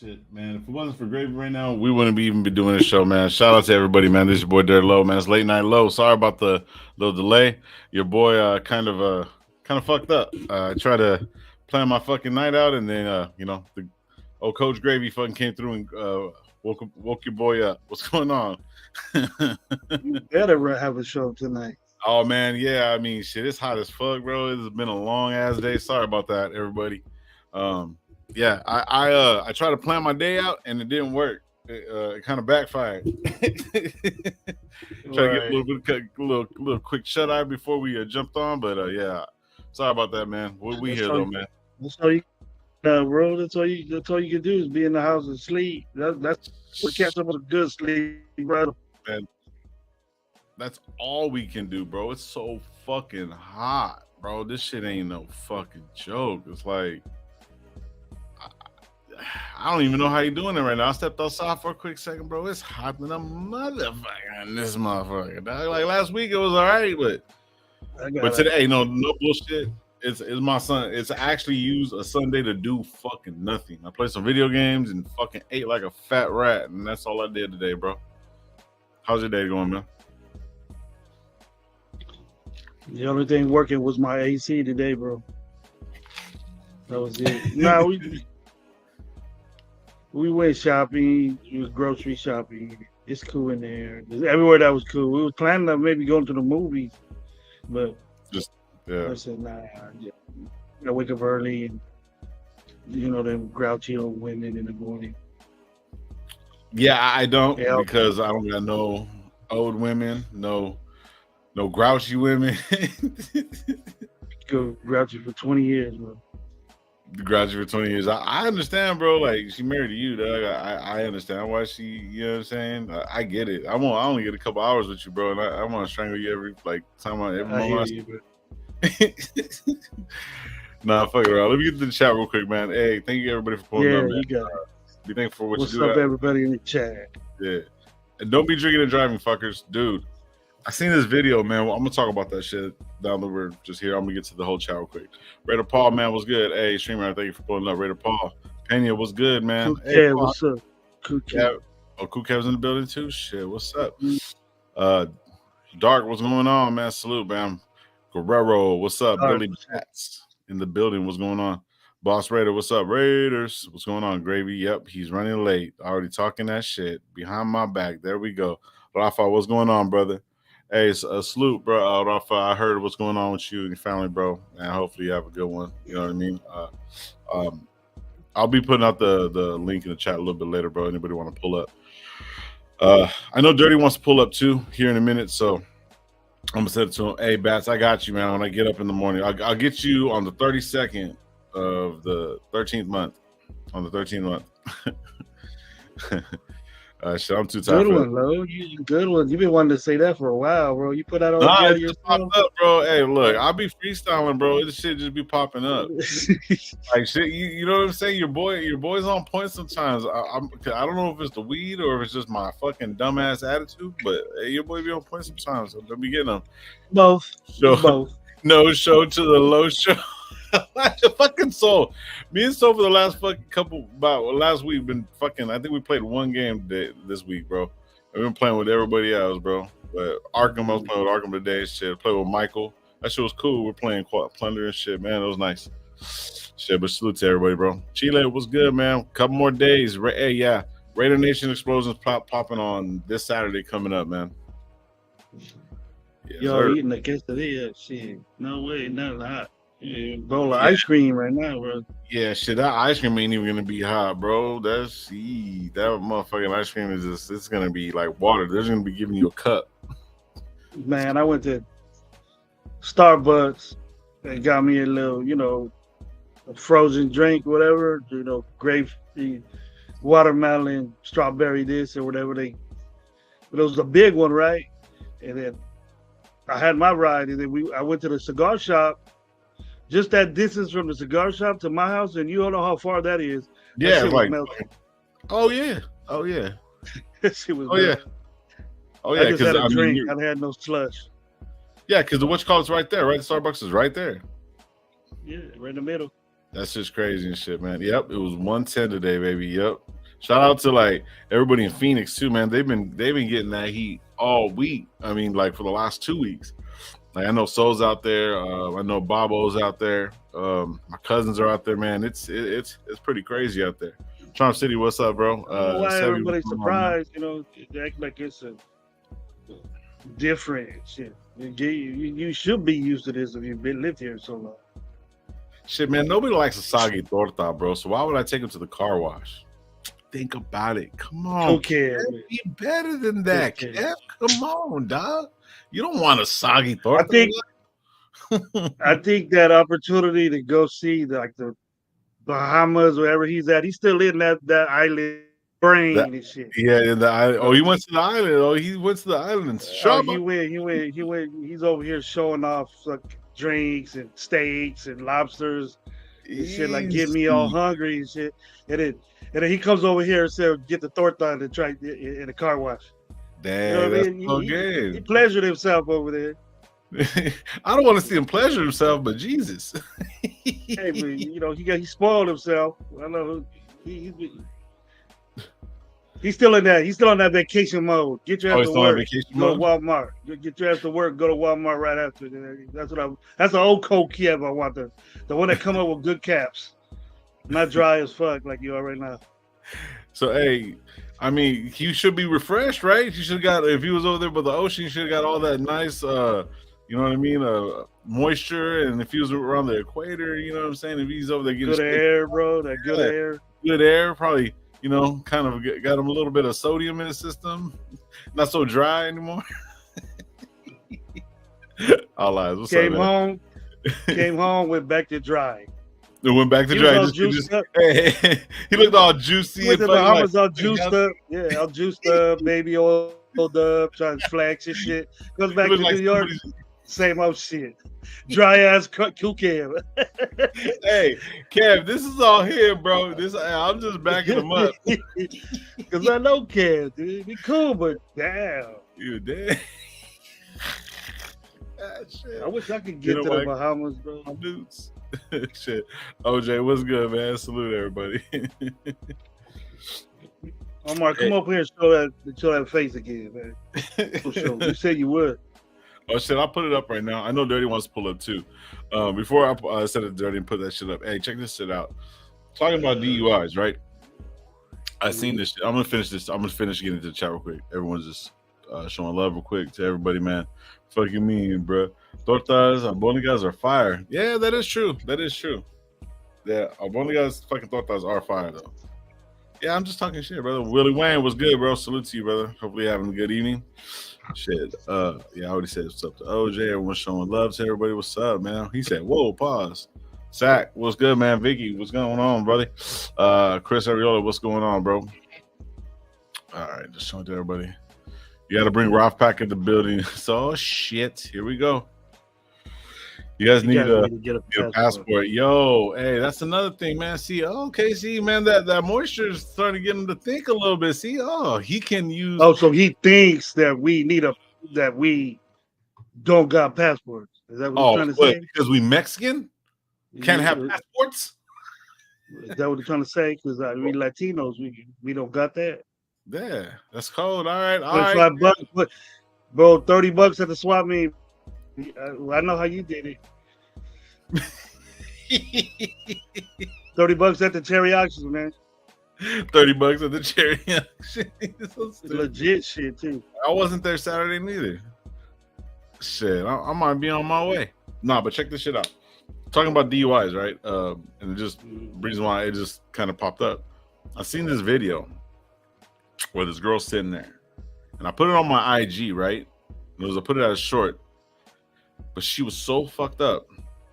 Shit, man. If it wasn't for Gravy right now, we wouldn't even be doing this show, man. Shout out to everybody, man. This is your boy Dirty Low, man. It's Late Nite Low. Sorry about the little delay. Your boy kind of fucked up. I tried to plan my fucking night out, and then the old Coach Gravy fucking came through and woke your boy up. What's going on? You better have a show tonight. Oh man, yeah. I mean, shit, it's hot as fuck, bro. It's been a long ass day. Sorry about that, everybody. Yeah, I tried to plan my day out and it didn't work. It kind of backfired. Try to get a little quick shut eye before we jumped on, but yeah, sorry about that, man. We here though, man. That's all you, bro. That's all you can do is be in the house and sleep. That's what catch up with a good sleep, brother. Man, that's all we can do, bro. It's so fucking hot, bro. This shit ain't no fucking joke. It's like I don't even know how you're doing it right now. I stepped outside for a quick second, bro. It's hot than a motherfucker in this motherfucker. Like last week, it was all right, but today, no bullshit. It's my son. It's actually used a Sunday to do fucking nothing. I played some video games and fucking ate like a fat rat, and that's all I did today, bro. How's your day going, man? The only thing working was my AC today, bro. That was it. No, we went shopping. We was grocery shopping. It's cool in there. Everywhere that was cool. We were planning on maybe going to the movies, but I said, nah. I wake up early and them grouchy old women in the morning. Yeah, I don't because I don't got no old women, no grouchy women. Go grouchy for 20 years, bro. Grouchy for 20 years. I understand, bro. Like she married you, dog. I understand why she. You know what I'm saying? I get it. I only get a couple hours with you, bro, and I want to strangle you every time I hear you, bro. Nah, fuck it, bro. Let me get to the chat real quick, man. Hey, thank you everybody for pulling up, man. You got it. Be thankful for what What's you do. What's up, everybody in the chat? Yeah, and don't be drinking and driving, fuckers, dude. I seen this video, man. Well, I'm gonna talk about that shit down the road. Just here, I'm gonna get to the whole chat real quick. Raider Paul, man, what's good? Hey, streamer, thank you for pulling up. Raider Paul, Pena, what's good, man? Hey, what's up? Cool Kev. Oh, Cool Kev's in the building too. Shit, what's up? Dark, what's going on, man? Salute, man. Guerrero, what's up? Billy Bats. in the building. What's going on? Boss Raider, what's up? Raiders, what's going on? Gravy, yep, he's running late. Already talking that shit behind my back. There we go. Rafa, what's going on, brother? Hey, it's a salute, bro. Rafa, I heard what's going on with you and your family, bro. And hopefully you have a good one. You know what I mean? I'll be putting out the link in the chat a little bit later, bro. Anybody want to pull up? I know Dirty wants to pull up too here in a minute, so I'm gonna say it to him. Hey, Bats, I got you, man. When I get up in the morning, I'll get you on the 32nd of the 13th month. On the 13th month. Shit, I'm too tired. Good one, Lo. Good one. You've been wanting to say that for a while, bro. You put that on yourself. Popped up, bbro. Hey, look, I'll be freestyling, bro. This shit just be popping up. Like shit, you know what I'm saying? Your boy's on point sometimes. I don't know if it's the weed or if it's just my fucking dumbass attitude, but hey, your boy be on point sometimes. So don't be getting them. Both. No show to the low show. Your fucking soul. Me and Soul for the last last week been fucking. I think we played one game this week, bro. I've been playing with everybody else, bro. But Arkham, I was playing with Arkham today. Shit, played with Michael. That shit was cool. We're playing Plunder and shit, man. It was nice. Shit, but salute to everybody, bro. Chile was good, man. Couple more days. Hey, yeah. Raider Nation Explosions popping on this Saturday coming up, man. Yes, yo, eating a quesadilla. Shit. No way, nothing hot. Bowl of ice cream right now, bro. Yeah, shit, that ice cream ain't even gonna be hot, bro. That motherfucking ice cream is it's gonna be like water. They're gonna be giving you a cup. Man, I went to Starbucks and got me a little, a frozen drink, whatever, grape, watermelon, strawberry this or whatever but it was the big one, right? And then I had my ride and then I went to the cigar shop. Just that distance from the cigar shop to my house, and you don't know how far that is. Yeah, like, oh yeah. That shit was melting. I just had a drink. I had no slush. Yeah, because the whatchamacallit's right there, right? The Starbucks is right there. Yeah, right in the middle. That's just crazy and shit, man. Yep, it was 110 today, baby. Yep. Shout out to like everybody in Phoenix too, man. They've been getting that heat all week. I mean, like for the last 2 weeks. Like I know Soul's out there. I know Bobo's out there. My cousins are out there, man. It's pretty crazy out there. Charm City, what's up, bro? Why everybody's surprised? They act like it's a different shit. You should be used to this if you've lived here so long. Shit, man. Nobody likes a soggy torta, bro. So why would I take him to the car wash? Think about it. Come on. Okay. Be better than that, Kev. Come on, dog. You don't want a soggy torta. I think that opportunity to go see the Bahamas, wherever he's at, he's still in that island brain and shit. Yeah, in the island. Oh, he went to the island. Oh, he went to the island. He went. He's over here showing off drinks and steaks and lobsters and shit, like getting me all hungry and shit. And then he comes over here and says, "Get the torta and try in the car wash." Damn, that's so good. He pleasured himself over there. I don't want to see him pleasure himself, but Jesus. Hey, but he spoiled himself. I know he's still in that. He's still in that vacation mode. Get your ass to work. Go to Walmart. Get your ass to work. Go to Walmart right after. That's an old Coke Kiev. I want the one that come up with good caps, not dry as fuck like you are right now. So hey. I mean, you should be refreshed, right? You should have got, if he was over there by the ocean, you should have got all that nice, you know what I mean, moisture. And if he was around the equator, you know what I'm saying? If he's over there getting good air, bro, that good air. Good air, probably, kind of got him a little bit of sodium in his system. Not so dry anymore. All lies. What's Came home, went back to dry. It went back to dry. He looked all juicy. Went to the Bahamas all juiced up. Yeah, all juiced up, baby oiled up, trying to flex and shit. Goes back to New York, same old shit. Dry ass Kev. Hey, Kev, this is all here, bro. I'm just backing him up. Because I know Kev, dude. Be cool, but damn. You did. Shit. I wish I could get to the Bahamas, bro. Dudes. Shit. OJ, what's good, man? Salute everybody. Omar, come up here and show that face again, man. For sure. You said you would. Oh shit! I'll put it up right now. I know Dirty wants to pull up too. Before I said it, Dirty and put that shit up. Hey, check this shit out. Talking about DUIs, right? I seen this shit. I'm gonna finish this. I'm gonna finish getting into the chat real quick. Everyone's just showing love real quick to everybody, man. Fucking mean, bro. Tortas albóndigas are fire. Yeah, that is true. That is true. Yeah, albóndigas fucking tortas are fire though. Yeah, I'm just talking shit, brother. Willie Wayne was good, bro. Salute to you, brother. Hopefully you're having a good evening. Shit. Yeah, I already said what's up to OJ. Everyone's showing love to everybody. What's up, man? He said, whoa, pause. Zach, what's good, man? Vicky, what's going on, brother? Chris Ariola, what's going on, bro? All right, just showing to everybody. You got to bring Ralph Pack in the building. So, shit. Here we go. You guys need to get a passport. Yo, hey, that's another thing, man. See, okay, see, man, that moisture is starting to get him to think a little bit. See, he can use. Oh, so he thinks that we don't got passports. Is that what he's trying to say? Because we Mexican can't have passports. Is that what he's trying to say? Because we Latinos, we don't got that. Yeah, that's cold. All right, $25, bro. $30 at the swap meet. I know how you did it. $30 at the cherry auction, man. $30 at the cherry auction. So legit shit too. I wasn't there Saturday neither. Shit, I might be on my way. Nah, but check this shit out. Talking about DUIs, right? And just reason why it just kind of popped up. I seen this video where this girl's sitting there, and I put it on my IG, right? I put it as short. But she was so fucked up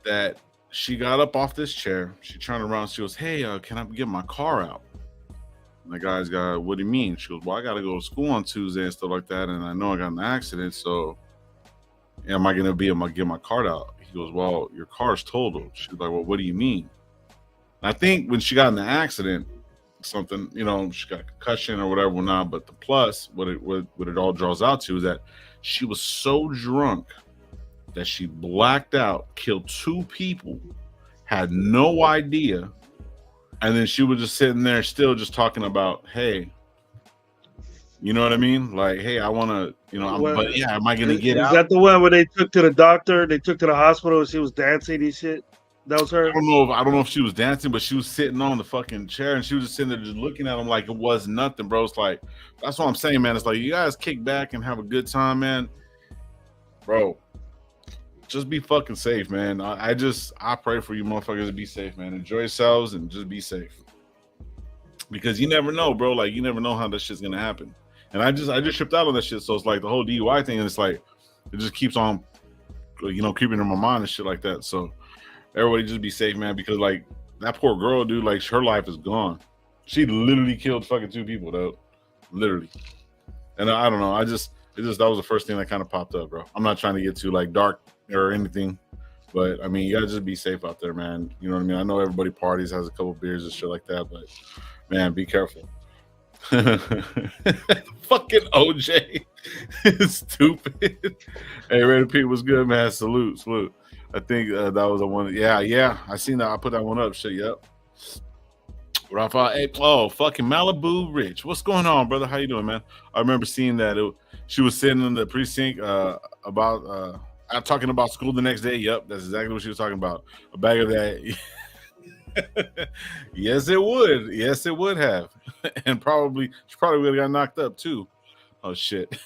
that she got up off this chair. She turned around. She goes, hey, can I get my car out? And the guy's got, what do you mean? She goes, well, I got to go to school on Tuesday and stuff like that. And I know I got in an accident. So am I going to be able to get my car out? He goes, well, your car's totaled. She's like, well, what do you mean? And I think when she got in the accident, something, she got a concussion or whatever, not. But the plus, what it all draws out to is that she was so drunk that she blacked out, killed 2 people, had no idea, and then she was just sitting there still just talking about, hey, you know what I mean? Like, hey, I want to, am I going to get out? Is that the one where they took to the doctor, they took to the hospital, and she was dancing and shit? That was her? I don't know if she was dancing, but she was sitting on the fucking chair, and she was just sitting there just looking at him like it was nothing, bro. It's like, that's what I'm saying, man. It's like, you guys kick back and have a good time, man. Bro, just be fucking safe, man. I pray for you motherfuckers to be safe, man. Enjoy yourselves and just be safe. Because you never know, bro. Like, you never know how that shit's gonna happen. And I just tripped out on that shit. So it's like the whole DUI thing, and it's like it just keeps on creeping in my mind and shit like that. So everybody just be safe, man, because like that poor girl, dude, like her life is gone. She literally killed fucking 2 people, though. Literally. And I don't know. That was the first thing that kind of popped up, bro. I'm not trying to get too like dark or anything, but I mean, you gotta just be safe out there, man. You know what I mean? I know everybody parties, has a couple beers and shit like that, but man, be careful. Fucking OJ. Stupid. Hey, Red Pete was good, man. Salute. I think that was the one. Yeah. I seen that. I put that one up. Shit, yep. Rafa, hey, fucking Malibu Rich. What's going on, brother? How you doing, man? I remember seeing that. She was sitting in the precinct about talking about school the next day. Yep, that's exactly what she was talking about. A bag of that. Yes, it would. Yes, it would have. And she probably would have got knocked up too. Oh shit.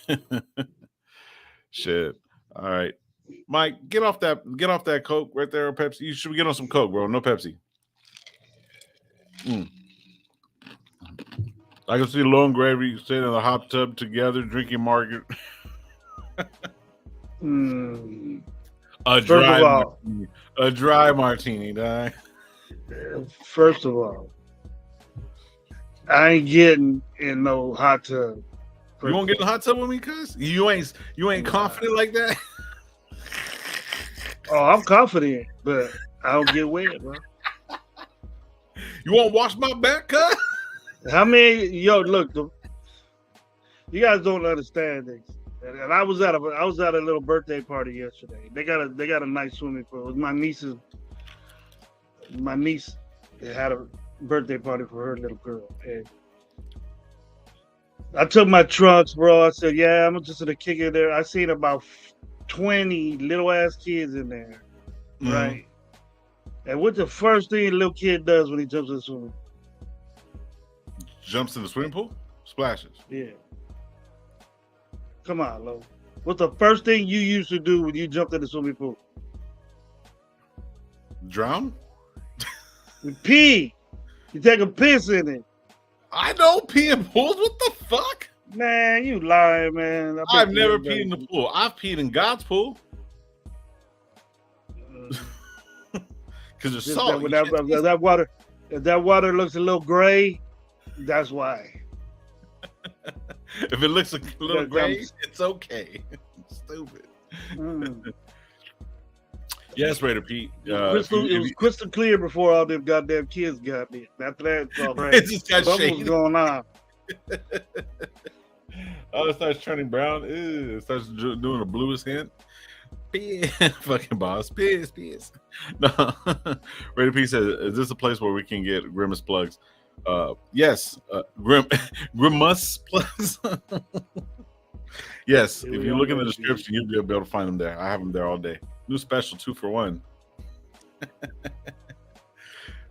Shit. All right. Mike, get off that Coke right there, or Pepsi. You should get on some Coke, bro. No Pepsi. I can see Lone Gravy sitting in the hot tub together drinking market. A dry martini, dog. First of all, I ain't getting in no hot tub. You won't get in the hot tub with me, cuz? You ain't confident like that? Oh, I'm confident, but I don't get wet, bro. You won't wash my back, cuz? How many? Yo, look, you guys don't understand this. And I was at a little birthday party yesterday. They got a nice swimming pool. It was my niece had a birthday party for her little girl. And I took my trunks, bro. I said, yeah, I'm just gonna kick it there. I seen about 20 little ass kids in there, right? And what's the first thing a little kid does when he jumps in the swimming pool? Jumps in the swimming pool? Splashes. Yeah. Come on, Lo. What's the first thing you used to do when you jumped in the swimming pool? Drown? You pee. You take a piss in it. I don't pee in pools. What the fuck? Man, you lying, man. I've never peed in the pool. I've peed in God's pool. Because there's salt. If that water looks a little gray, that's why. If it looks a little gray, it's okay. Stupid. Yes, Raider Pete. It was crystal clear before all them goddamn kids got there. After that, it's all right. It just got something was going on. Oh, it starts turning brown. Ew, it starts doing a bluish hint. Fucking boss. Piss. No. Raider Pete says, is this a place where we can get Grimace plugs? Yes. Grimace plugs. Yes. If you look in the description, you'll be able to find them there. I have them there all day. New special 2 for 1.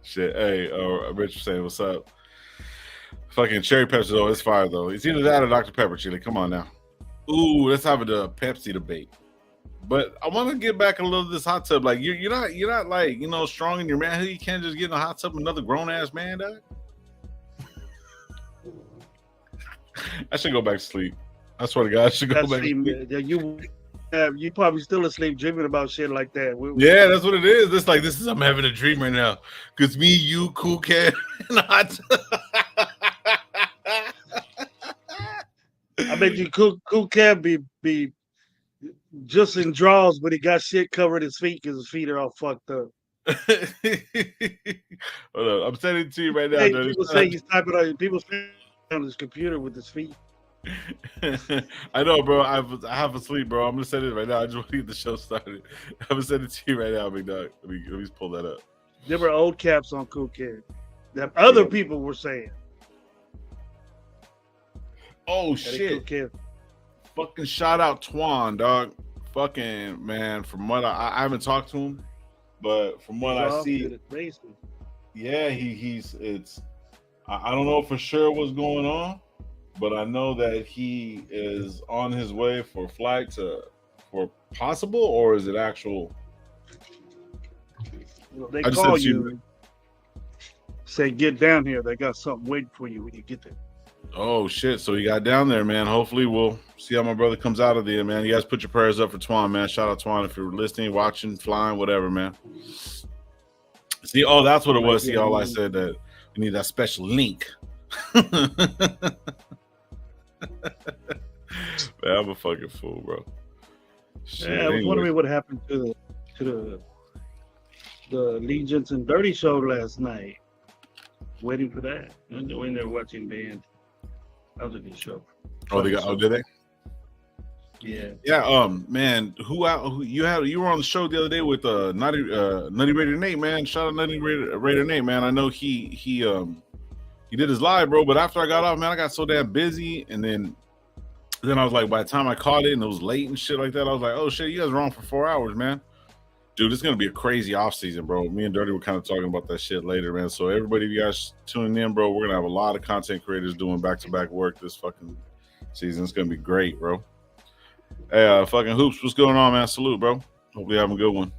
Shit. Hey, Rich saying, what's up? Fucking cherry Pepsi though, it's fire though. It's either that or Dr. Pepper chili. Come on now. Ooh, let's have a Pepsi debate. But I want to get back a little to this hot tub. Like you're not like, strong in your manhood. You can't just get in a hot tub with another grown ass man, dog. I should go back to sleep. I swear to God, I should go back to sleep. You probably still asleep dreaming about shit like that. Yeah, that's what it is. It's like I'm having a dream right now. Cause me, you, Cool Cat, and hot tub. I bet you Cool Cat be just in draws, but he got shit covered his feet because his feet are all fucked up. Hold on, I'm sending it to you right now. Hey, people say he's typing on his computer with his feet. I know, bro. I have a sleep, bro. I'm gonna send it right now. I just want to get the show started. I'm gonna send it to you right now, big dog. Let me pull that up. There were old caps on Cool Cat that other people were saying. Oh shit! Fucking shout out Twan, dog. Fucking man, from what I haven't talked to him, but from what I see, yeah, I don't know for sure what's going on, but I know that he is on his way for flight for possible, or is it actual? They call you, say get down here. They got something waiting for you when you get there. Oh shit! So he got down there, man. Hopefully, we'll see how my brother comes out of there, man. You guys put your prayers up for Twan, man. Shout out Twan if you're listening, watching, flying, whatever, man. See, that's what it was. See, all I said that we need that special link. Man, I'm a fucking fool, bro. Shit, yeah, I was wondering what happened to the Allegiance and Dirty show last night. Waiting for that. And when they're watching band. That was a good show. Did they? Yeah. Yeah, man, who you were on the show the other day with Nutty Raider Nate, man. Shout out Nutty Raider Nate, man. I know he did his live, bro, but after I got off, man, I got so damn busy, and then I was like, by the time I caught it and it was late and shit like that, I was like, oh shit, you guys were on for 4 hours, man. Dude, it's gonna be a crazy off season, bro. Me and Dirty were kind of talking about that shit later, man. So everybody, you guys tuning in, bro, we're gonna have a lot of content creators doing back-to-back work this fucking season. It's gonna be great, bro. Hey, fucking Hoops, what's going on, man? Salute, bro. Hope we have a good one.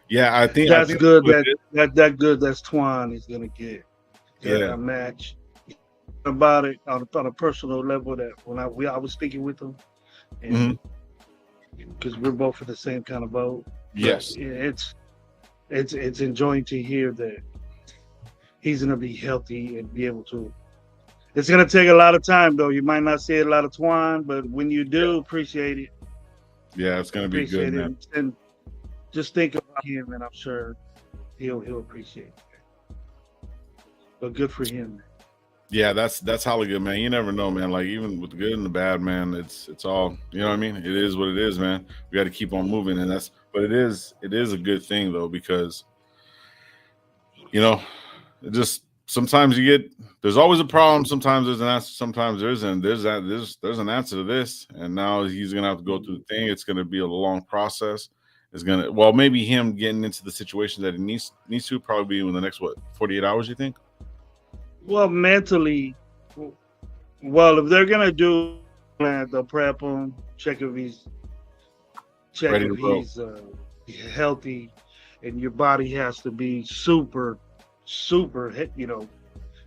Yeah, I think that's good. That good. That's Twan. He's gonna get a match about it on a personal level. That when I was speaking with him, and because we're both in the same kind of boat. Yes, it's enjoying to hear that he's gonna be healthy and be able to. It's gonna take a lot of time, though. You might not see a lot of Twan, but when you do, appreciate it. Yeah, it's gonna be good, man. And just think about him, and I'm sure he'll appreciate it. But good for him. Yeah, that's hella good, man. You never know, man. Like even with the good and the bad, man, it's all, you know what I mean? It is what it is, man. We got to keep on moving, and but it is a good thing though, because it just sometimes there's always a problem. Sometimes there's an answer. Sometimes there isn't. There's an answer to this, and now he's gonna have to go through the thing. It's gonna be a long process. It's gonna maybe him getting into the situation that he needs to probably be in the next 48 hours. You think? Well, mentally, if they're gonna do plan, they'll prep him, check if he's healthy, and your body has to be super,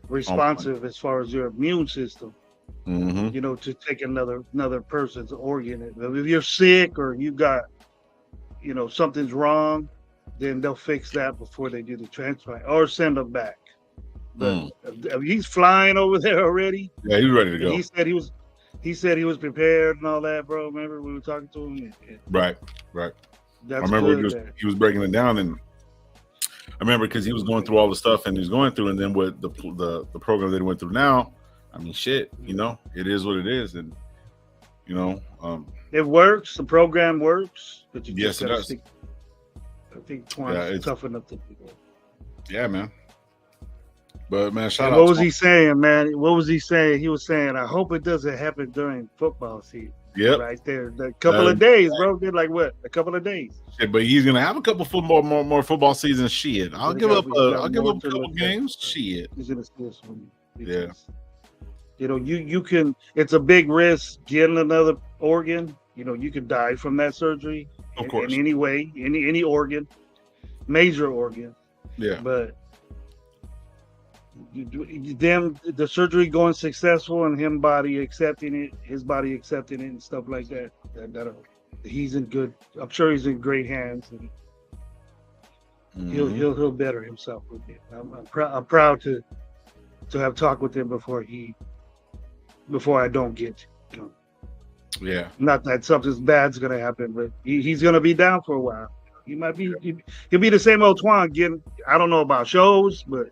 responsive as far as your immune system. Mm-hmm. To take another person's organ. If you're sick or you got, something's wrong, then they'll fix that before they do the transplant or send them back. But if he's flying over there already. Yeah, he's ready to go. He said he was prepared and all that, bro. Remember we were talking to him? Right. That's I remember good, he was breaking it down, and I remember because he was going through all the stuff and he's going through, and then with the program that he went through now, I mean, shit, it is what it is, and it works. The program works, but you yes, it does. I think Twan's tough enough to do that. Yeah, man. But man, shout out. What was he saying, man? What was he saying? He was saying, I hope it doesn't happen during football season. Yeah, right there. A couple of days, bro. Did like what? A couple of days. Shit, but he's gonna have a couple more football seasons. Shit, I'll give up a couple games. Shit. He's gonna see this one. Yeah. You can. It's a big risk getting another organ. You could die from that surgery. Of course. In any way, any organ, major organ. Yeah. But the surgery going successful and his body accepting it and stuff like that. He's in good. I'm sure he's in great hands, and he'll better himself with it. I'm proud to have talked with him before I don't get. Yeah. Not that something bad's gonna happen, but he's gonna be down for a while. He might be. He'll be the same old Twan getting. I don't know about shows, but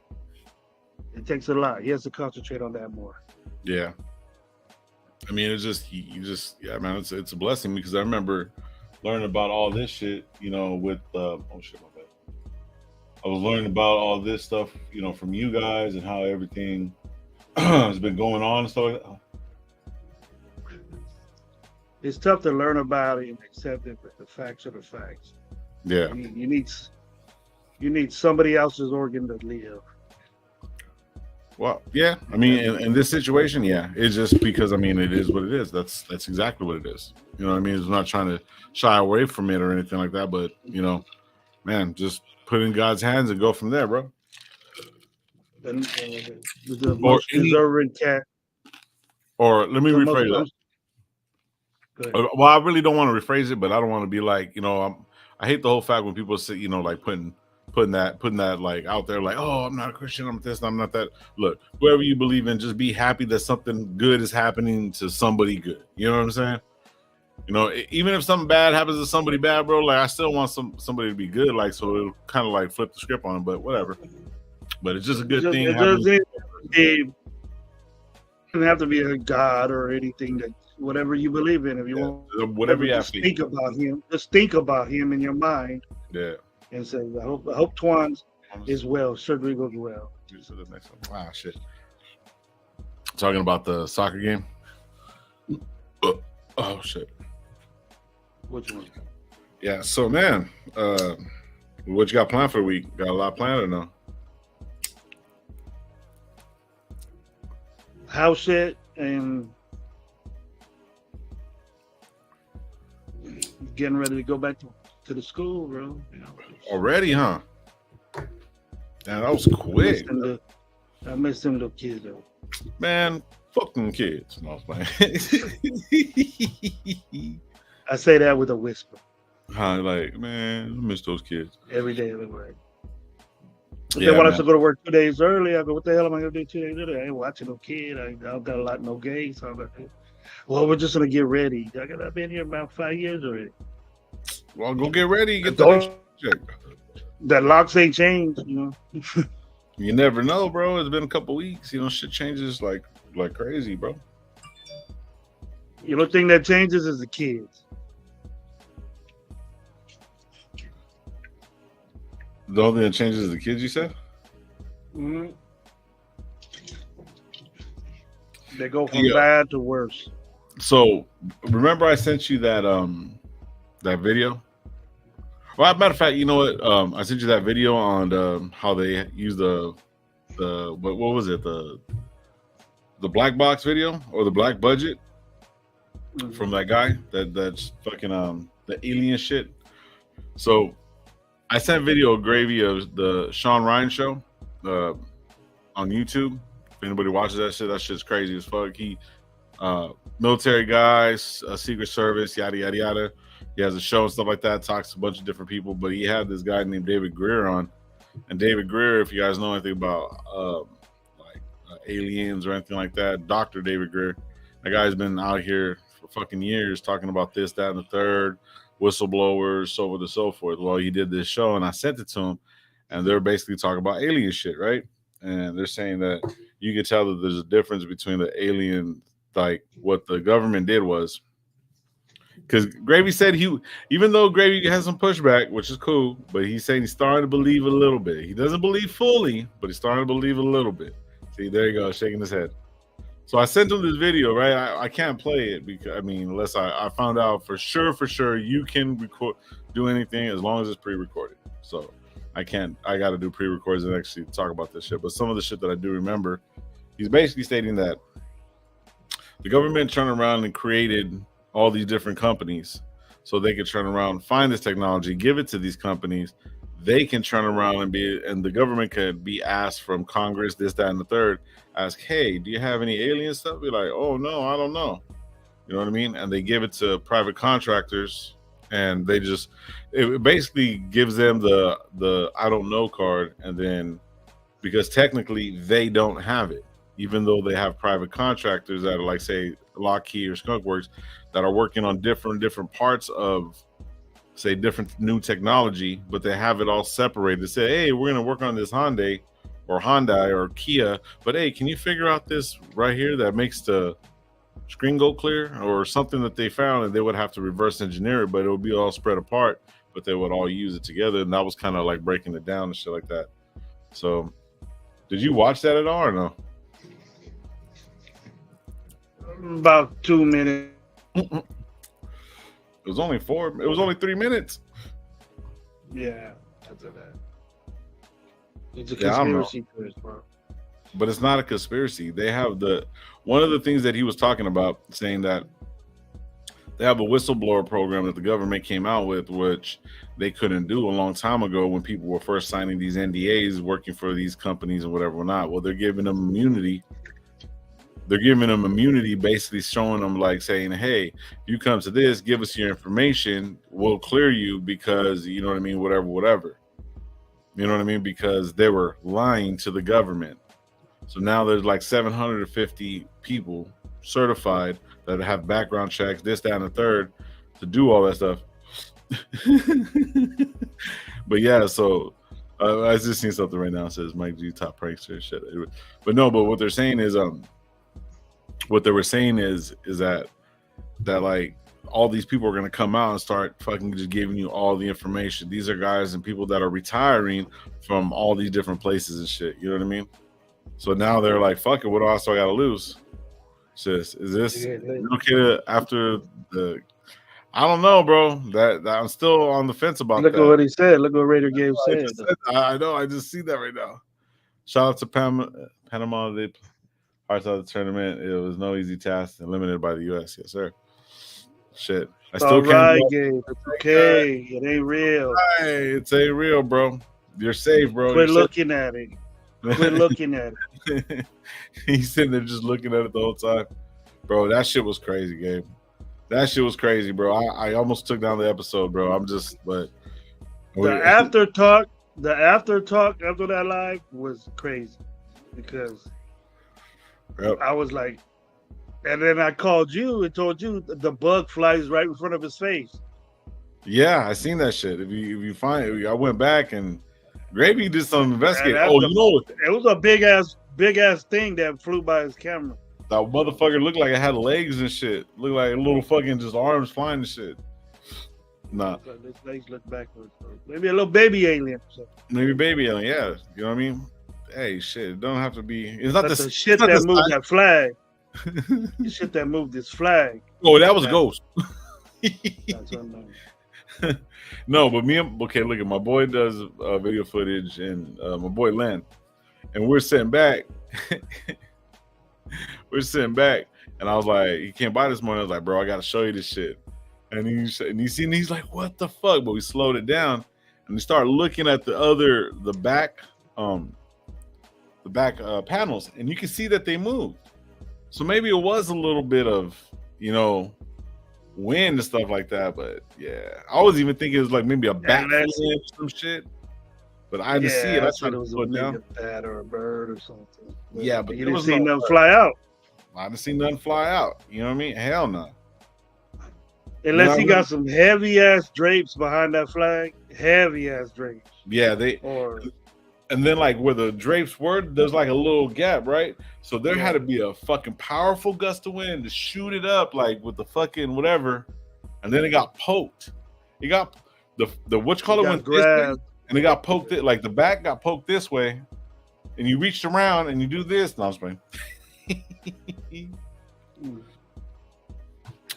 it takes a lot. He has to concentrate on that more. Yeah. I mean, it's just yeah, man. It's a blessing because I remember learning about all this shit. With oh shit, my bad. I was learning about all this stuff, from you guys and how everything has been going on and stuff like that. It's tough to learn about it and accept it, but the facts are the facts. Yeah. You need somebody else's organ to live. Well, yeah. I mean, in this situation, yeah, it's just because it is what it is. That's exactly what it is. You know what I mean? It's not trying to shy away from it or anything like that, but man, just put it in God's hands and go from there, bro. The most deserving cat. Or let me rephrase that. Well, I really don't want to rephrase it, but I don't want to be like, I hate the whole fact when people say, like putting that like out there, like, oh, I'm not a Christian, I'm this, I'm not that. Look, whoever you believe in, just be happy that something good is happening to somebody good. You know what I'm saying? Even if something bad happens to somebody bad, bro, like I still want somebody to be good, like, so it'll kind of like flip the script on them, but whatever. But it's just a good thing. It doesn't have to be a God or anything that. Whatever you believe in, if you want, whatever you have to think about him, just think about him in your mind. Yeah. And say, I hope Twan is well. Surgery goes well. Ah, shit. Talking about the soccer game. Oh shit. Which one? Yeah. So man, what you got planned for the week? Got a lot planned or no? House shit and. Getting ready to go back to the school, bro. Already, huh? Man, that was quick. I miss them little kids, though. Man, fucking kids. No, man. I say that with a whisper. Huh? Like, man, I miss those kids. Every day, everywhere. If they want us to go to work 2 days early, I go, what the hell am I going to do 2 days early? I ain't watching no kid. I got a lot, no gays. So I'm like, well, we're just gonna get ready. I've been here about 5 years already. Well, go get ready. Get the check. That locks ain't changed, You never know, bro. It's been a couple weeks. Shit changes like crazy, bro. The only thing that changes is the kids. The only thing that changes is the kids, you said? Mm-hmm. They go from bad to worse. So remember I sent you that that video? Well, matter of fact, you know what? I sent you that video on how they use the what was it, the black box video or the black budget from that guy that's fucking the alien shit. So I sent video of Gravy of the Sean Ryan show on YouTube. If anybody watches that shit's crazy as fuck. He military guys, Secret Service, yada yada yada. He has a show and stuff like that. Talks to a bunch of different people, but he had this guy named David Greer on. And David Greer, if you guys know anything about aliens or anything like that, Dr. David Greer, that guy's been out here for fucking years talking about this, that, and the third, whistleblowers, so on and so forth. Well, he did this show, and I sent it to him, and they're basically talking about alien shit, right? And they're saying that you can tell that there's a difference between the alien, like what the government did was, because Gravy said even though Gravy has some pushback, which is cool, but he's saying he's starting to believe a little bit. He doesn't believe fully, but he's starting to believe a little bit. See, there you go, shaking his head. So I sent him this video, right? I can't play it because unless I found out for sure you can do anything as long as it's pre-recorded. So I got to do pre-records and actually talk about this shit. But some of the shit that I do remember, he's basically stating that the government turned around and created all these different companies so they could turn around, find this technology, give it to these companies. They can turn around and the government could be asked from Congress, this, that, and the third, ask, hey, do you have any alien stuff? Be like, oh no, I don't know. You know what I mean? And they give it to private contractors, and it basically gives them the I don't know card, and then because technically they don't have it, even though they have private contractors that are like, say, Lockheed or Skunk Works that are working on different parts of, say, different new technology, but they have it all separated. They say, hey, we're going to work on this Hyundai or Kia, but hey, can you figure out this right here that makes the screen go clear or something that they found, and they would have to reverse engineer it, but it would be all spread apart, but they would all use it together. And that was kind of like breaking it down and shit like that. So did you watch that at all or no? About 2 minutes. It was only 3 minutes. Yeah, after that. It's a conspiracy theorist, bro. But it's not a conspiracy. They have one of the things that he was talking about, saying that they have a whistleblower program that the government came out with, which they couldn't do a long time ago when people were first signing these NDAs, working for these companies and whatever or not. Well, they're giving them immunity. They're giving them immunity, basically showing them, like, saying, hey, you come to this, give us your information, we'll clear you because, you know what I mean, whatever. You know what I mean? Because they were lying to the government. So now there's like 750 people certified that have background checks, this, that, and the third, to do all that stuff. But yeah, so I just seen something right now. It says Mike G top prankster shit. But what they're saying is what they were saying is that like all these people are going to come out and start fucking just giving you all the information. These are guys and people that are retiring from all these different places and shit. You know what I mean? So now they're like, fuck it, what else do I got to lose? Is this okay after the... I don't know, bro. That I'm still on the fence about that. Look at what he said. Look what Raider Gabe said. I know. I just see that right now. Shout out to Panama. They parts of the tournament. It was no easy task and limited by the U.S. Yes, sir. Shit. I still can't. Gabe. It's okay. It ain't real. Hey, it ain't real, bro. You're safe, bro. Quit looking at it. Quit looking at it. He's sitting there just looking at it the whole time. Bro, that shit was crazy, Gabe. That shit was crazy, bro. I almost took down the episode, bro. The after talk after that live was crazy because I was like, and then I called you and told you the bug flies right in front of his face. Yeah, I seen that shit. If you find it, I went back and Gravy did some investigating. Oh, you know, it was a big ass thing that flew by his camera. That motherfucker looked like it had legs and shit. Looked like a little fucking just arms flying and shit. Nah. His legs look backwards. Maybe a little baby alien. Maybe baby alien, yeah. You know what I mean? Hey, shit. It don't have to be. It's not the shit that moved that flag. The shit that moved this flag. Oh, that was a ghost. No, but okay, look at my boy does video footage, and my boy Len, and we're sitting back. And I was like, he came by this morning. I was like, bro, I got to show you this shit. And he's like, what the fuck? But we slowed it down, and we started looking at the back panels, and you can see that they moved. So maybe it was a little bit of, wind and stuff like that. But yeah, I was even thinking it was like maybe a bat or some shit. But I didn't see it. I tried to put it down. A bat or a bird or something. But you didn't see nothing fly out. I didn't see nothing fly out. You know what I mean? Hell no. Unless he got some heavy ass drapes behind that flag. Heavy ass drapes. Yeah, and then like where the drapes were, there's like a little gap, right? So there had to be a fucking powerful gust of wind to shoot it up like with the fucking whatever, and then it got poked. It got the went this way, and it got poked like the back got poked this way, and you reached around and you do this. No, I'm playing.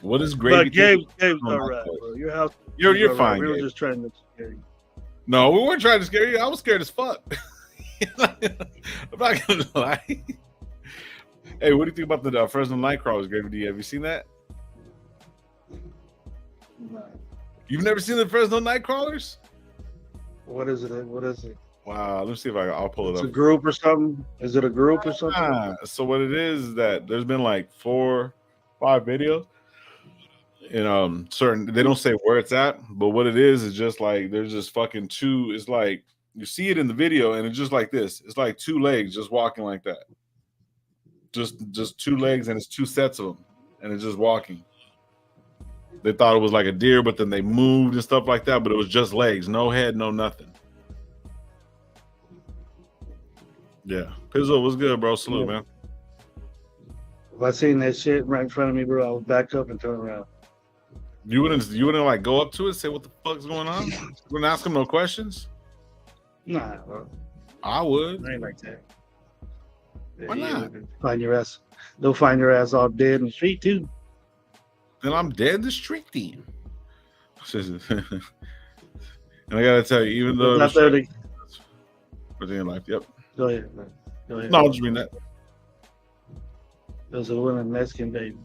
What is great? Gabe's all right, bro. Your house. You're fine. We were just trying to scare you. No, we weren't trying to scare you. I was scared as fuck. I'm not gonna lie. Hey, what do you think about the Fresno Nightcrawlers, Gravy D? Have you seen that? No. You've never seen the Fresno Nightcrawlers? What is it? Wow, let me see if I'll pull it up. It's a group or something? Is it a group or something? So what it is that there's been like 4, 5 videos. And they don't say where it's at, but what it is just like there's just fucking 2. It's like you see it in the video, and it's just like this. It's like 2 legs just walking like that. Just 2 legs, and it's 2 sets of them, and it's just walking. They thought it was like a deer, but then they moved and stuff like that. But it was just legs, no head, no nothing. Yeah, Pizzo was good, bro. Salute, man. If I seen that shit right in front of me, bro, I would back up and turn around. You wouldn't like go up to it, say what the fuck's going on? You wouldn't ask him no questions? Nah, bro. I would. I ain't like that. Why not? Find your ass. They'll find your ass all dead in the street too. Then I'm dead in the street then. And I gotta tell you, even though within your life, yep. Go ahead, man. Go ahead. No, I'll just read that. Those are one of the Mexican babies.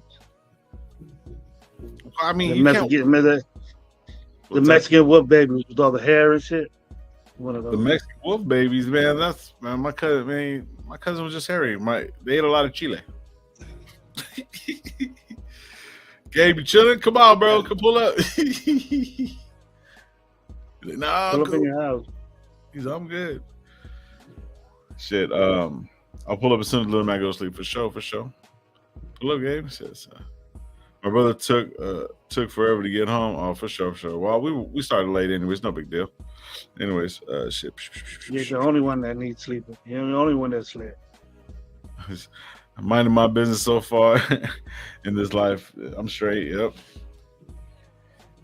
I mean, the Mexican wolf babies with all the hair and shit. One of those. The Mexican wolf babies, man. That's my cousin. Man, my cousin was just hairy. They ate a lot of chile. Gabe, you chilling? Come on, bro. Come pull up. Nah, pull up in your house. I'm good. Shit. I'll pull up as soon as little man goes to sleep for sure. Pull up, Gabe. Says, my brother took forever to get home. Oh, for sure. Well, we started late anyways. No big deal. Anyways, shit. You're the only one that needs sleeping. You're the only one that slept. I'm minding my business so far in this life. I'm straight. Yep.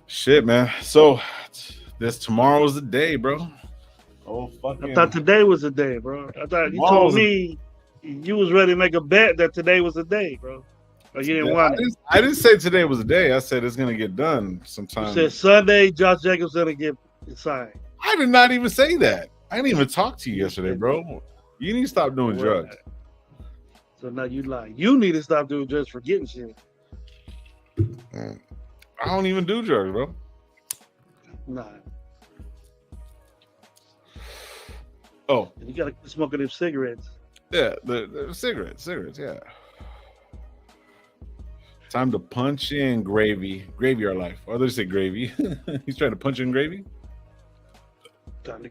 Shit, man. So tomorrow's the day, bro. Oh, fucking. I thought today was the day, bro. I thought you told me you was ready to make a bet that today was the day, bro. Or you didn't want it. I didn't say today was the day. I said it's gonna get done sometime. You said Sunday, Josh Jacobs gonna get signed. I did not even say that. I didn't even talk to you yesterday, bro. You need to stop doing drugs. So now you lie. You need to stop doing drugs for getting shit. I don't even do drugs, bro. Nah. Oh. You gotta quit smoking them cigarettes. Yeah, the cigarettes, yeah. Time to punch in gravy our life. Or they say gravy. He's trying to punch in gravy. Time to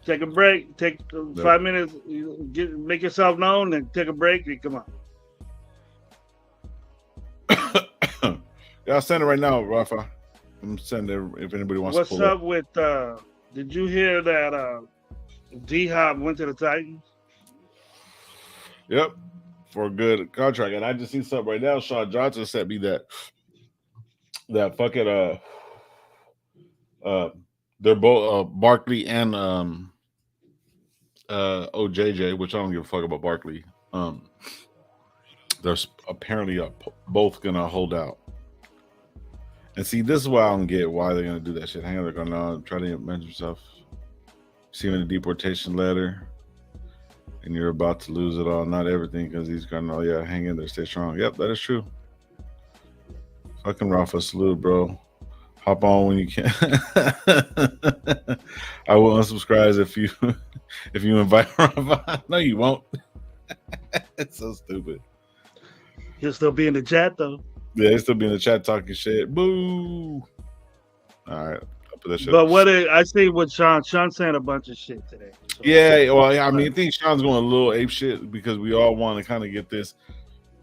take a break. Take 5 minutes. Make yourself known, and take a break. And come on. Yeah, I'll send it right now, Rafa. I'm sending it if anybody wants. What's to pull up with? Did you hear that D-Hop went to the Titans? Yep. For a good contract. And I just seen something right now. Sean Johnson sent me that fucking they're both Barkley and OJJ, which I don't give a fuck about Barkley. They're apparently both gonna hold out. And see, this is why I don't get why they're gonna do that shit. Hang on, they're gonna try to mention yourself, receiving a deportation letter, and you're about to lose it all. Not everything, because he's gonna, yeah, hang in there, stay strong. Yep, that is true. Fucking Rafa, salute, bro. Hop on when you can. I will unsubscribe if you invite Rafa. No, you won't. It's so stupid. He'll still be in the chat though. Yeah, he'll still be in the chat talking shit. Boo. All right. I'll put that shit but what I see what Sean's saying a bunch of shit today. So, yeah, well, I mean, I think Sean's going a little ape shit because we all want to kind of get this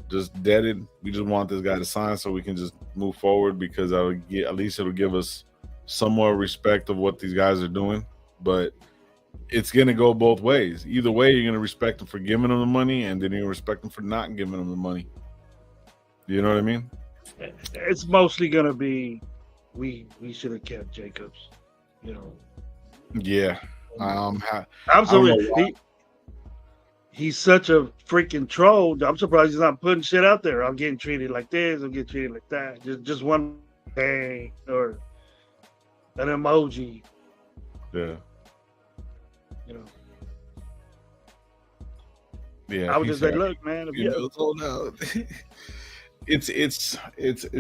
just deaded. We just want this guy to sign so we can just move forward, because at least it'll give us some more respect of what these guys are doing. But it's going to go both ways. Either way, you're going to respect them for giving them the money, and then you're going to respect them for not giving them the money. You know what I mean? It's mostly going to be we should have kept Jacobs, you know. Yeah. Absolutely. He's such a freaking troll. I'm surprised he's not putting shit out there. I'm getting treated like this. I'm getting treated like that. Just one thing or an emoji. Yeah. You know. Yeah. I would just say, look, man. It's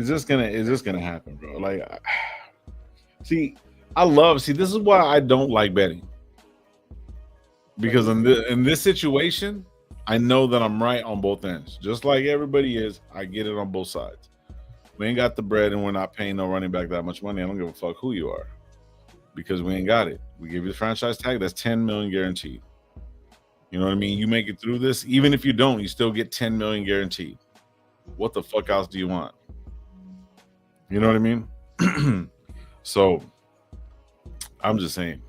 just gonna happen, bro. Like, see, this is why I don't like betting. Because in this situation, I know that I'm right on both ends. Just like everybody is, I get it on both sides. We ain't got the bread and we're not paying no running back that much money. I don't give a fuck who you are, because we ain't got it. We give you the franchise tag, that's $10 million guaranteed. You know what I mean? You make it through this, even if you don't, you still get $10 million guaranteed. What the fuck else do you want? You know what I mean? So I'm just saying.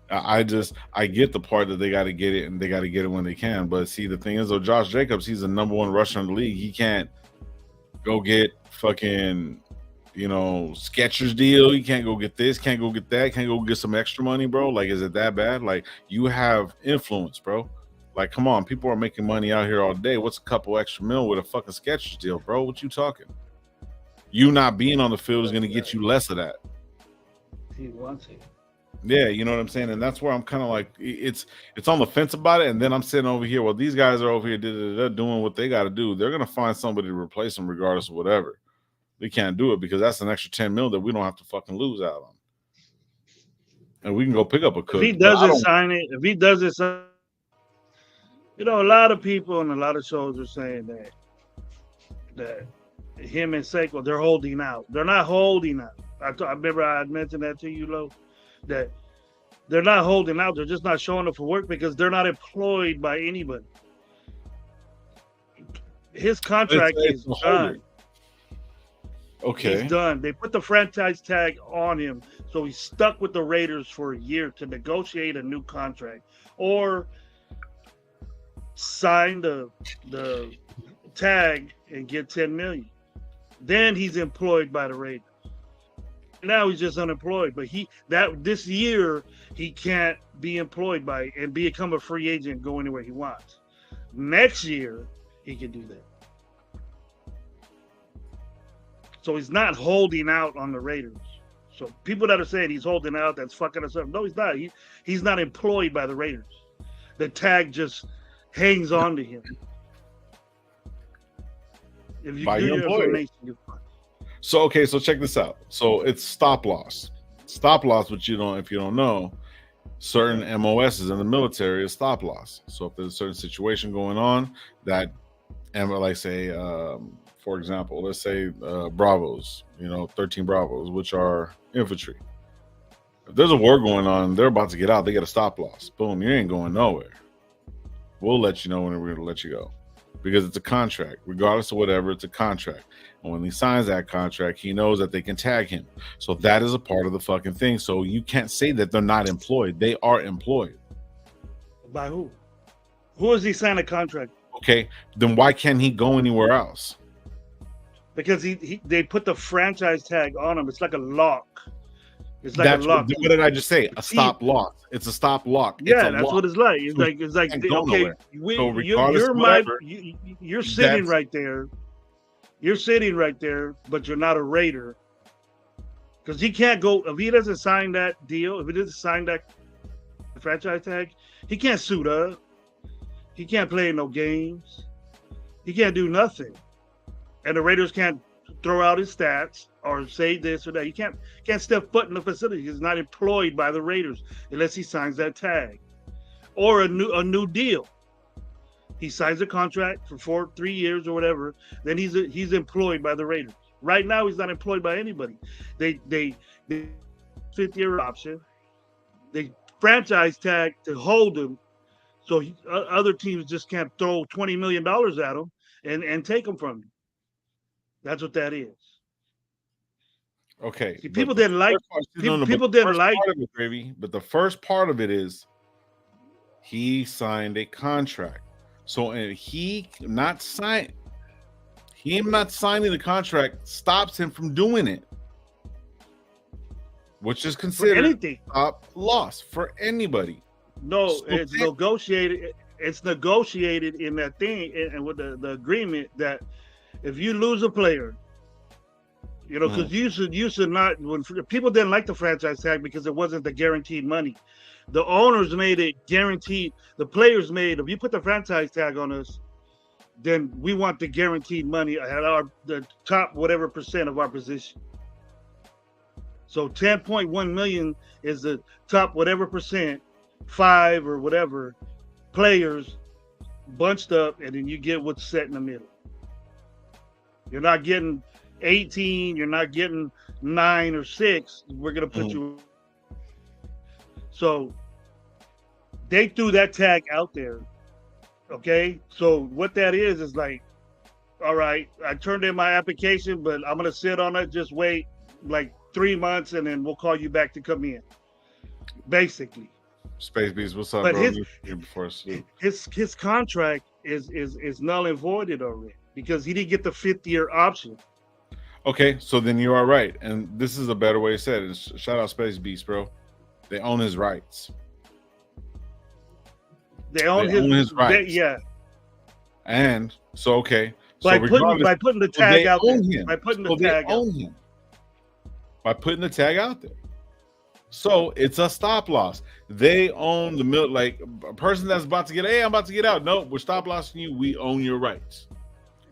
I get the part that they got to get it, and they got to get it when they can. But see, the thing is, though, Josh Jacobs, he's the number one rusher in the league. He can't go get fucking, Skechers deal. He can't go get this, can't go get that, can't go get some extra money, bro. Like, is it that bad? Like, you have influence, bro. Like, come on, people are making money out here all day. What's a couple extra mil with a fucking Skechers deal, bro? What you talking? You not being on the field is going to get you less of that. He wants it. Yeah, you know what I'm saying? And that's where I'm kind of like, it's on the fence about it. And then I'm sitting over here. Well, these guys are over here doing what they got to do. They're going to find somebody to replace them regardless of whatever. They can't do it because that's an extra 10 mil that we don't have to fucking lose out on. And we can go pick up a cook. If he doesn't sign it, a lot of people and a lot of shows are saying that him and Saquon, they're holding out. They're not holding out. I remember I had mentioned that to you, Lo, that they're not holding out. They're just not showing up for work because they're not employed by anybody. His contract is done. Okay. He's done. They put the franchise tag on him, so he's stuck with the Raiders for a year to negotiate a new contract or sign the tag and get $10 million. Then he's employed by the Raiders. Now he's just unemployed, but this year he can't be employed by and become a free agent, go anywhere he wants. Next year he can do that. So he's not holding out on the Raiders. So people that are saying he's holding out, that's fucking us up. No, he's not. He's not employed by the Raiders. The tag just hangs on to him. If you do your information, you're fine. So check this out. So it's stop loss. Stop loss, which if you don't know, certain MOSs in the military is stop loss. So if there's a certain situation going on that, and like say, for example, let's say Bravos, 13 Bravos, which are infantry. If there's a war going on, they're about to get out, they get a stop loss. Boom, you ain't going nowhere. We'll let you know when we're going to let you go. Because it's a contract. Regardless of whatever, it's a contract. And when he signs that contract, he knows that they can tag him. So that is a part of the fucking thing. So you can't say that they're not employed. They are employed. By who? Who is he signing a contract? Okay, then why can't he go anywhere else? Because they put the franchise tag on him. It's like a lock. It's like a lock. What did I just say? A stop loss. It's a stop lock. Yeah, it's that's lock. what it's like. It's like okay, you're sitting right there. You're sitting right there, but you're not a Raider. Because he can't go, if he doesn't sign that deal, if he doesn't sign that franchise tag, he can't suit up. He can't play no games. He can't do nothing. And the Raiders can't throw out his stats or say this or that. He can't step foot in the facility. He's not employed by the Raiders unless he signs that tag or a new deal. He signs a contract for 3 years or whatever. Then he's employed by the Raiders. Right now, he's not employed by anybody. They 5th-year option. They franchise tag to hold him, so other teams just can't throw $20 million at him and take him from him. That's what that is. Okay. See, people didn't like. People didn't like. But the first part of it is he signed a contract. So him not signing the contract stops him from doing it, which is considered stop loss for anybody. No, so it's negotiated. It's negotiated in that thing and with the agreement that if you lose a player, you know, because you should not. When people didn't like the franchise tag because it wasn't the guaranteed money. The owners made it guaranteed. The players made, if you put the franchise tag on us, then we want the guaranteed money at the top whatever percent of our position. So 10.1 million is the top whatever percent, 5 or whatever players bunched up, and then you get what's set in the middle. You're not getting 18, you're not getting 9 or 6. We're gonna put you. So they threw that tag out there. Okay, so what that is like, all right, I turned in my application, but I'm gonna sit on it. Just wait like 3 months, and then we'll call you back to come in. Basically, Space Beast, what's up, but bro? His contract is null and voided already because he didn't get the 5th-year option. Okay, so then you are right, and this is a better way to say it. Shout out Space Beast, bro. They own his rights. They own his rights. Yeah. And so okay. By putting the tag out there. By putting the tag out there. By putting the tag out there. So it's a stop loss. They own the like a person that's about to get, hey, I'm about to get out. No, we're stop lossing you. We own your rights.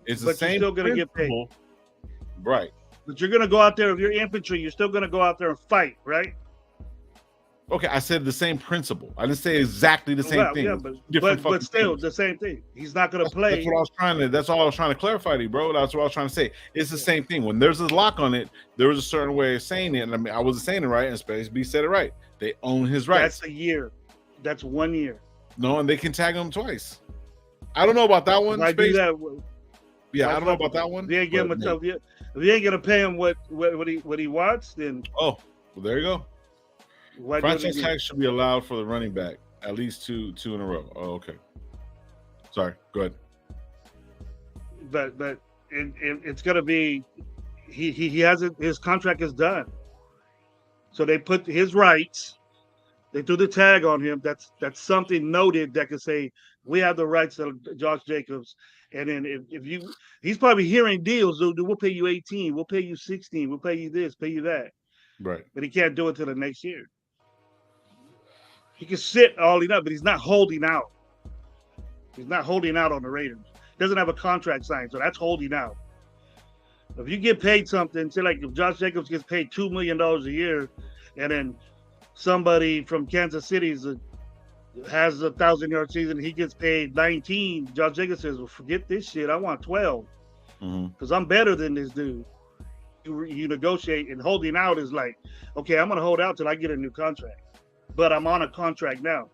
It's the same. You're still gonna get paid. Right. But you're gonna go out there, if you're infantry, you're still gonna go out there and fight, right? Okay, I said the same principle. I didn't say exactly the same thing. Yeah, but still the same thing. He's not going to play. That's what I was trying to. That's all I was trying to clarify to you, bro. That's what I was trying to say. It's the same thing. When there's a lock on it, there was a certain way of saying it. And I mean, I wasn't saying it right, and Space B said it right. They own his rights. That's a year. That's 1 year. No, and they can tag him twice. I don't know about that one. I do that. Yeah, I don't know about that one. If you ain't give him if you ain't gonna pay him what he wants, then well, there you go. Franchise tag should be allowed for the running back at least two in a row. Oh, okay. Sorry, go ahead. But it's gonna be he hasn't, his contract is done. So they put his rights. They threw the tag on him. That's something noted that could say we have the rights to Josh Jacobs. And then he's probably hearing deals. We'll pay you 18. We'll pay you 16. We'll pay you this. Pay you that. Right. But he can't do it till the next year. He can sit all enough, but he's not holding out. He's not holding out on the Raiders. He doesn't have a contract signed, so that's holding out. If you get paid something, say like if Josh Jacobs gets paid $2 million a year, and then somebody from Kansas City has a 1,000-yard season, he gets paid 19. Josh Jacobs says, "Well, forget this shit. I want 12 because I'm better than this dude." You negotiate, and holding out is like, okay, I'm gonna hold out till I get a new contract, but I'm on a contract now.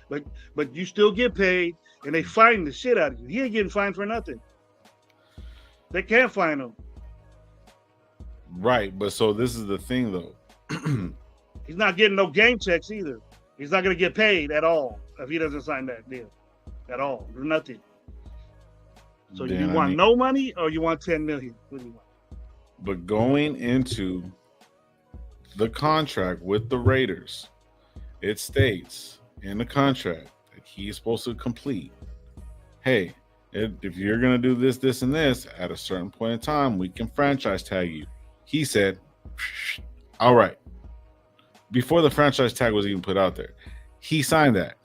But you still get paid, and they fine the shit out of you. He ain't getting fined for nothing. They can't fine him. Right, but so this is the thing though. He's not getting no game checks either. He's not going to get paid at all if he doesn't sign that deal. At all. Nothing. So you want no money or you want $10 million? What do you want? But going into the contract with the Raiders, it states in the contract that he's supposed to complete. Hey, if you're gonna do this, this, and this at a certain point in time, we can franchise tag you. He said, "All right." Before the franchise tag was even put out there, he signed that.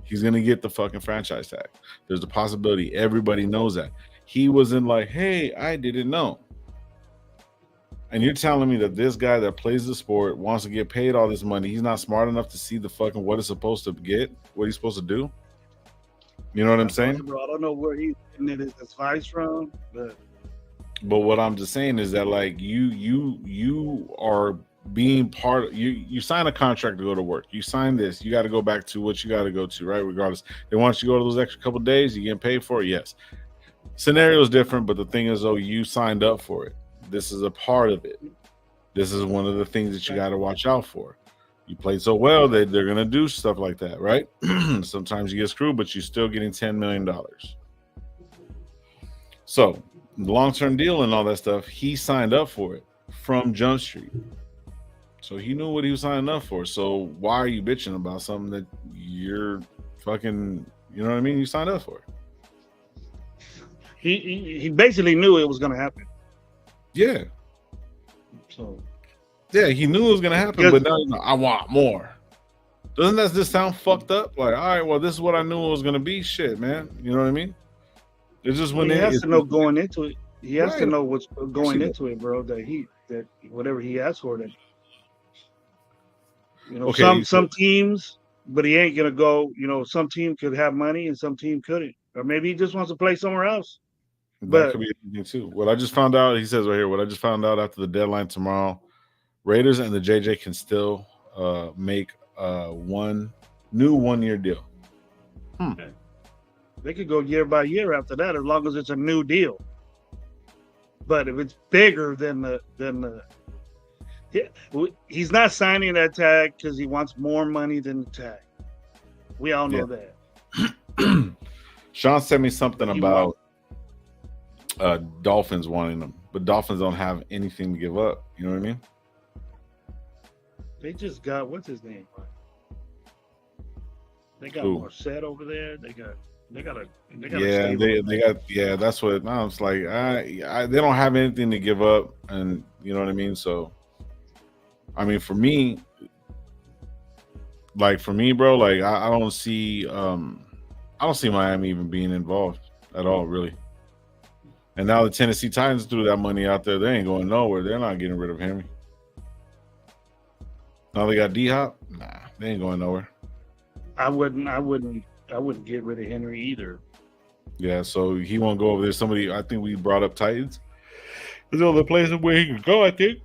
He's gonna get the fucking franchise tag. There's a possibility. Everybody knows that. He wasn't like, "Hey, I didn't know." And you're telling me that this guy that plays the sport wants to get paid all this money, he's not smart enough to see the fucking what it's supposed to get, what he's supposed to do? You know what I'm saying? Bro, I don't know where he's getting his advice from, but what I'm just saying is that like you are being part of, you sign a contract to go to work. You sign this, you got to go back to what you got to go to, right? Regardless, they want you to go to those extra couple days, you getting paid for it. Yes, scenario is different, but the thing is, though, you signed up for it. This is a part of it. This is one of the things that you got to watch out for. You played so well that they're gonna do stuff like that, right? Sometimes you get screwed, but you're still getting $10 million. So the long-term deal and all that stuff, he signed up for it from Jump Street. So he knew what he was signing up for. So why are you bitching about something that you're fucking, you know what I mean? You signed up for it. He basically knew it was going to happen. Yeah. So. Yeah, he knew it was going to happen, but now I want more. Doesn't that just sound fucked up? Like, all right, well, this is what I knew it was going to be. Shit, man. You know what I mean? It's just when he has to know going into it. He has to know what's going into it, bro. That whatever he asked for, that you know, okay, some teams, but he ain't gonna go. You know, some team could have money and some team couldn't, or maybe he just wants to play somewhere else. That could be anything too. What I just found out, he says right here. What I just found out after the deadline tomorrow, Raiders and the JJ can still make one new 1-year deal. Okay. They could go year by year after that, as long as it's a new deal. But if it's bigger than he's not signing that tag because he wants more money than the tag. We all know that. Sean sent me something about Dolphins wanting them, but Dolphins don't have anything to give up. You know what I mean? They just got what's his name? They got Morset over there. They got that's what now it's like. They don't have anything to give up, and you know what I mean. So, I mean, for me, bro, like I don't see Miami even being involved at all, really. And now the Tennessee Titans threw that money out there. They ain't going nowhere. They're not getting rid of Henry. Now they got D-Hop. Nah, they ain't going nowhere. I wouldn't get rid of Henry either. Yeah, so he won't go over there. Somebody, I think we brought up Titans. There's other places where he could go, I think.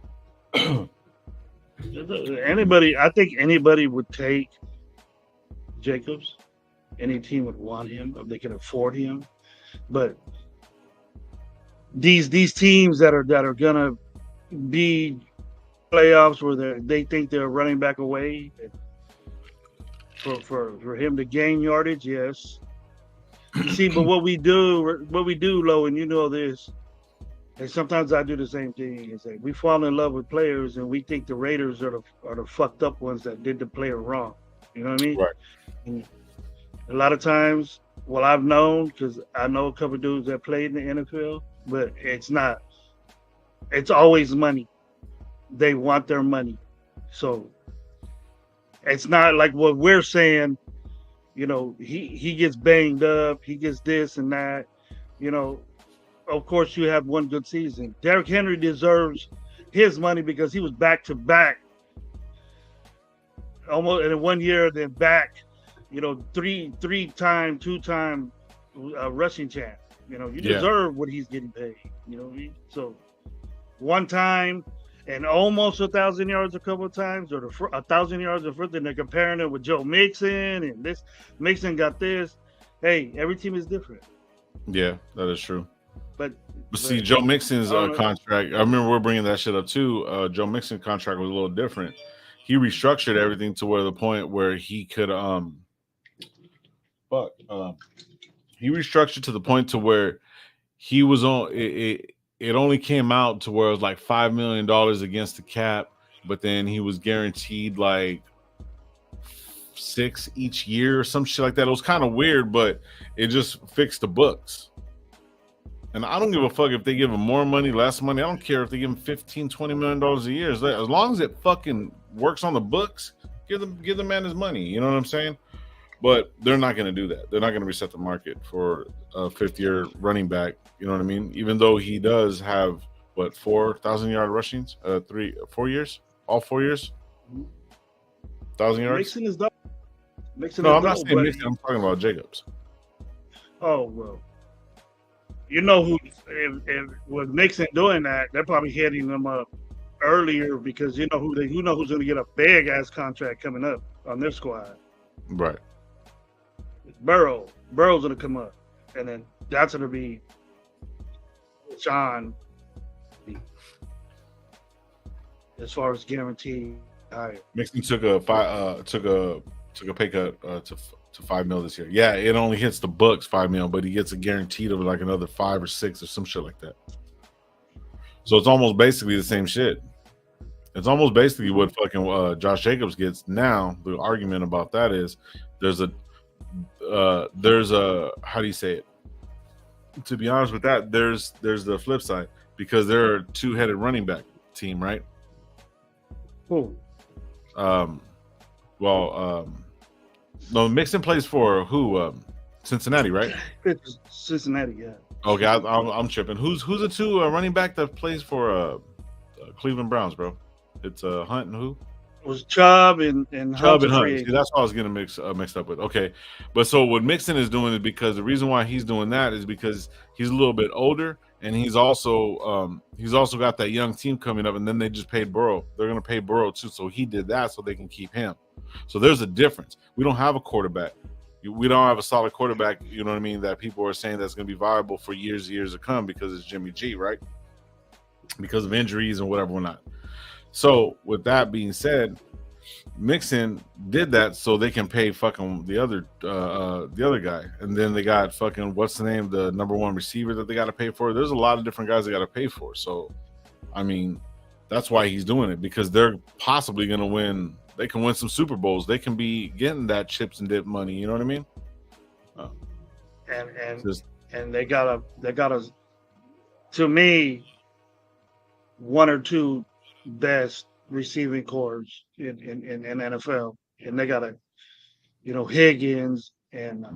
I think anybody would take Jacobs. Any team would want him if they can afford him. But these teams that are gonna be playoffs where they think they're running back away for him to gain yardage, yes. See, but what we do, Low, and you know this, and sometimes I do the same thing, is that we fall in love with players and we think the Raiders are the fucked up ones that did the player wrong. You know what I mean? Right. And a lot of times, well, I've known, because I know a couple of dudes that played in the NFL, but it's not. It's always money. They want their money. So it's not like what we're saying, you know, he gets banged up, he gets this and that. You know, of course you have one good season. Derrick Henry deserves his money because he was back-to-back almost in 1 year, then back, you know, two-time rushing champ. You know, you deserve what he's getting paid. You know what I mean? So one time and almost 1,000 yards a couple of times, or 1,000 yards of first, and they're comparing it with Joe Mixon, and this Mixon got this. Hey, every team is different. Yeah, that is true. But see, Joe Mixon's contract, I remember we're bringing that shit up too. Joe Mixon's contract was a little different. He restructured everything to where the point where he could he restructured to the point to where he was on it only came out to where it was like $5 million against the cap. but then he was guaranteed like 6 each year or some shit like that. It was kind of weird, but it just fixed the books. And I don't give a fuck if they give him more money, less money. I don't care if they give him $15-20 million a year. As long as it fucking works on the books, give the man his money. You know what I'm saying? But they're not going to do that. They're not going to reset the market for a fifth-year running back. You know what I mean? Even though he does have, 4,000-yard rushings? 4 years? All 4 years? 1,000 yards? Mixon is done. I'm not saying Mixon. I'm talking about Jacobs. Oh, well. You know who, if with Mixon doing that, they're probably hitting them up earlier because you know who's going to get a big ass contract coming up on their squad. Right. Burrow's going to come up, and then that's going to be John. As far as guaranteed hire, Mixon took a pay cut to $5 million this year. Yeah, it only hits the books $5 million, but he gets a guaranteed of like another 5 or 6 or some shit like that. So it's almost basically the same shit. It's almost basically what fucking Josh Jacobs gets now. The argument about that is there's a how do you say it? To be honest with that, there's the flip side because they're a two-headed running back team, right? Who? No, Mixon plays for who? Cincinnati, right? Cincinnati, yeah. Okay, I'm tripping. Who's the two running back that plays for Cleveland Browns, bro? It's Hunt and who? It was Chubb and Chubb and Hunt. See, that's what I was getting mixed up with. Okay, but so what Mixon is doing is because the reason why he's doing that is because he's a little bit older and he's also got that young team coming up, and then they just paid Burrow. They're gonna pay Burrow too, so he did that so they can keep him. So there's a difference. We don't have a quarterback. We don't have a solid quarterback, you know what I mean, that people are saying that's going to be viable for years to come because it's Jimmy G, right? Because of injuries and whatever not. So with that being said, Mixon did that so they can pay fucking the other guy. And then they got fucking, what's the name, the number one receiver that they got to pay for. There's a lot of different guys they got to pay for. So, I mean, that's why he's doing it, because they're possibly going to win. They can win some Super Bowls. They can be getting that chips and dip money. You know what I mean? And they gotta to me, one or two best receiving corps in NFL, and they gotta, Higgins and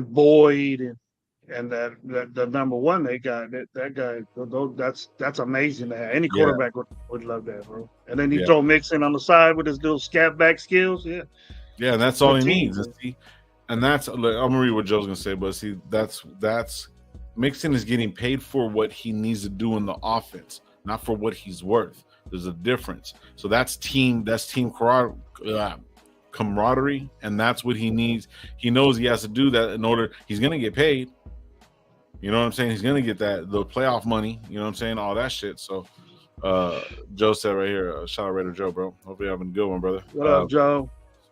Boyd and the number one they got that guy. That's amazing. That any quarterback would love that, bro. And then you throw Mixon on the side with his little scat back skills. Yeah, and that's all he needs. And that's, I'm gonna read what Joe's gonna say, but see, that's Mixon is getting paid for what he needs to do in the offense, not for what he's worth. There's a difference. So that's team camaraderie, and that's what he needs. He knows he has to do that in order. He's gonna get paid. You know what I'm saying? He's gonna get the playoff money. You know what I'm saying? All that shit. So, Joe said right here, shout out Raider Joe, bro. Hope you're having a good one, brother. What up, Joe?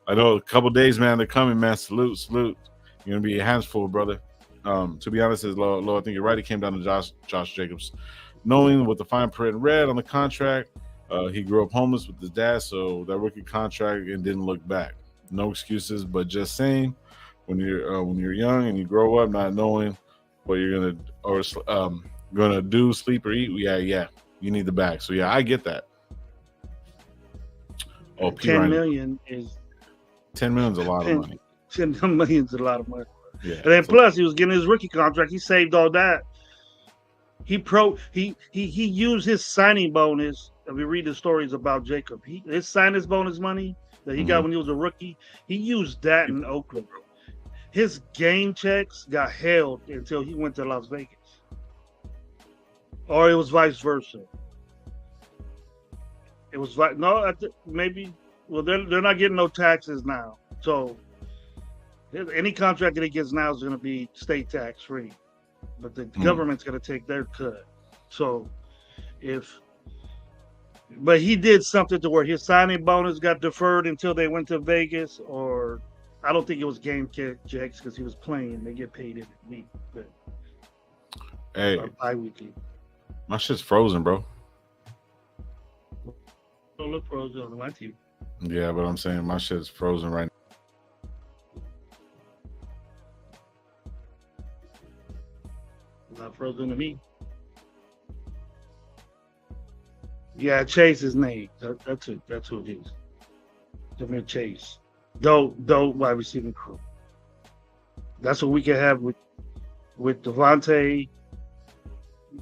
I know a couple days, man. They're coming, man. Salute. You're gonna be a hands full, brother. To be honest, Low, I think you're right. It came down to Josh Jacobs, knowing with the fine print in red on the contract. He grew up homeless with his dad, so that rookie contract and didn't look back. No excuses, but just saying, when you're young and you grow up not knowing what you're gonna do, sleep or eat, yeah, you need the bag. So yeah, I get that. Oh, 10 million is 10 million is a lot of money. 10 million is a lot of money. Yeah. And then plus he was getting his rookie contract. He saved all that. He used his signing bonus. If we read the stories about Jacob, his signing bonus money that he got when he was a rookie, he used that in Oakland. His game checks got held until he went to Las Vegas. Or it was vice versa. It was maybe. Well, they're not getting no taxes now. So any contract that he gets now is going to be state tax free, but the government's going to take their cut. So but he did something to where his signing bonus got deferred until they went to Vegas, or I don't think it was game checks because he was playing. They get paid every week, but hey, bi-weekly. My shit's frozen, bro. look frozen on my TV. Yeah, but I'm saying my shit's frozen right now. Not frozen to me. Yeah, Chase is name. That's it. That's who it is. Jamir Chase. Dope wide receiving crew. That's what we can have with Devontae,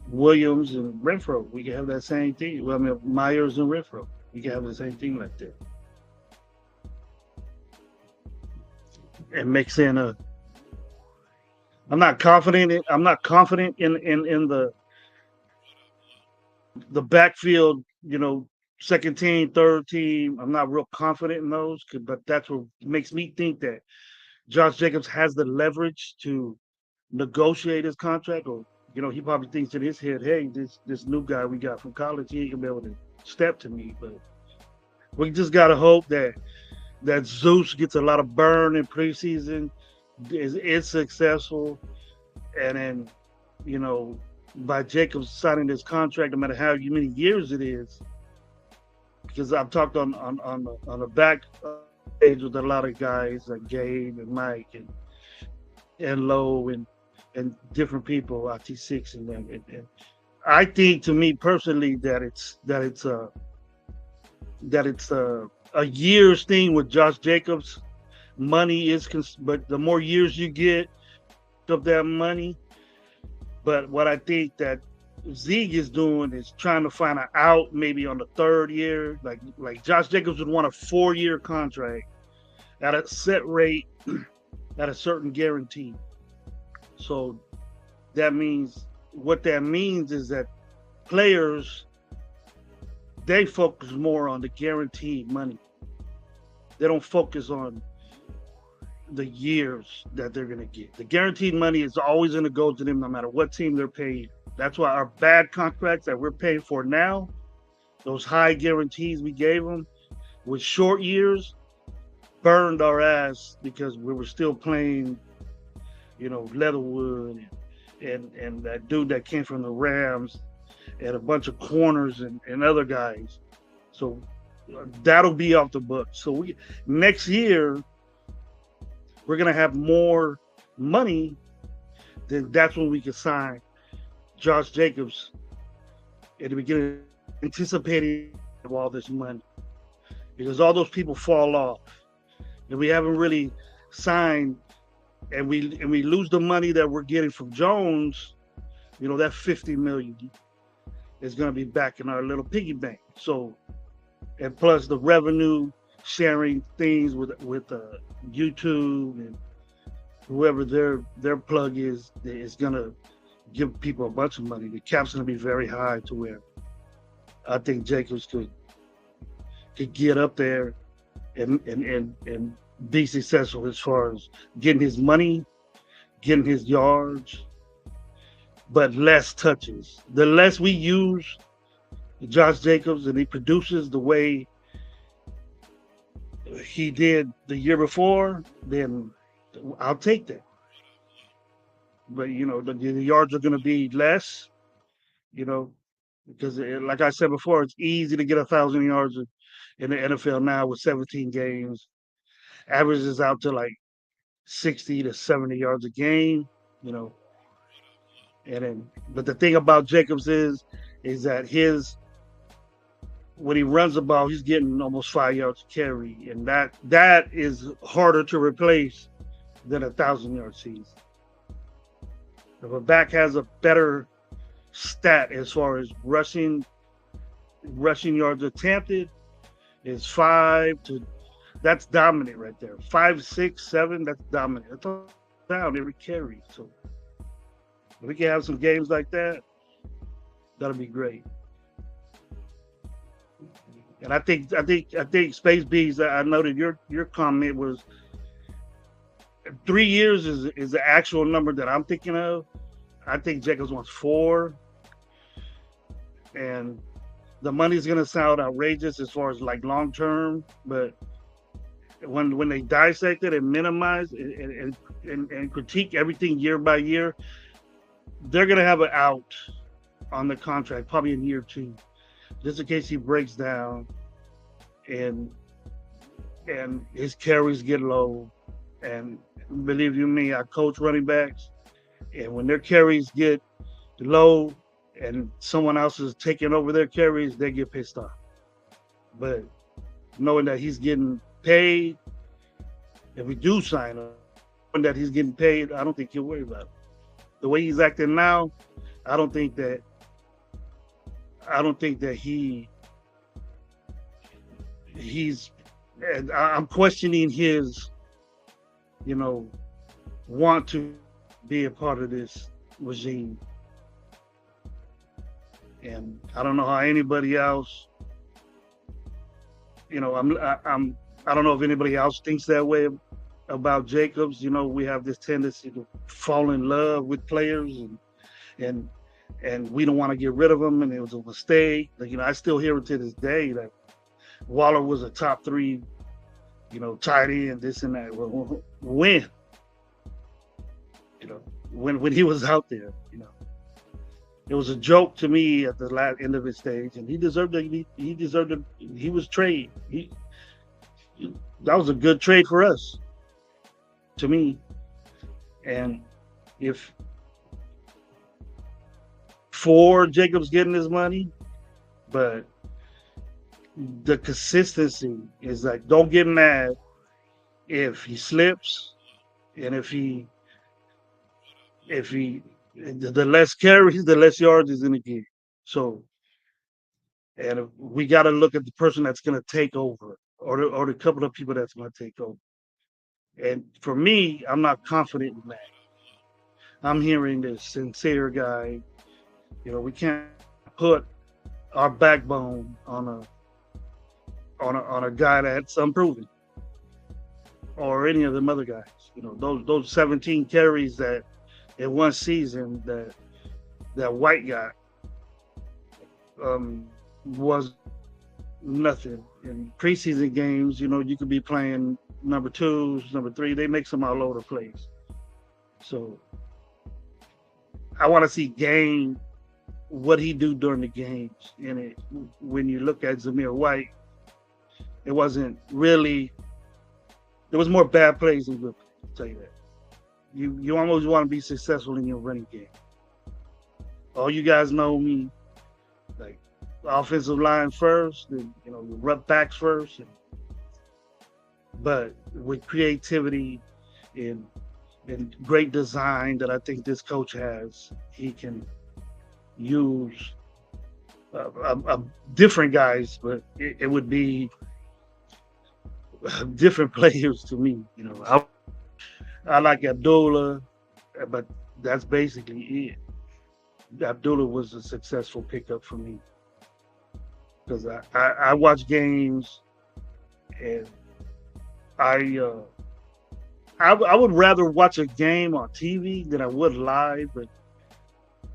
Williams, and Renfro. We can have that same thing. Well, I mean, Myers and Renfro. We can have the same thing like that. And mix in a. I'm not confident in the backfield, second team, third team. I'm not real confident in those, but that's what makes me think that Josh Jacobs has the leverage to negotiate his contract, or he probably thinks in his head, hey, this new guy we got from college, he ain't gonna be able to step to me. But we just gotta hope that Zeus gets a lot of burn in preseason, is successful, and then by Jacobs signing this contract, no matter how many years it is, because I've talked on the back page with a lot of guys like Gabe and Mike and Low and different people, RT6 and them. And I think, to me personally, that it's a year's thing with Josh Jacobs. Money is, but the more years you get of that money. But what I think that Zeke is doing is trying to find an out maybe on the third year. Like Josh Jacobs would want a 4-year contract at a set rate at a certain guarantee. So what that means is that players, they focus more on the guaranteed money. They don't focus on the years that they're going to get. The guaranteed money is always going to go to them no matter what team they're paid. That's why our bad contracts that we're paying for now, those high guarantees we gave them with short years, burned our ass because we were still playing, Leatherwood and that dude that came from the Rams and a bunch of corners and other guys. So that'll be off the books. So next year, we're going to have more money, then that's when we can sign Josh Jacobs at the beginning, anticipating all this money. Because all those people fall off. And we haven't really signed, and we lose the money that we're getting from Jones, that $50 million is going to be back in our little piggy bank. So, and plus the revenue sharing things with YouTube and whoever their plug is gonna give people a bunch of money. The cap's gonna be very high to where I think Jacobs could get up there and be successful as far as getting his money, getting his yards, but less touches. The less we use Josh Jacobs and he produces the way he did the year before, then I'll take that. But the yards are going to be less, because like I said before, it's easy to get 1,000 yards in the NFL now with 17 games. Averages out to like 60 to 70 yards a game, And then, but the thing about Jacobs is that when he runs the ball, he's getting almost 5 yards to carry, and that is harder to replace than 1,000-yard season. If a back has a better stat as far as rushing yards attempted, is 5 to, that's dominant right there. 5, 6, 7, that's dominant. That's all down every carry. So if we can have some games like that, that'll be great. And I think Space Bees, I noted your comment was 3 years is the actual number that I'm thinking of. I think Jacobs wants 4. And the money's gonna sound outrageous as far as like long term, but when they dissect it and minimize and critique everything year by year, they're gonna have an out on the contract probably in year 2. Just in case he breaks down and his carries get low. And believe you me, I coach running backs, and when their carries get low and someone else is taking over their carries, they get pissed off. But knowing that he's getting paid, if we do sign him, knowing that he's getting paid, I don't think he'll worry about it. The way he's acting now, I don't think that he's. I'm questioning his, want to be a part of this regime, and I don't know how anybody else. I don't know if anybody else thinks that way about Jacobs. We have this tendency to fall in love with players, and we don't want to get rid of them, and it was a mistake. I still hear it to this day that Waller was a top 3, tight end, this and that. When he was out there, it was a joke to me at the last end of his stage, and he deserved it. He was traded. That was a good trade for us, to me. And if for Jacobs getting his money, but the consistency is like, don't get mad if he slips, and if the less carries, the less yards is in the game. So, and we got to look at the person that's going to take over, or the couple of people that's going to take over. And for me, I'm not confident in that. I'm hearing this sincere guy. We can't put our backbone on a guy that's unproven, or any of them other guys. Those 17 carries that in one season that White got was nothing. In preseason games, you could be playing number 2s, number 3. They make some all over the place. So I want to see what he do during the games. And when you look at Zamir White, it wasn't really. There was more bad plays than good plays, I'll tell you that. You almost want to be successful in your running game. All you guys know me, like offensive line first, then your run backs first, but with creativity and great design that I think this coach has, he can use different guys, but it would be different players to me. I like Abdullah, but that's basically it. Abdullah was a successful pickup for me because I watch games, and I would rather watch a game on TV than I would live, but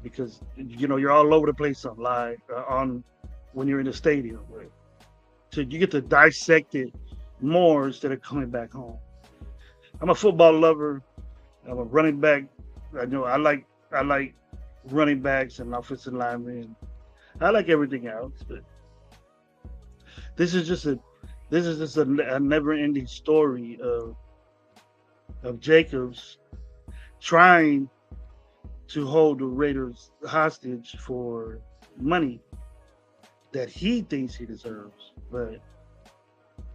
because you're all over the place on live when you're in the stadium, right? So you get to dissect it more instead of coming back home. I'm a football lover. I'm a running back. I like running backs and offensive linemen. I like everything else, but this is just a never-ending story of Jacobs trying to hold the Raiders hostage for money that he thinks he deserves, but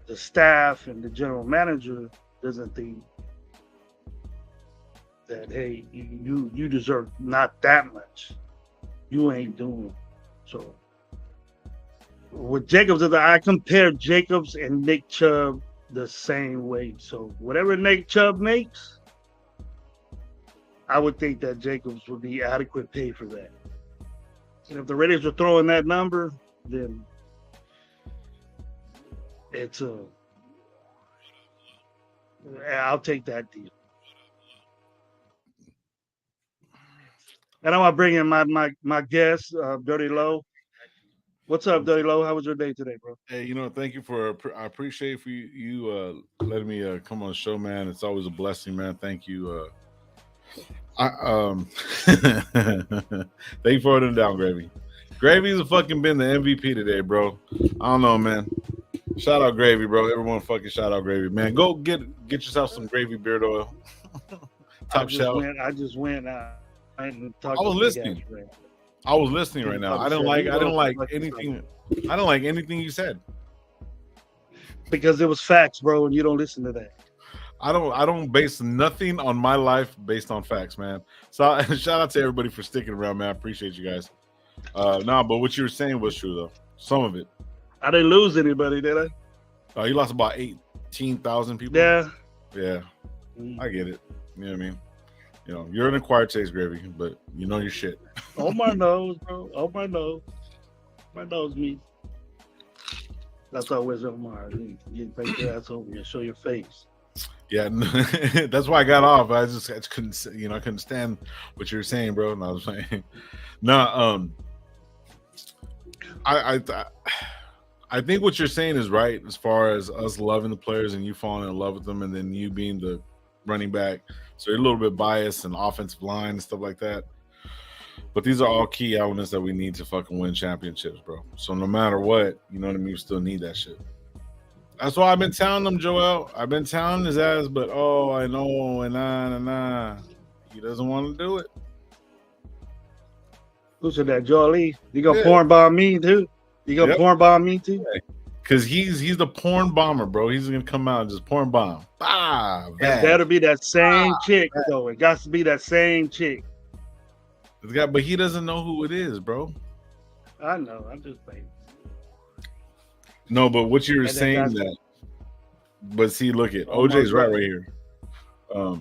the staff and the general manager doesn't think that, hey, you deserve not that much. You ain't doing it. So with Jacobs, I compare Jacobs and Nick Chubb the same way. So whatever Nick Chubb makes, I would think that Jacobs would be adequate pay for that. And if the Raiders are throwing that number, then I'll take that deal. And I want to bring in my guest, Dirty Low. What's up, Dirty Low? How was your day today, bro? Hey, thank you I appreciate for you letting me come on the show, man. It's always a blessing, man. Thank you. Thank you for holding down, Gravy. Gravy's fucking been the MVP today, bro. I don't know, man. Shout out Gravy, bro. Everyone fucking shout out Gravy, man. Go get yourself some Gravy beard oil. Top shelf. I just went out and talked. I was listening. I was listening right now. I didn't like anything. I don't like anything you said. Because it was facts, bro, and you don't listen to that. I don't base nothing on my life based on facts, man. So shout out to everybody for sticking around, man. I appreciate you guys. But what you were saying was true though. Some of it. I didn't lose anybody, did I? You lost about 18,000 people. Yeah. Yeah. I get it. You know what I mean? You know, you're an acquired taste, Gravy, but you know your shit. On my nose, bro. On my nose. My nose meat. That's always on my. You take your ass over and show your face. Yeah, that's why I got off. I couldn't, I couldn't stand what you were saying, bro. And I was saying, I think what you're saying is right as far as us loving the players and you falling in love with them, and then you being the running back, so you're a little bit biased and offensive line and stuff like that. But these are all key elements that we need to fucking win championships, bro. So no matter what, you know what I mean, we still need that shit. That's why I've been telling them, Joel. I've been telling his ass, but I know, and nah. He doesn't want to do it. Who said that, Jolie? You gonna porn bomb me too? You gonna porn bomb me too? Because he's the porn bomber, bro. He's gonna come out and just porn bomb. It better be that same chick, though. It got to be that same chick. But he doesn't know who it is, bro. I know. I'm just saying. No, but what you were saying but see, look at OJ's right here. The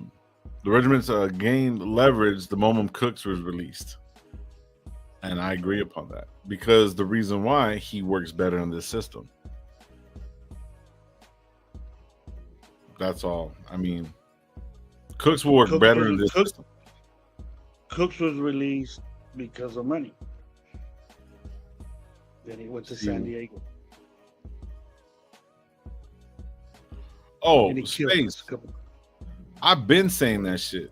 regiments gained leverage the moment Cooks was released, and I agree upon that because the reason why he works better in this system. That's all. I mean, Cooks will work better in this system. Cooks was released because of money. Then he went to San Diego. Oh, space. I've been saying that shit.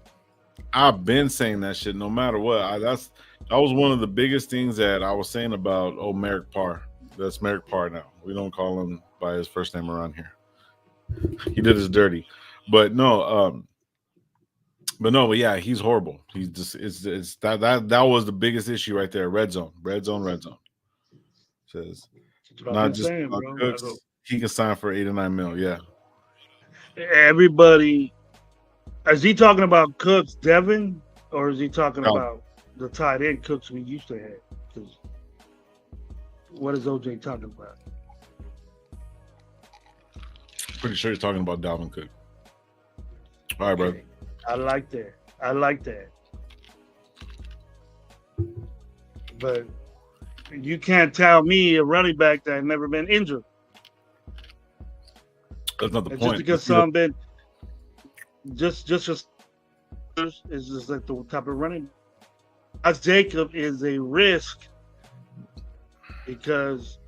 No matter what. That was one of the biggest things that I was saying about Merrick Parr. That's Merrick Parr now. We don't call him by his first name around here. He did his dirty. But yeah, he's horrible. He's just that was the biggest issue right there. Red zone. Says not just Cooks, he can sign for 8 or 9 mil. Yeah. Everybody, is he talking about Cooks, Devin, or is he talking about the tight end Cooks we used to have? Because what is OJ talking about? Pretty sure he's talking about Dalvin Cook. All right, brother. I like that. But you can't tell me a running back that never been injured. That's not the point. Just because some been just is just like the type of running. As Jacob is a risk because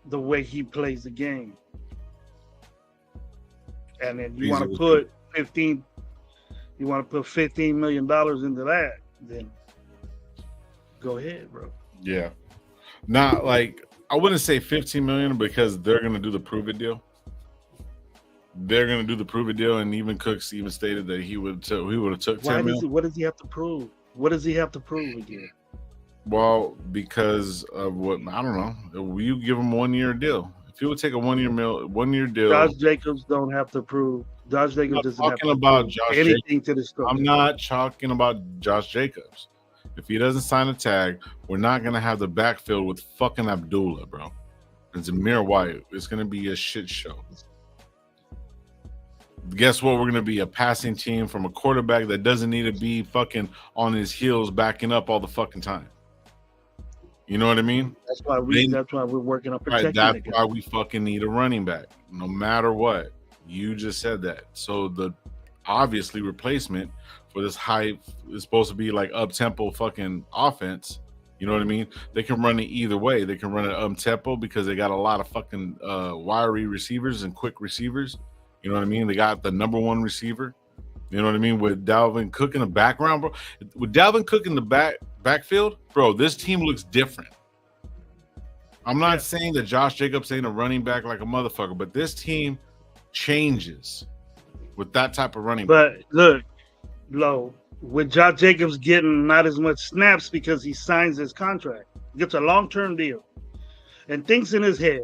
the way he plays the game. And then you want to put $15 million into that, then go ahead, bro. Yeah. Not like I wouldn't say 15 million because they're gonna do the prove it deal. And even Cooks even stated that he would have took 10 million. What does he have to prove? What does he have to prove again? Well, because of what I don't know. You give him 1 year deal. If you would take a 1 year deal, Josh Jacobs don't have to prove. Josh Jacobs doesn't have to prove anything to the story. I'm not talking about Josh Jacobs. If he doesn't sign a tag, we're not gonna have the backfield with fucking Abdullah, bro. And Zamir White. It's gonna be a shit show. Guess what? We're going to be a passing team from a quarterback that doesn't need to be fucking on his heels backing up all the fucking time. You know what I mean? That's why we're working on protecting. Right, that's why we fucking need a running back, no matter what. You just said that. So the obviously replacement for this hype is supposed to be like up-tempo fucking offense. You know what I mean? They can run it either way. They can run it up-tempo because they got a lot of fucking wiry receivers and quick receivers. You know what I mean? They got the number one receiver. You know what I mean? With Dalvin Cook in the background, bro. With Dalvin Cook in the backfield, bro, this team looks different. I'm not saying that Josh Jacobs ain't a running back like a motherfucker, but this team changes with that type of running back. But look, Low, with Josh Jacobs getting not as much snaps because he signs his contract, gets a long-term deal, and thinks in his head,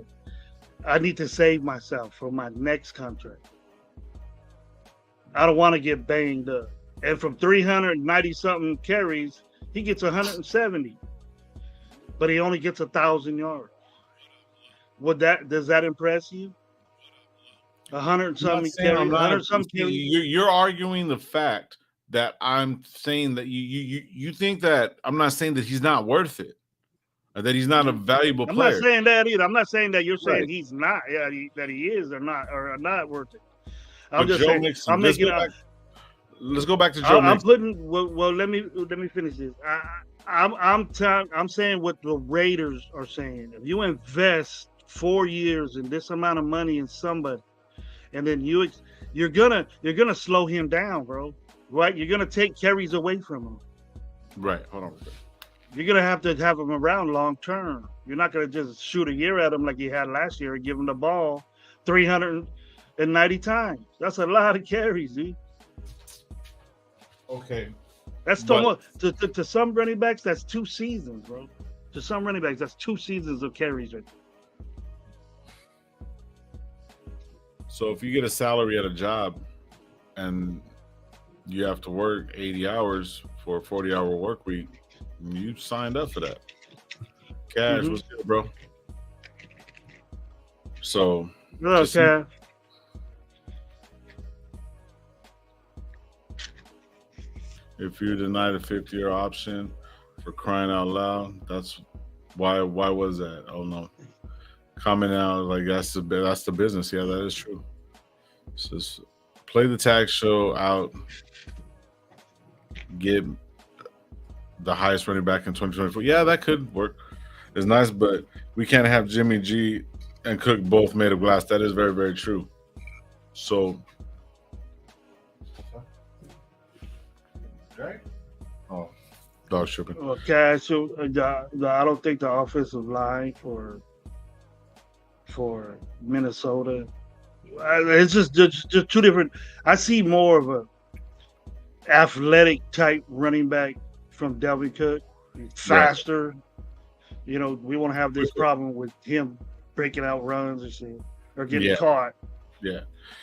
I need to save myself for my next contract. I don't want to get banged up. And from 390-something carries, he gets 170. But he only gets 1,000 yards. Does that impress you? 100-something carries. You're arguing the fact that I'm saying that you think that I'm not saying that he's not worth it, or that he's not a valuable player. I'm not saying that either. I'm not saying that you're saying he's not. Yeah, that he is or not worth it. I'm just saying. I'm making up. Let's go back to Joe. I'm putting. Well, let me finish this. I'm saying what the Raiders are saying. If you invest 4 years and this amount of money in somebody, and then you're gonna slow him down, bro. Right? You're gonna take carries away from him. Right. Hold on. You're gonna have to have him around long term. You're not gonna just shoot a year at him like you had last year and give him the ball 390 times. That's a lot of carries, dude. Okay. That's too much. To some running backs, that's 2 seasons, bro. To some running backs, that's 2 seasons of carries right there. So if you get a salary at a job and you have to work 80 hours for a 40-hour work week, you signed up for that. Cash was good, bro. So okay. If you denied a 50-year option for crying out loud, that's why was that? Oh no. Coming out like that's the business. Yeah, that is true. So play the tag show out, get the highest running back in 2024. Yeah, that could work. It's nice, but we can't have Jimmy G and Cook both made of glass. That is very, very true. So okay. Oh, dog shipping. Okay, so I don't think the offensive line for Minnesota. It's just two different. I see more of a athletic type running back from Dalvin Cook, faster. Right. You know, we won't have this problem with him breaking out runs or getting caught. Yeah.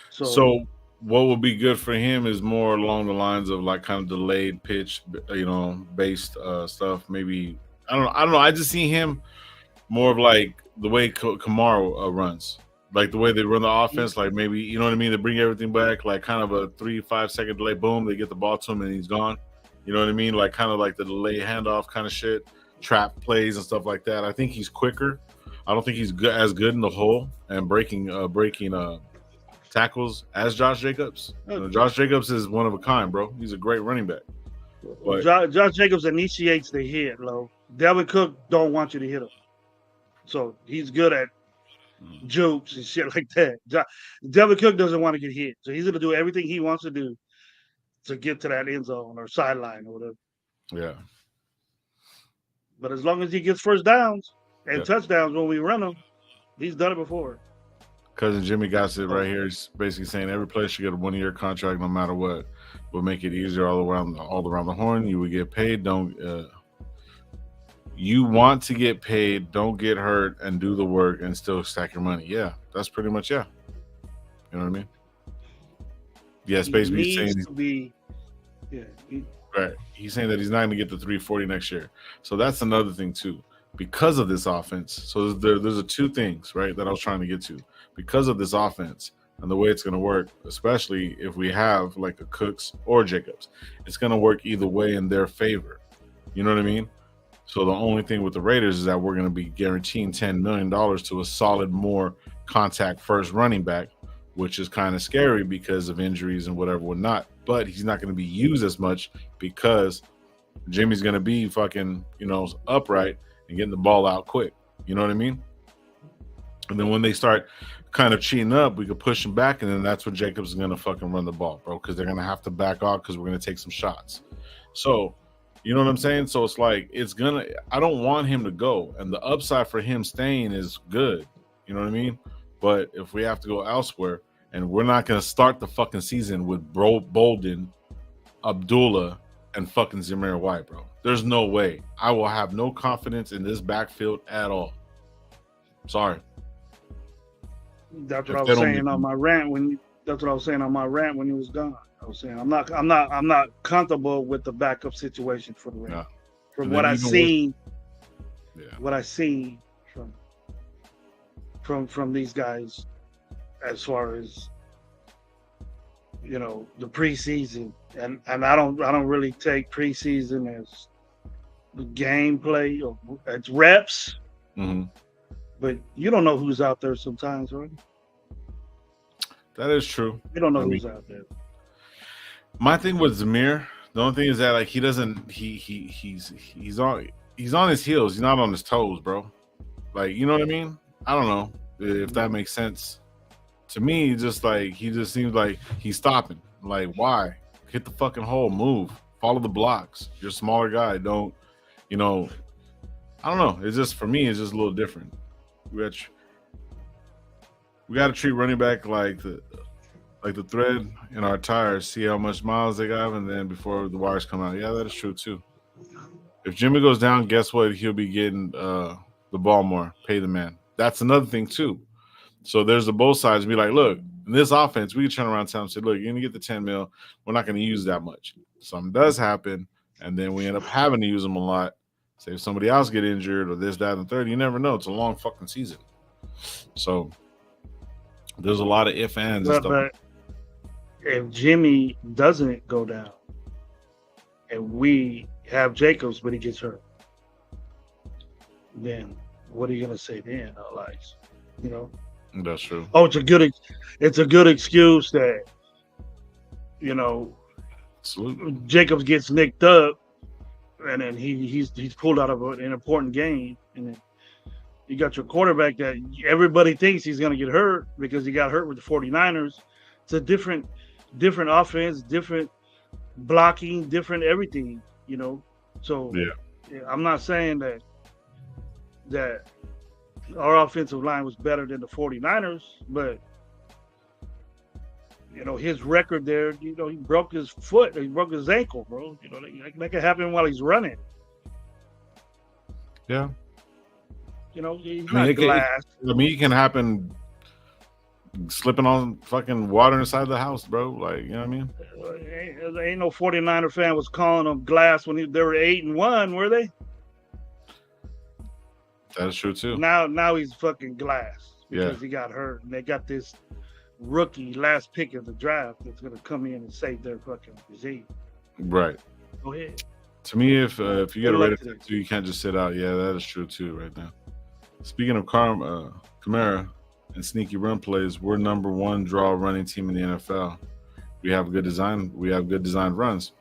So what would be good for him is more along the lines of like kind of delayed pitch, based stuff. Maybe I don't know. I just see him more of like the way Kamara runs, like the way they run the offense. Like maybe you know what I mean. They bring everything back, like kind of a 3-5 second delay. Boom, they get the ball to him and he's gone. You know what I mean? Like kind of like the delay handoff kind of shit, trap plays and stuff like that. I think he's quicker. I don't think he's as good in the hole and breaking tackles as Josh Jacobs. Josh Jacobs is one of a kind, bro. He's a great running back. But Josh Jacobs initiates the hit, Low. Dalvin Cook don't want you to hit him. So he's good at jukes and shit like that. Dalvin Cook doesn't want to get hit. So he's going to do everything he wants to do to get to that end zone or sideline or whatever. Yeah. But as long as he gets first downs and touchdowns when we run them, he's done it before. Cousin Jimmy got it right here. He's basically saying every player should get a 1-year contract no matter what. We'll make it easier all around the horn. You would get paid. You want to get paid, don't get hurt, and do the work and still stack your money. Yeah, that's pretty much You know what I mean? Yeah, it's basically saying right. He's saying that he's not going to get to 340 next year. So that's another thing too. Because of this offense, so there's 2 things, right, that I was trying to get to. Because of this offense and the way it's going to work, especially if we have like a Cooks or Jacobs, it's going to work either way in their favor. You know what I mean? So the only thing with the Raiders is that we're going to be guaranteeing $10 million to a solid, more contact first running back, which is kind of scary because of injuries and whatever not. But he's not going to be used as much because Jimmy's going to be fucking, upright and getting the ball out quick. You know what I mean? And then when they start kind of cheating up, we could push him back, and then that's when Jacobs is going to fucking run the ball, bro, because they're going to have to back off because we're going to take some shots. So You know what I'm saying? So it's like I don't want him to go, and the upside for him staying is good. You know what I mean? But if we have to go elsewhere, and we're not gonna start the fucking season with Bolden, Abdullah, and fucking Zamir White, bro. There's no way. I will have no confidence in this backfield at all. Sorry. That's what I was saying on my rant when. That's what I was saying on my rant when he was gone. I was saying I'm not comfortable with the backup situation for the Rams. Yeah. From what I seen, what I seen from these guys, as far as the preseason, and I don't really take preseason as the gameplay or it's reps, but you don't know who's out there sometimes, right? That is true. You don't know who's out there. My thing with Zamir, the only thing is that like he doesn't he's on his heels, he's not on his toes, bro. Like, you know what I mean? I don't know if that makes sense. To me, just like he just seems like he's stopping. Like, why? Hit the fucking hole, move, follow the blocks. You're a smaller guy. Don't, I don't know. It's just, for me, it's just a little different. We got to treat running back like the thread in our tires, see how much miles they got, and then before the wires come out. Yeah, that is true too. If Jimmy goes down, guess what? He'll be getting the ball more. Pay the man. That's another thing too. So there's the both sides. Be like, look, in this offense, we can turn around town and say, look, you're gonna get the 10 mil. We're not gonna use that much. Something does happen, and then we end up having to use them a lot. Say if somebody else get injured or this, that, and third, you never know. It's a long fucking season. So there's a lot of if ands and stuff. But if Jimmy doesn't go down and we have Jacobs, but he gets hurt, then what are you gonna say then, Alex? That's true. Oh, it's a good excuse that Absolutely. Jacobs gets nicked up, and then he's pulled out of an important game, and then you got your quarterback that everybody thinks he's gonna get hurt because he got hurt with the 49ers. It's a different offense, different blocking, different everything, So I'm not saying that our offensive line was better than the 49ers, but his record there, he broke his foot, he broke his ankle, bro. That could happen while he's running. Yeah. He's not glass. It can happen slipping on fucking water inside the house, bro. Like, you know what I mean? Ain't no 49er fan was calling them glass when they were 8-1, were they? That's true too. Now he's fucking glass because he got hurt, and they got this rookie last pick of the draft that's gonna come in and save their fucking regime. Right. Go ahead. To me, if you get a rated tattoo, you can't just sit out. Yeah, that is true too. Right now. Speaking of Kamara and sneaky run plays, we're number one draw running team in the NFL. We have good design. We have good designed runs.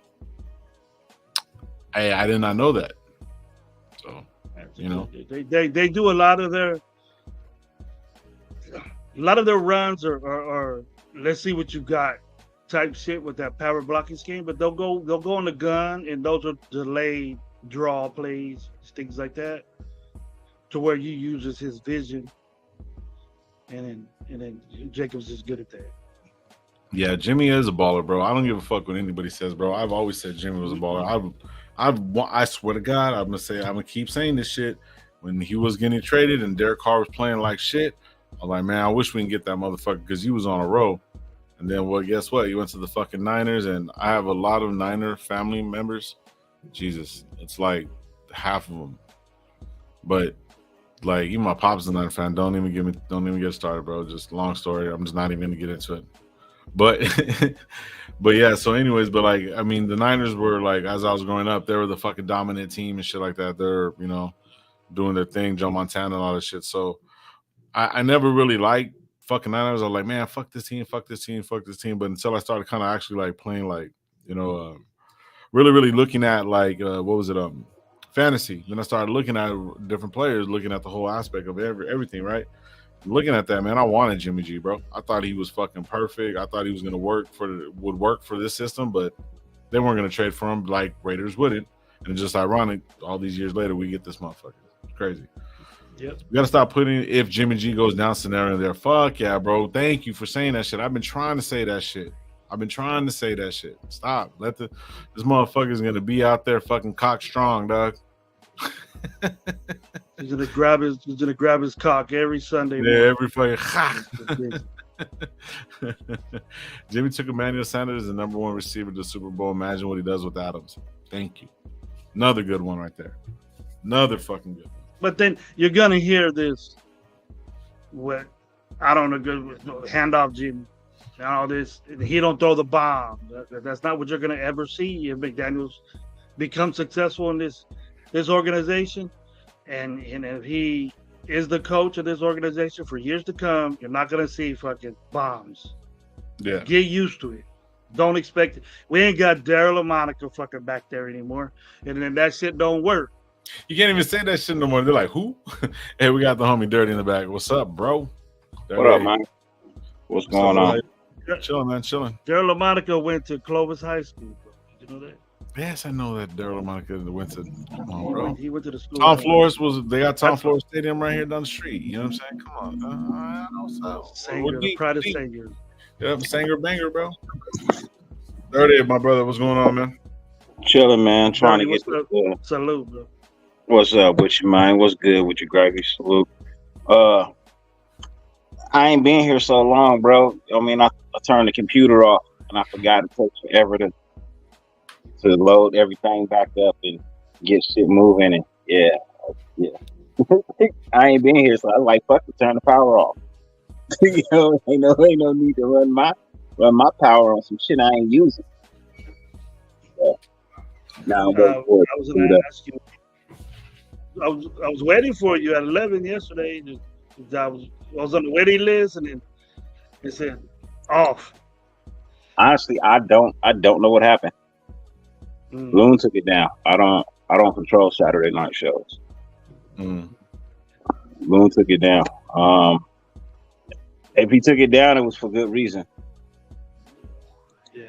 I did not know that. So. They do a lot of their runs or let's see what you got type shit with that power blocking scheme, but they'll go on the gun, and those are delayed draw plays, things like that, to where you uses his vision, and then Jacobs is good at that. Yeah, Jimmy is a baller, bro. I don't give a fuck what anybody says, bro. I've always said Jimmy was a baller. I swear to God, I'm gonna keep saying this shit. When he was getting traded and Derek Carr was playing like shit, I'm like, man, I wish we can get that motherfucker because he was on a roll. And then, well, guess what? He went to the fucking Niners, and I have a lot of Niner family members. Jesus, it's like half of them. But like, even my pop's a Niner fan. Don't even get started, bro. Just long story. I'm just not even gonna get into it. But but yeah, so anyways, but like, I mean, the Niners were like, as I was growing up, they were the fucking dominant team and shit like that. They're, doing their thing, Joe Montana and all this shit. So I never really liked fucking Niners. I was like, man, fuck this team. But until I started kind of actually like playing like, really, really looking at like, fantasy. Then I started looking at different players, looking at the whole aspect of everything, right? Looking at that, man, I wanted Jimmy G, bro. I thought he was fucking perfect. I thought he was gonna would work for this system, but they weren't gonna trade for him like Raiders wouldn't. And it's just ironic, all these years later, we get this motherfucker. It's crazy. Yep. You gotta stop putting if Jimmy G goes down scenario there. Fuck yeah, bro. Thank you for saying that shit. I've been trying to say that shit. Stop. This motherfucker's gonna be out there fucking cock strong, dog. He's gonna grab his cock every Sunday. Yeah, every fucking Jimmy took Emmanuel Sanders, the number one receiver to the Super Bowl. Imagine what he does with Adams. Thank you. Another good one right there. Another fucking good one. But then you're gonna hear this. What I don't know, good handoff Jimmy. And all this, he don't throw the bomb. That's not what you're gonna ever see if McDaniels becomes successful in this organization, and if he is the coach of this organization for years to come, you're not gonna see fucking bombs. Yeah, get used to it. Don't expect it. We ain't got Daryl LaMonica fucking back there anymore, and then that shit don't work. You can't even say that shit no more. They're like, who? Hey, we got the homie Dirty in the back. What's up, bro? What up, man? What's going on? Chilling, man. Chilling. Daryl LaMonica went to Clovis High School, bro. Did you know that? Yes, I know that Daryl LaMonica went to. Come on, bro. He went to the school. Tom Flores they got Tom Flores Stadium right here down the street. You know what I'm saying? Come on. I know so. Sanger, the pride of Sanger. Yep, Sanger banger, bro. Dirty, my brother. What's going on, man? Chilling, man. Trying to get this. Salute, bro. What's up with you, man? What's good with you, Gravy? Salute. I ain't been here so long, bro. I mean, I turned the computer off and I forgot it takes forever to load everything back up and get shit moving. And yeah. I ain't been here, so I was like, fuck it, turn the power off. You know, ain't no need to run my power on some shit I ain't using. Yeah. Now I was gonna ask you. I was waiting for you at 11 yesterday. I was on the waiting list, and then it said off. Honestly, I don't know what happened. Loon took it down. I don't control Saturday night shows. Loon took it down. If he took it down, it was for good reason. Yeah.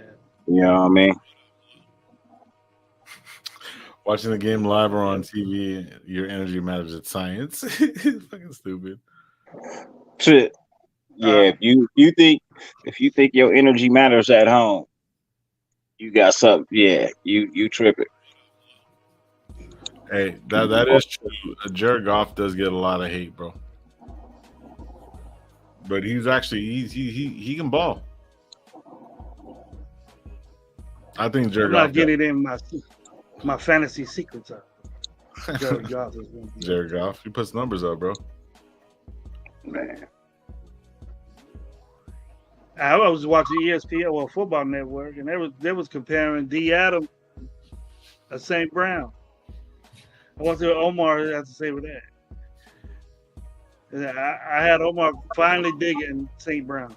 You know what I mean? Watching the game live or on TV, your energy matters. It's science. It's fucking stupid. Shit. Yeah, if you think your energy matters at home, you got something. Yeah, you tripping. Hey, that is true. Jared Goff does get a lot of hate, bro. But he's actually he can ball. I think Jared Goff. I'm not getting in my fantasy secrets up. Jared Goff Jared Goff, he puts numbers up, bro. Man. I was watching ESPN, Football Network, and they was comparing D. Adam to St. Brown. I want to see what Omar has to say with that. And I had Omar finally digging St. Brown.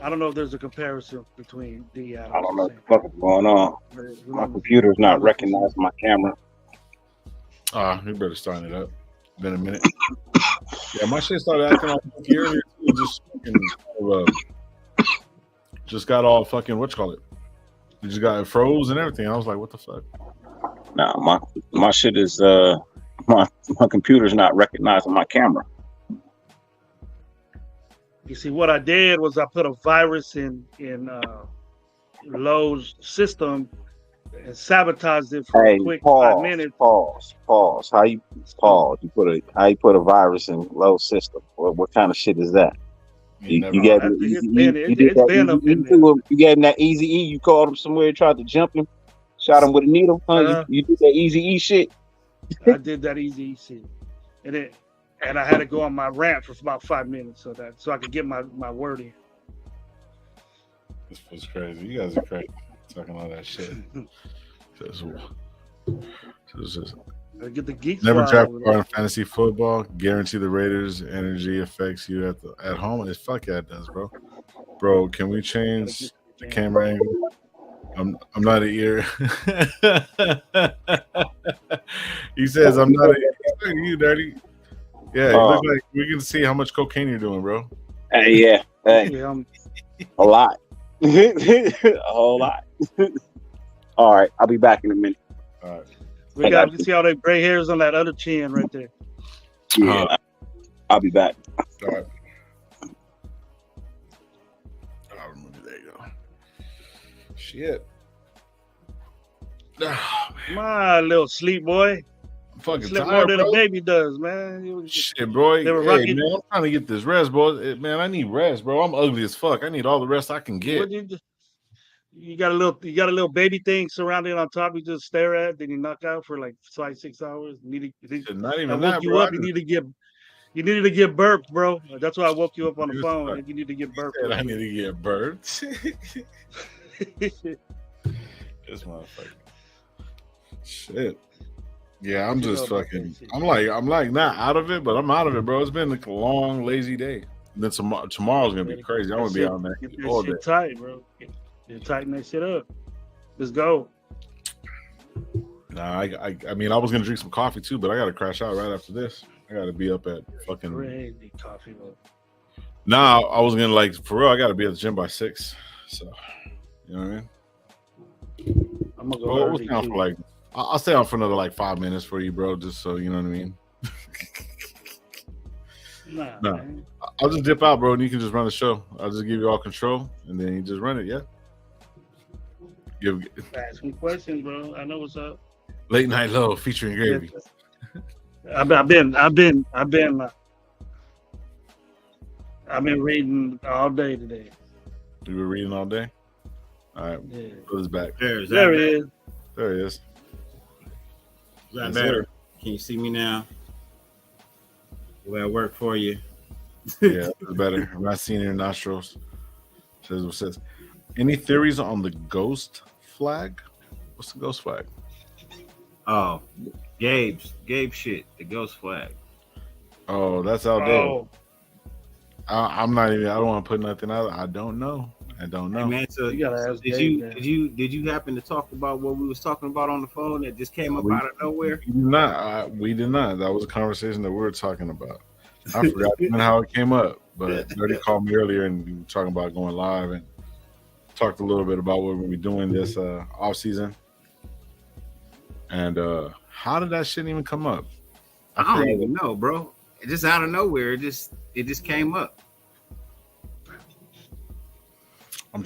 I don't know if there's a comparison between D. Adam. I don't know what the fuck is going on. My computer's not recognizing my camera. You better start it up. Been a minute. Yeah, my shit started acting all funky earlier. Just got all fucking it just got froze and everything. I was like, what the fuck? Nah, my shit is my computer's not recognizing my camera. You see, what I did was I put a virus in Low's system and sabotaged it for a quick 5 minutes. Pause. How you put a virus in Low's system? What kind of shit is that? You gave him that Easy E. You called him somewhere, tried to jump him, shot him with a needle. You did that Easy E shit. I did that Easy E shit, and I had to go on my rant for about 5 minutes so I could get my word in. This was crazy. You guys are crazy talking all that shit. Get the geeks. Never draft part in fantasy football. Guarantee the Raiders' energy affects you at home. Fuck yeah, it does, bro. Bro, can we change the camera angle? I'm not an ear. He says I'm not an ear. You dirty. Yeah, it looks like we can see how much cocaine you're doing, bro. Yeah. Hey. Yeah, A lot. A whole lot. All right, I'll be back in a minute. All right. We got to see all the gray hairs on that other chin right there. Yeah, I'll be back. All right. There you go. Shit. My little sleep boy. I'm fucking sleep tired, more than bro. a baby does, man. Shit, bro. Hey, man, I'm trying to get this rest, bro. Man, I need rest, bro. I'm ugly as fuck. I need all the rest I can get. You got a little baby thing surrounded on top. You just stare at, then you knock out for like 5-6 hours. Not even that. You bro. up. You needed to get burped, bro. That's why I woke you up on the phone. And you need to get burped. I need to get burped. This motherfucker. Shit. Yeah, I'm just fucking. I'm like not out of it, but I'm out of it, bro. It's been like a long, lazy day. And then tomorrow's gonna be crazy. I'm gonna be out there all day. Tight, bro. Tighten that shit up. Let's go. Nah, I mean, I was gonna drink some coffee too, but I gotta crash out right after this. I gotta be up at fucking crazy coffee, bro. Nah, I was gonna like for real. I gotta be at the gym by 6. So, you know what I mean? I'm gonna go early down for like. I'll stay on for another like 5 minutes for you, bro. Just so you know what I mean. Nah. I'll just dip out, bro, and you can just run the show. I'll just give you all control, and then you just run it. Yeah. Ask me questions, bro. I know what's up. Late Nite Low featuring Gravy. I've been reading all day today. You were reading all day? All right. Yeah. Put his back. There he is. There he is. Is that better? Can you see me now? Will I work for you? Yeah, it's better. I'm not seeing your nostrils. Says what says. Any theories on the ghost flag? What's the ghost flag? Oh, Gabe's shit. The ghost flag. Oh, that's outdated. Oh. I'm not even. I don't want to put nothing out. I don't know. Hey, man, so you gotta ask did you happen to talk about what we was talking about on the phone that just came up out of nowhere? We did not. That was a conversation that we were talking about. I forgot even how it came up, but Dirty called me earlier and we were talking about going live and talked a little bit about what we'll be doing this off season. And how did that shit even come up? I don't even know, bro. It just out of nowhere. It just came up.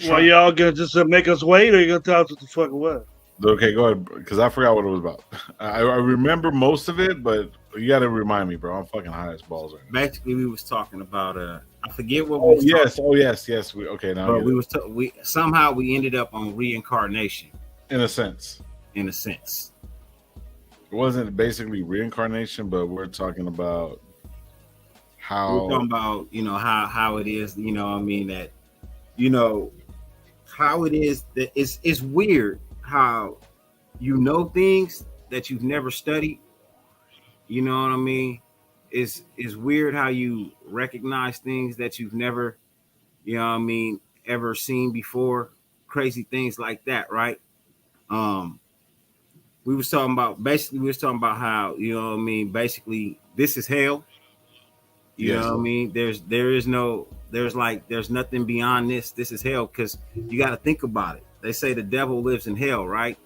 Well, y'all gonna just make us wait, or you gonna tell us what the fuck it was? Okay, go ahead, because I forgot what it was about. I remember most of it, but you got to remind me, bro. I'm fucking high as balls right now. Basically, we was talking about I forget what. Yes. Okay, now. But we somehow we ended up on reincarnation. In a sense. In a sense. It wasn't basically reincarnation, but we're talking about how. We're talking about how it is. You know, what I mean that. How it is that it's weird how things that you've never studied. You know what I mean? It's weird how you recognize things that you've never, ever seen before. Crazy things like that, right? We was talking about how, basically this is hell. You know what I mean? There's nothing beyond this. This is hell, because you got to think about it. They say the devil lives in hell, right?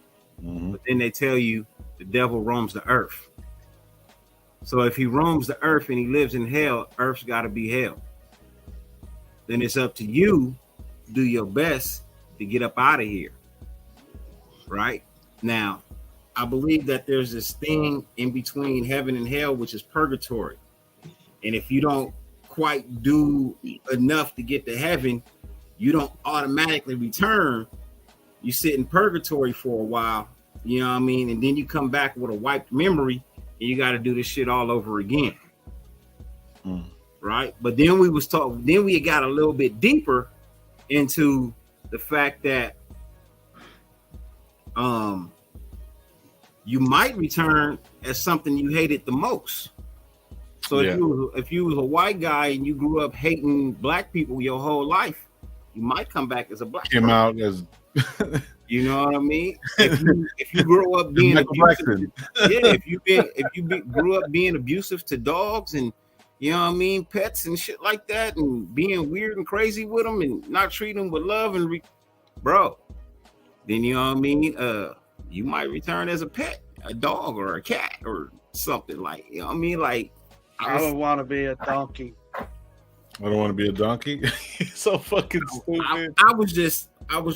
Mm-hmm. But then they tell you the devil roams the earth. So if he roams the earth and he lives in hell, earth's got to be hell. Then it's up to you to do your best to get up out of here. Right? Now, I believe that there's this thing in between heaven and hell, which is purgatory. And if you don't quite do enough to get to heaven, you don't automatically return. You sit in purgatory for a while, you know what I mean? And then you come back with a wiped memory and you got to do this shit all over again. Right? But then we got a little bit deeper into the fact that you might return as something you hated the most. So if you was a white guy and you grew up hating black people your whole life, you might come back as a black person. Out as you know what I mean? If you grow up being abusive, if you grew up being abusive to dogs and you know what I mean, pets and shit like that, and being weird and crazy with them, and not treating them with love and bro, then you know what I mean. You might return as a pet, a dog or a cat or something, like, you know what I mean. Like, I don't want to be a donkey. I don't want to be a donkey. So fucking stupid. I was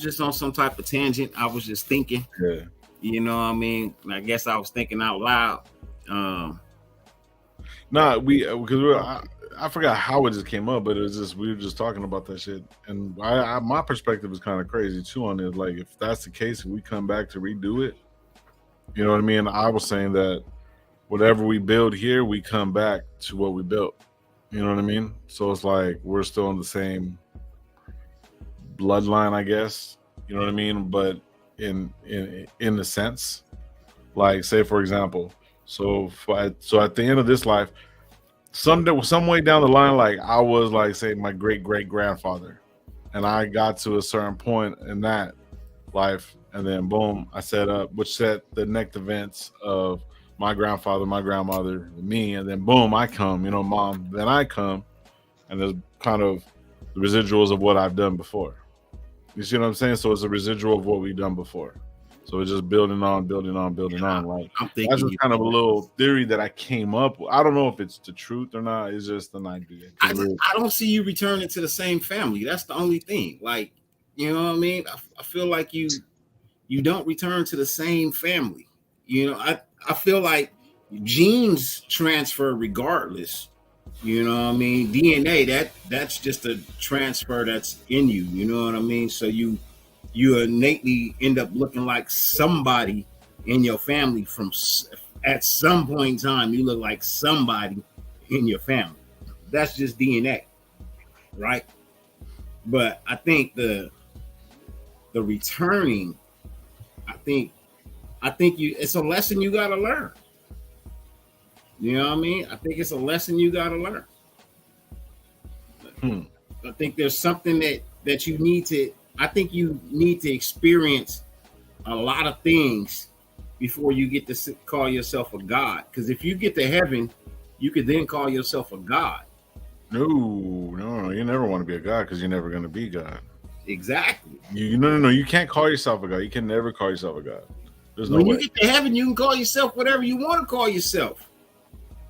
just on some type of tangent. I was just thinking. Yeah. You know what I mean? I guess I was thinking out loud. I forgot how it just came up, but it was just we were just talking about that shit, and my perspective is kind of crazy too on it. Like, if that's the case, if we come back to redo it, you know what I mean? I was saying that whatever we build here, we come back to what we built. You know what I mean? So it's like we're still in the same bloodline, I guess. You know what I mean? But in a sense, like, say for example, so at the end of this life, some way down the line, like I was like, say, my great grandfather, and I got to a certain point in that life, and then boom, I set up, which set the next events of my grandfather, my grandmother, me, and then boom, I come, you know, mom, then I come, and there's kind of the residuals of what I've done before. You see what I'm saying? So it's a residual of what we've done before. So it's just building on. Like, that's just kind of a little theory that I came up with. I don't know if it's the truth or not. It's just an idea. I don't see you returning to the same family. That's the only thing. Like, you know what I mean? I feel like you don't return to the same family. You know, I feel like genes transfer regardless. You know what I mean? DNA, that's just a transfer that's in you. You know what I mean? So you innately end up looking like somebody in your family at some point in time. You look like somebody in your family. That's just DNA, right? But I think the returning, I think it's a lesson you got to learn. You know what I mean? I think it's a lesson you got to learn. I think there's something that you need to. I think you need to experience a lot of things before you get to call yourself a god. Because if you get to heaven, you could then call yourself a god. No, you never want to be a god because you're never going to be God. Exactly. No. You can't call yourself a god. You can never call yourself a god. There's no way. When you get to heaven, you can call yourself whatever you want to call yourself.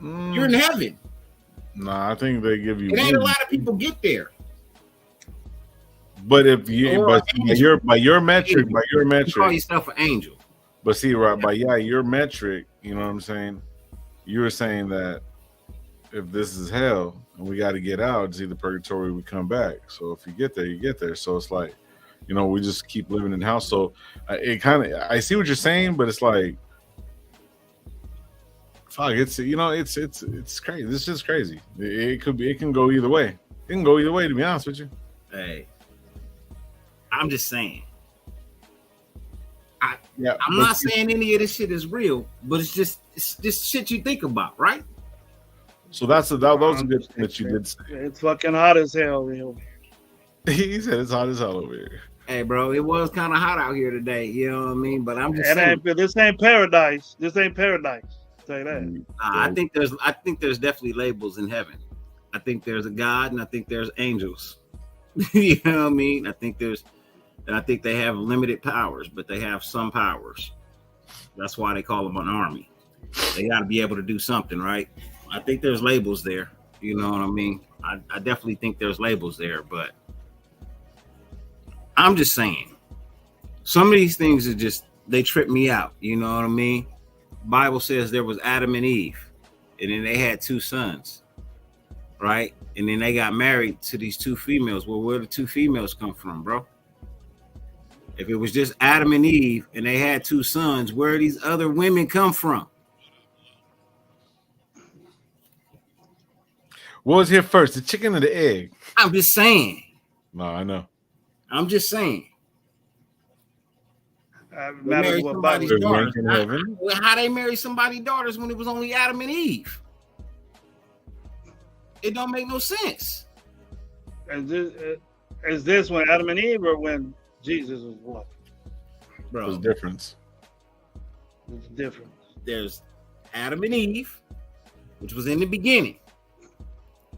You're in heaven. Nah, I think they give you. It ain't a lot of people get there. But if you, by your metric, you call yourself an angel. But see, right, by your metric, you know what I'm saying? You were saying that if this is hell and we got to get out, it's either purgatory, we come back. So if you get there, you get there. So it's like, you know, we just keep living in the house. So it kind of, I see what you're saying, but it's like, fuck, it's, you know, it's crazy. This is crazy. It can go either way. It can go either way, to be honest with you. Hey, I'm just saying. I'm not saying any of this shit is real, but it's just shit you think about, right? So that was a good thing that you did say. It's fucking hot as hell, you know. He said it's hot as hell over here. Hey, bro, it was kind of hot out here today. You know what I mean? But I'm just saying, this ain't paradise. This ain't paradise. Say that. I think there's definitely labels in heaven. I think there's a God, and I think there's angels. You know what I mean? I think they have limited powers, but they have some powers. That's why they call them an army. They got to be able to do something, right? I think there's labels there. You know what I mean? I definitely think there's labels there, but I'm just saying, some of these things they trip me out. You know what I mean? Bible says there was Adam and Eve, and then they had 2 sons, right? And then they got married to these 2 females. Well, where did the 2 females come from, bro? If it was just Adam and Eve and they had 2 sons, where do these other women come from? What was here first, the chicken or the egg? I'm just saying. No, I know. I'm just saying. Marry somebody's daughters. How they marry somebody's daughters when it was only Adam and Eve? It don't make no sense. Is this when Adam and Eve or when Jesus was what? Bro, there's difference. There's difference. There's Adam and Eve, which was in the beginning.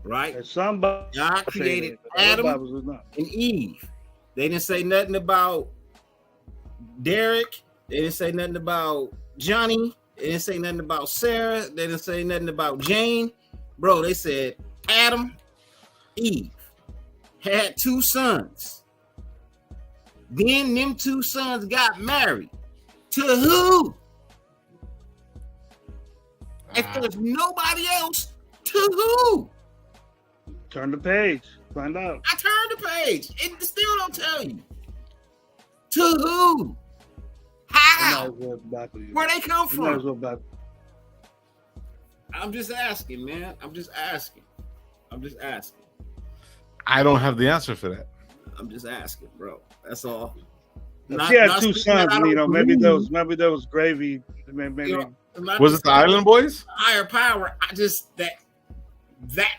right? And somebody God created Adam and Eve. They didn't say nothing about Derek. They didn't say nothing about Johnny. They didn't say nothing about Sarah. They didn't say nothing about Jane. Bro, they said Adam, Eve had 2 sons. Then them 2 sons got married. To who? If there's nobody else, to who? Turn the page. Find out. I turned the page. It still don't tell you. To who? How? Where they come from? I'm just asking, man. I'm just asking. I don't have the answer for that. I'm just asking, bro. That's all. She had 2 sons, you know. Maybe there was gravy. Maybe was it the Island Boys? Higher power. I just that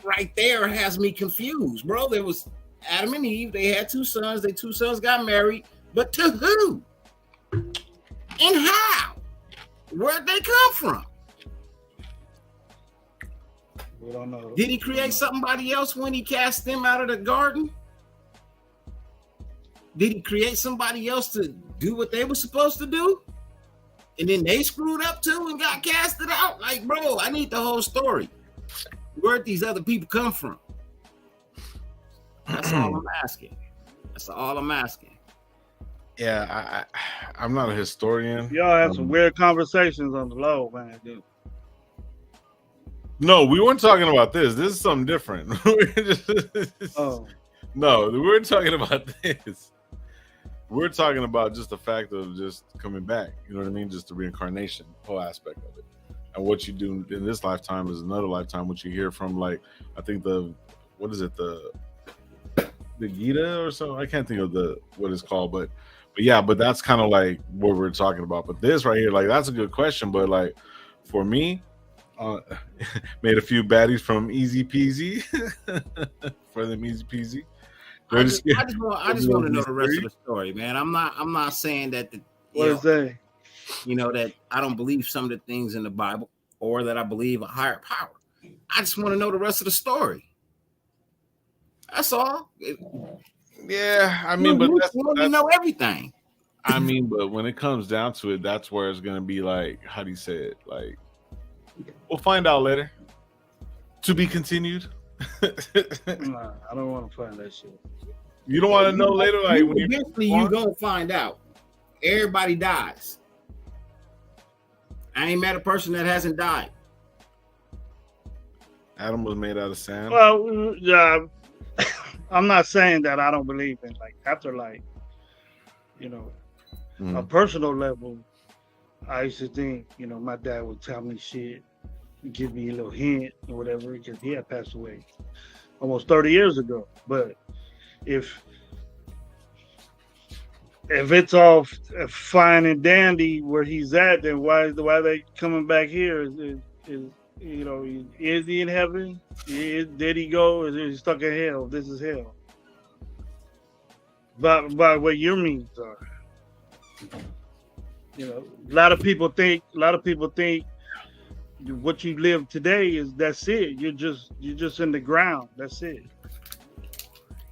right there has me confused, bro. There was Adam and Eve. They had 2 sons. Their 2 sons got married, but to who? And how? Where'd they come from? We don't know. Did he create somebody else when he cast them out of the garden? Did he create somebody else to do what they were supposed to do? And then they screwed up too and got casted out? Like, bro, I need the whole story. Where'd these other people come from? That's all I'm asking. Yeah, I'm not a historian. Y'all had some weird conversations on the low, man. Dude. No, we weren't talking about this. This is something different. No, we weren't talking about this. We're talking about just the fact of just coming back. You know what I mean? Just the reincarnation, whole aspect of it. And what you do in this lifetime is another lifetime, what you hear from, like, I think the Gita or something? I can't think of what it's called, but that's kind of like what we're talking about. But this right here, like, that's a good question. But like for me, made a few baddies from Easy Peasy for them Easy Peasy. I just want to know the rest of the story, man. I'm not saying that that I don't believe some of the things in the Bible or that I believe a higher power. I just want to know the rest of the story. That's all. Yeah, I mean, but you want to know everything. I mean, but when it comes down to it, that's where it's gonna be like, how do you say it? Like, we'll find out later. To be continued. Nah, I don't want to find that shit. You don't want to know later, like when you're gonna find out. Everybody dies. I ain't met a person that hasn't died. Adam was made out of sand. Well, yeah, I'm not saying that I don't believe in like afterlife. You know, a personal level, I used to think, my dad would tell me shit, give me a little hint or whatever, because he had passed away almost 30 years ago. But if it's all fine and dandy where he's at, then why they coming back here? Is he in heaven? Did he go? Is he stuck in hell? This is hell. By what your means are. A lot of people think what you live today that's it. You're just in the ground. That's it.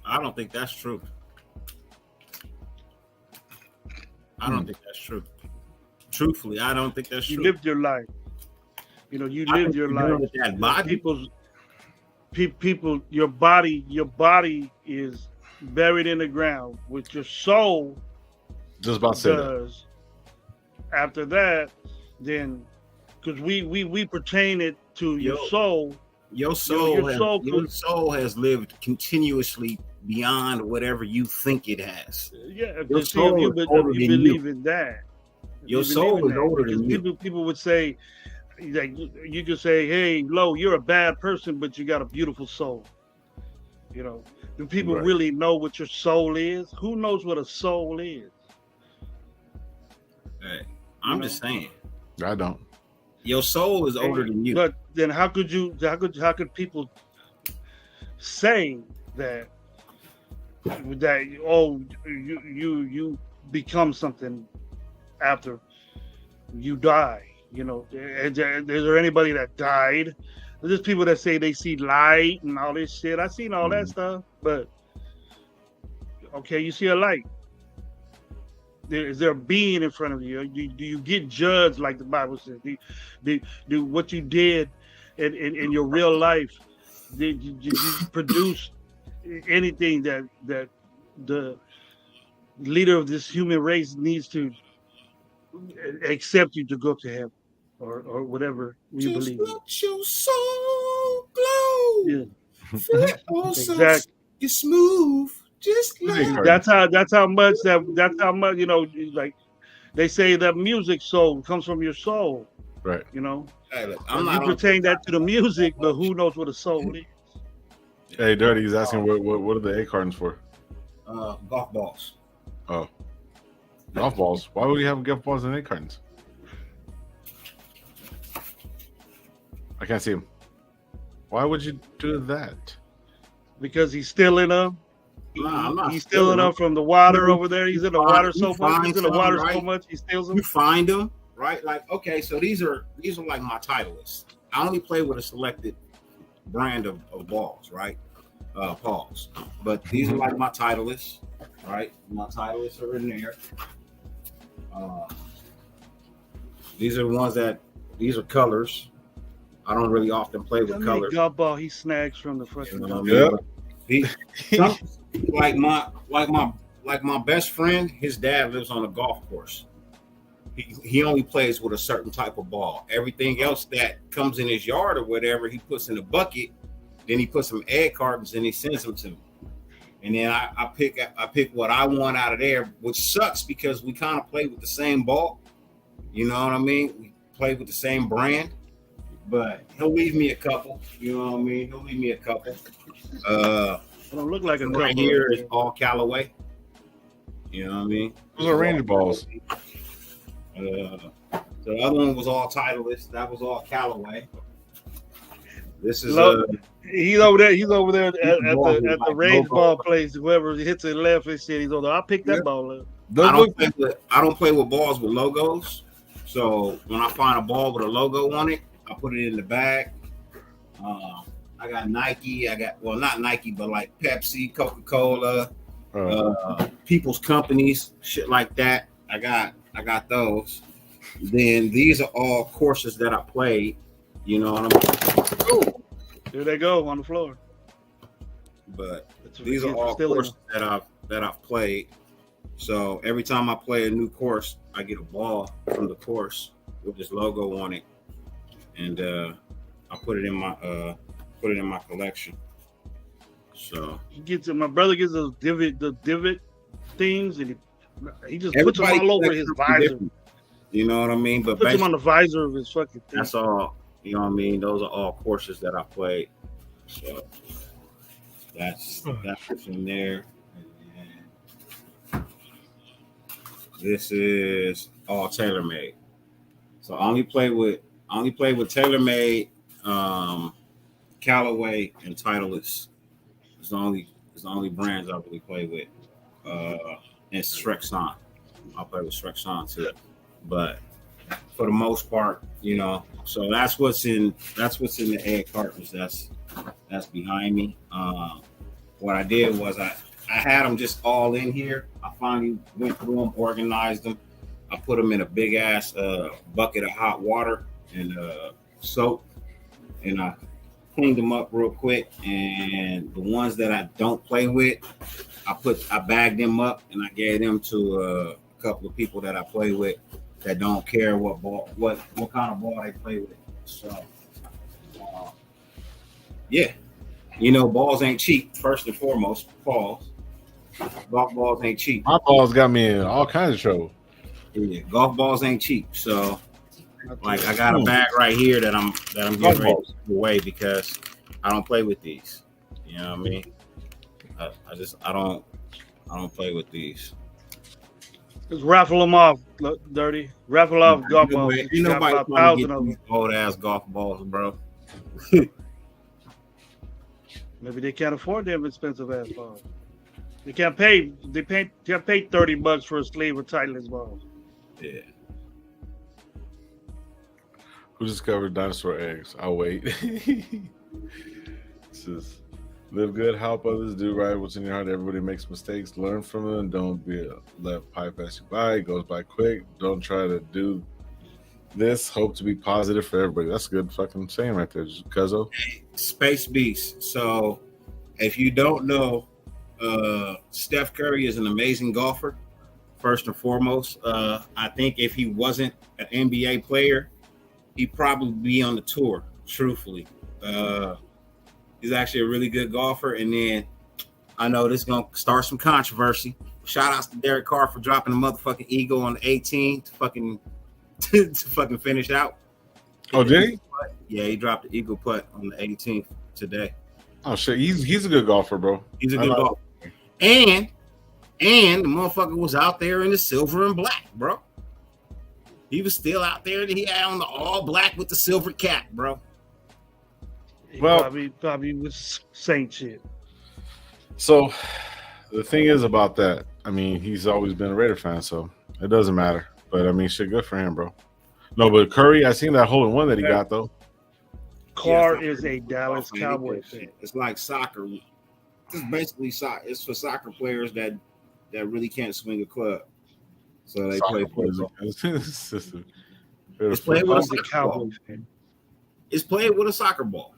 I don't think that's true. I don't think that's true. Truthfully, I don't think that's true. You lived your life. You lived your life. With that body. People, your body is buried in the ground. With your soul, just about to say that. After that, then, because we pertain it to your soul. Your soul has lived continuously beyond whatever you think it has. Yeah, your soul you believe in that. Your soul is older than you. People would say, like, you could say, "Hey, Lo, you're a bad person, but you got a beautiful soul." Do people really know what your soul is? Who knows what a soul is? Hey, I'm just saying. I don't. Your soul is older than you. But then how could people say that you become something after you die? Is there anybody that died There's people that say they see light and all this shit. I seen all that stuff, but okay, you see a light. Is there a being in front of you? Do you get judged like the Bible says? Do what you did in your real life? Did you produce anything that the leader of this human race needs to accept you to go to heaven or whatever you believe? Let your soul glow. Yeah, exactly. You're smooth. Just like that's how much you know, like they say that music soul comes from your soul, right? You know, hey, look, you pertain that to the music, but who knows what a soul is? Hey, Dirty, he's asking what are the A cartons for? Golf balls. Oh, golf balls. Why would you have golf balls and A cartons? I can't see him. Why would you do that? Because he's stealing them. He's stealing them from the water over there. He's in the water so much. He's in the water so much. He steals them. You find them, right? Like, okay, so these are like my Titleists. I only play with a selected brand of balls, right? Balls. But these are like my Titleists, right? My Titleists are in there. These are the ones these are colors. I don't really often play with colors. Golf ball he snags from the fucking. Like my best friend, his dad lives on a golf course. He only plays with a certain type of ball. Everything else that comes in his yard or whatever, he puts in a bucket. Then he puts some egg cartons and he sends them to me. And then I pick what I want out of there, which sucks because we kind of play with the same ball. You know what I mean? We play with the same brand. But he'll leave me a couple. You know what I mean? He'll leave me a couple. It don't look like a right couple. Here is all Callaway. You know what I mean? Those are Ranger balls. The other one was all Titleist. That was all Callaway. This is he's over there. He's over there at the range ball place. Whoever hits it left and shit, he's over there. I'll pick that ball up. I don't play with balls with logos. So when I find a ball with a logo on it, I put it in the bag. I got Nike. Not Nike, but like Pepsi, Coca-Cola, people's companies, shit like that. I got those. Then these are all courses that I played. You know what I mean? There they go on the floor. But these are all courses that I've played. So every time I play a new course, I get a ball from the course with this logo on it, and I put it in my collection. So my brother gets the divot things, and he just puts them all over his visor. You know what I mean? But puts them on the visor of his fucking thing. That's all. You know what I mean? Those are all courses that I played. So that's what's in there. And this is all TaylorMade. So I only play with TaylorMade, Callaway, and Titleist. It's the only brands I really play with. And Shrexon. I play with Shrexon too. But for the most part, you know, so that's what's in the egg cartons. That's behind me. What I did was I had them just all in here. I finally went through them, organized them. I put them in a big ass bucket of hot water and soap, and I cleaned them up real quick. And the ones that I don't play with, I bagged them up and I gave them to a couple of people that I play with that don't care what kind of ball they play with. So yeah, you know, balls ain't cheap. First and foremost, golf balls ain't cheap. My balls got me in all kinds of trouble. Yeah, golf balls ain't cheap. So, like, I got a bag right here that I'm getting ready to put away because I don't play with these. You know what I mean? I don't play with these. Just raffle them off, Dirty. Raffle off golf balls. You know, nobody trying to get these old ass golf balls, bro. Maybe they can't afford them expensive ass balls. They can't pay $30 for a sleeve of Titleist balls. Yeah. Who discovered dinosaur eggs? I'll wait. Just live good, help others, do right, what's in your heart. Everybody makes mistakes. Learn from them. Don't be let pipe pass you by. It goes by quick. Don't try to do this. Hope to be positive for everybody. That's a good fucking saying right there, Cuzzo. Space Beast. So, if you don't know, Steph Curry is an amazing golfer. First and foremost, I think if he wasn't an NBA player, he'd probably be on the tour. Truthfully, he's actually a really good golfer. And then I know this is gonna start some controversy. Shout outs to Derek Carr for dropping the motherfucking eagle on the 18 to fucking finish out. Oh, did he? Yeah, he dropped the eagle putt on the 18th today. Oh shit, he's a good golfer, bro. He's a good golfer. And the motherfucker was out there in the silver and black, bro. He was still out there. He had on the all black with the silver cap, bro. Well, probably was Saint shit. So the thing is about that, I mean, he's always been a Raider fan, so it doesn't matter. But I mean, shit, good for him, bro. No, but Curry, I seen that hole in one that he got though. Carr is a Dallas Cowboy fan. It's like soccer. It's basically soccer. It's for soccer players that really can't swing a club. So they play football. It's played with a soccer ball. It's played with a soccer ball.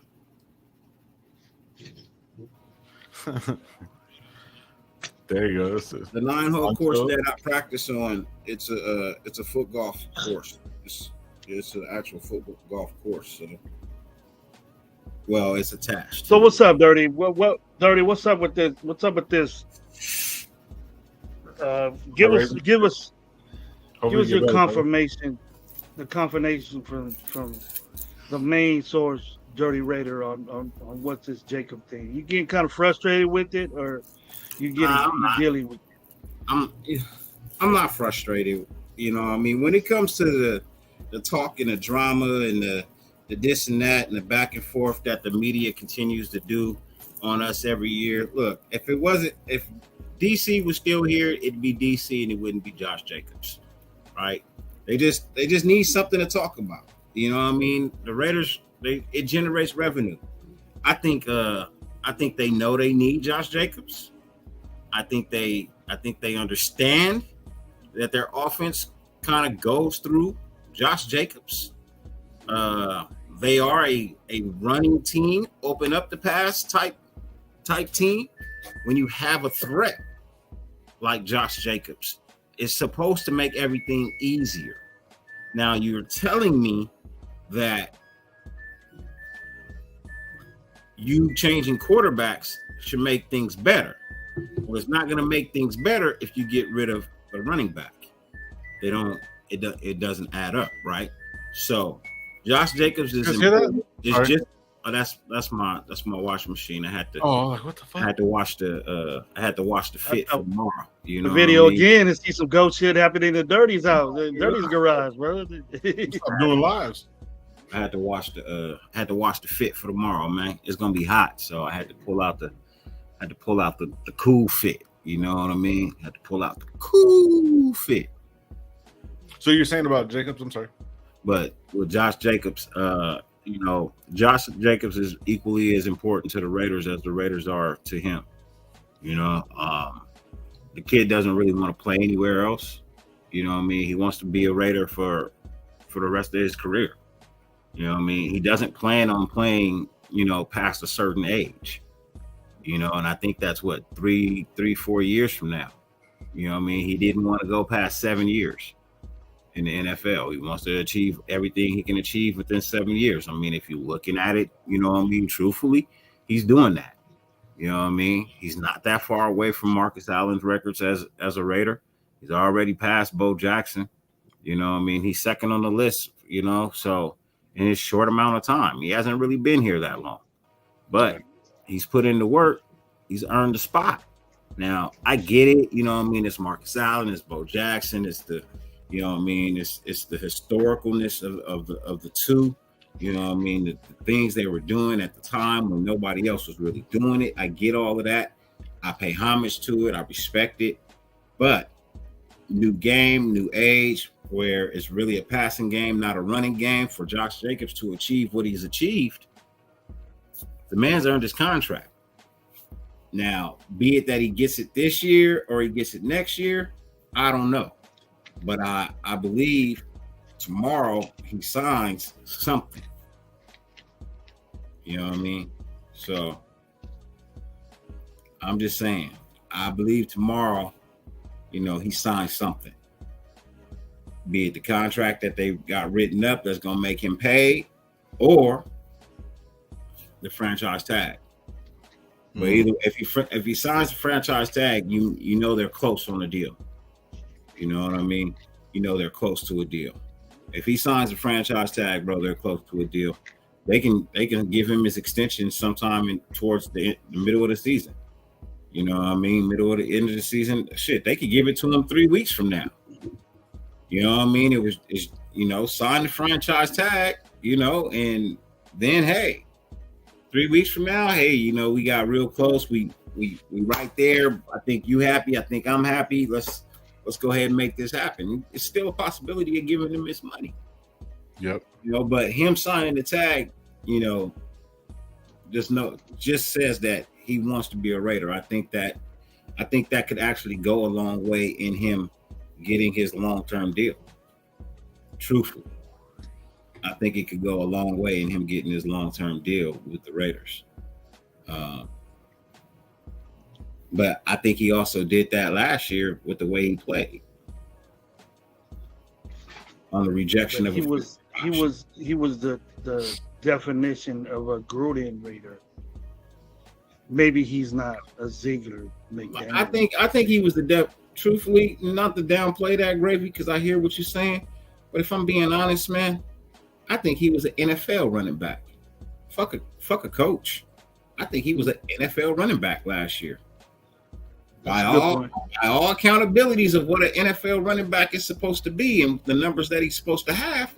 There you go. The 9-hole course that I practice on, it's a foot golf course. It's an actual foot golf course. So, well, it's attached. So what's up, Dirty? What Dirty? What's up with this? What's up with this? Give us your confirmation. The confirmation from the main source, Dirty Raider, on what's this Jacob thing. You getting kind of frustrated with it, or you dealing with it? I'm not frustrated. You know, I mean, when it comes to the talk and the drama and the this and that and the back and forth that the media continues to do on us every year. Look, if DC was still here, it'd be DC and it wouldn't be Josh Jacobs, right? They just need something to talk about. You know what I mean? The Raiders, it generates revenue. I think they know they need Josh Jacobs. I think they understand that their offense kind of goes through Josh Jacobs. They are a running team, open up the pass type team. When you have a threat like Josh Jacobs, it's supposed to make everything easier. Now you're telling me that you changing quarterbacks should make things better. Well, it's not going to make things better if you get rid of the running back. It doesn't add up, right? So Josh Jacobs is just that's my washing machine. I had to what the fuck? I had to wash the fit for tomorrow. You know, the video again and see some goat shit happening in the Dirty's house, the Dirty's garage, bro. I'm doing lives. I had to wash the fit for tomorrow, man. It's gonna be hot, so I had to pull out the cool fit. You know what I mean? I had to pull out the cool fit. So you're saying about Jacobs? I'm sorry. But with Josh Jacobs, Josh Jacobs is equally as important to the Raiders as the Raiders are to him. You know, the kid doesn't really want to play anywhere else. You know what I mean? He wants to be a Raider for the rest of his career. You know what I mean? He doesn't plan on playing, past a certain age. And I think that's what, 3-4 years from now. You know what I mean? He didn't want to go past 7 years in the NFL. He wants to achieve everything he can achieve within 7 years. I mean, if you're looking at it, truthfully, he's doing that. You know what I mean? He's not that far away from Marcus Allen's records as a Raider. He's already passed Bo Jackson. You know what I mean? He's second on the list, so in his short amount of time. He hasn't really been here that long. But he's put in the work. He's earned the spot. Now, I get it. You know what I mean? It's Marcus Allen. It's Bo Jackson. It's the, it's the historicalness of the two. You know what I mean? The things they were doing at the time when nobody else was really doing it. I get all of that. I pay homage to it. I respect it. But new game, new age, where it's really a passing game, not a running game, for Josh Jacobs to achieve what he's achieved, the man's earned his contract. Now, be it that he gets it this year or he gets it next year, I don't know. But I believe tomorrow he signs something. You know what I mean? So I'm just saying, I believe tomorrow, he signs something. Be it the contract that they got written up that's going to make him pay, or the franchise tag. But either if he signs the franchise tag, you know they're close on the deal. You know what I mean? They're close to a deal. If he signs a franchise tag, bro, they're close to a deal. They can give him his extension sometime towards the middle of the season. You know what I mean? Middle of the end of the season. Shit, they could give it to him 3 weeks from now. You know what I mean? It's sign the franchise tag, and then hey, 3 weeks from now, hey, we got real close. We right there. I think you happy. I think I'm happy. Let's go ahead and make this happen. It's still a possibility of giving him his money. Yep. But him signing the tag, just says that he wants to be a Raider. I think that could actually go a long way in him getting his long-term deal. Truthfully, I think it could go a long way in him getting his long-term deal with the Raiders. But I think he also did that last year with the way he played. On the rejection of he was the definition of a Gruden Raider. Maybe he's not a Ziegler McDaniel. I think he was truthfully, not to downplay that, Gravy, because I hear what you're saying. But if I'm being honest, man, I think he was an NFL running back. Fuck a coach. I think he was an NFL running back last year. By all accountabilities of what an NFL running back is supposed to be and the numbers that he's supposed to have,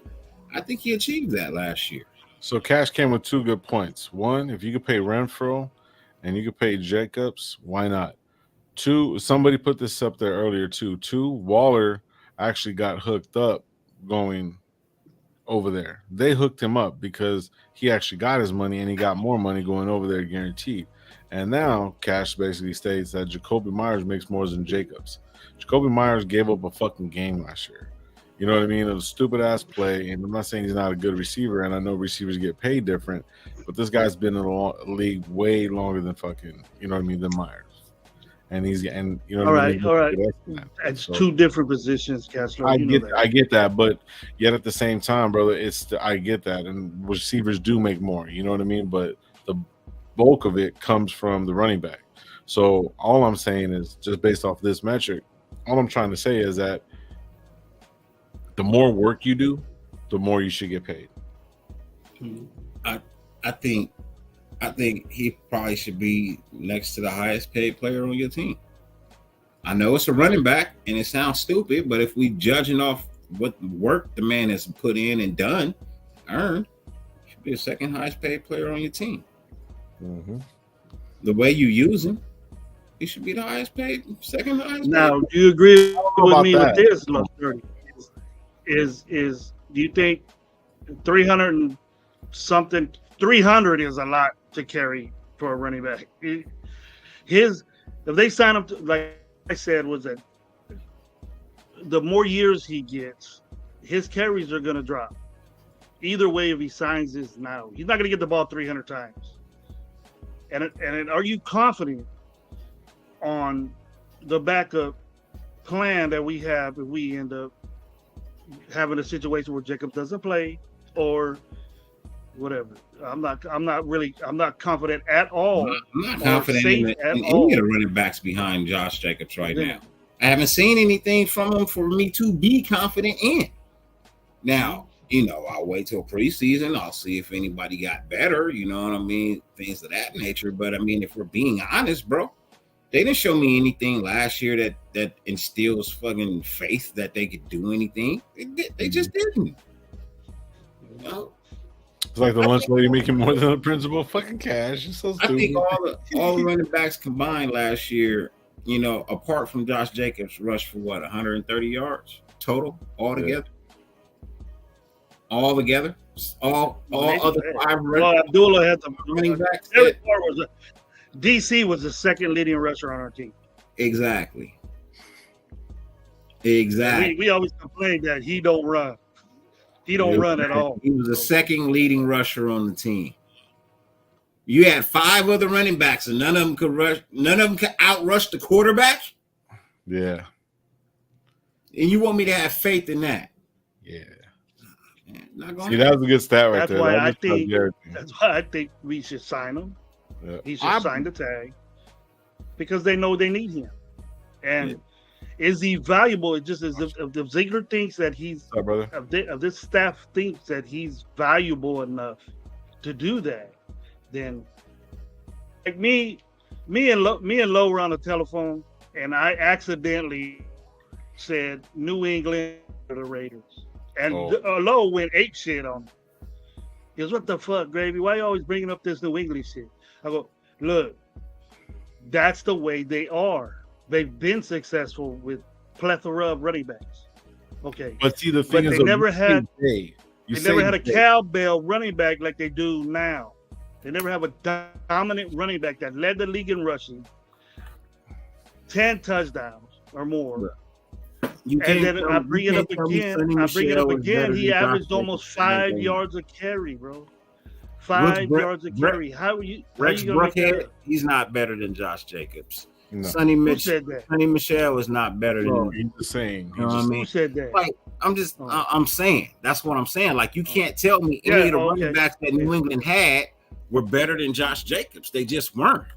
I think he achieved that last year. So Cash came with 2 good points. 1, if you could pay Renfro and you could pay Jacobs, why not? 2, somebody put this up there earlier too. 2, Waller actually got hooked up going over there. They hooked him up because he actually got his money and he got more money going over there guaranteed. And now Cash basically states that Jacoby Myers makes more than Jacobs. Jacoby Myers gave up a fucking game last year. You know what I mean? It was a stupid ass play. And I'm not saying he's not a good receiver, and I know receivers get paid different, but this guy's been in the league way longer than fucking, than Myers. And all right. It's 2 different positions, Castro. I get that, but yet at the same time, brother, I get that, and receivers do make more. You know what I mean? But the bulk of it comes from the running back. So all I'm saying is, just based off this metric, all I'm trying to say is that the more work you do, the more you should get paid. I think he probably should be next to the highest paid player on your team. I know it's a running back and it sounds stupid, but if we judging off what work the man has put in and earned, he should be the second highest paid player on your team. Mm-hmm. The way you use him, he should be the highest paid, second highest paid. Now, do you agree with me with this, Love 30? Do you think 300 and something? 300 is a lot to carry for a running back. If they sign him, like I said, was that the more years he gets, his carries are going to drop. Either way, if he signs this now, he's not going to get the ball 300 times. And are you confident on the backup plan that we have if we end up having a situation where Jacob doesn't play or whatever? I'm not confident at all. I'm not confident in any of the running backs behind Josh Jacobs right now. I haven't seen anything from him for me to be confident in. Now, I'll wait till preseason. I'll see if anybody got better. You know what I mean? Things of that nature. But I mean, if we're being honest, bro, they didn't show me anything last year that instills fucking faith that they could do anything. They just didn't. It's like the lunch lady making more than the principal. Fucking Cash. It's so stupid. I think all the running backs combined last year, apart from Josh Jacobs, rushed for 130 yards. total altogether? All together? All other 5 Well, Abdullah had the running backs. DC was the second leading rusher on our team. Exactly. We always complained that he don't run. He don't run at all. He was the second leading rusher on the team. You had 5 other running backs, and none of them could rush. None of them could outrush the quarterback. Yeah. And you want me to have faith in that? Yeah. See, that was a good stat right there. That's why I think we should sign him. Yeah. He should sign the tag because they know they need him. And is he valuable? It just is if Ziegler thinks that he's if this staff thinks that he's valuable enough to do that, then like me and Low were on the telephone, and I accidentally said New England or the Raiders, and Low went ape shit on me. He goes, "What the fuck, Gravy? Why you always bringing up this New England shit?" I go, "Look, that's the way they are. They've been successful with plethora of running backs. Okay, but see, the thing is, they never had a cowbell running back like they do now. They never have a dominant running back that led the league in rushing, 10 touchdowns or more." And then I bring it up again. He averaged almost 5 yards a carry, bro. 5 yards a carry. How are you? Rex Burkhead, he's not better than Josh Jacobs. No. Sonny Michel is not better than he's the same. You know what I mean? Who said that? Like, I'm saying. That's what I'm saying. Like, you can't tell me any of the running backs that New England had were better than Josh Jacobs. They just weren't.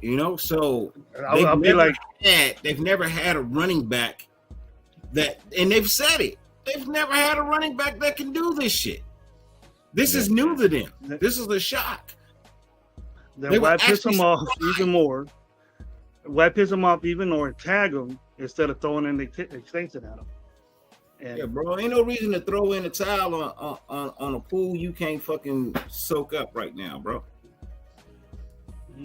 You know, so they've never had a running back that, and they've said it. They've never had a running back that can do this shit. This is new to them. This is a shock. Then why piss them off even more? Why piss them off even more and tag them instead of throwing in the extension at them? And yeah, bro, ain't no reason to throw in a towel on a pool you can't fucking soak up right now, bro.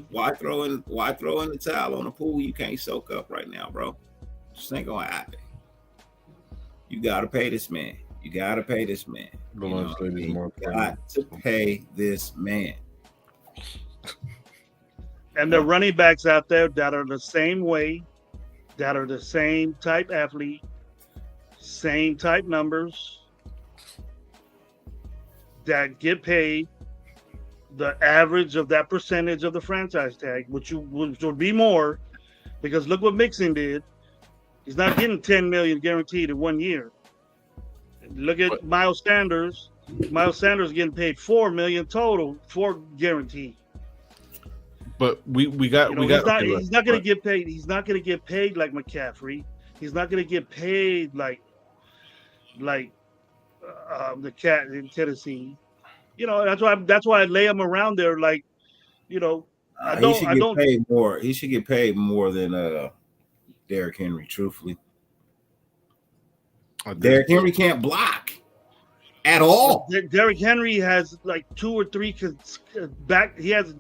Why throw in the towel on a pool you can't soak up right now, bro? Just ain't gonna happen. You gotta pay this man. You gotta pay this man. You got to pay this man. And the running backs out there that are the same way, that are the same type athlete, same type numbers, that get paid the average of that percentage of the franchise tag, which would be more, because look what Mixon did. He's not getting $10 million guaranteed in 1 year. Look at Miles Sanders. Miles Sanders getting paid $4 million total for guaranteed. But he's not going to get paid. He's not going to get paid like McCaffrey. He's not going to get paid like the cat in Tennessee. You know, that's why I lay him around there. Like, you know, he should get paid more. He should get paid more than Derrick Henry. Truthfully, Derrick Henry can't block at all. Derrick Henry has like 2 or 3 back.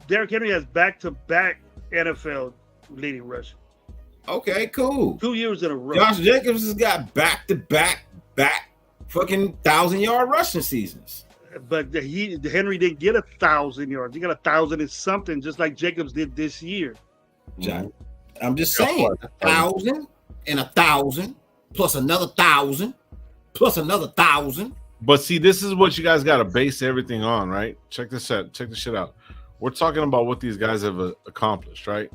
Derrick Henry has back-to-back NFL leading rusher. Okay, cool. 2 years in a row. Josh Jacobs has got back fucking 1,000-yard rushing seasons. But Henry didn't get 1,000 yards. He got 1,000 and something, just like Jacobs did this year. John, I'm just saying, 1,000 and 1,000 plus another 1,000 plus another 1,000. But see, this is what you guys got to base everything on, right? Check this out. Check this shit out. We're talking about what these guys have accomplished, right?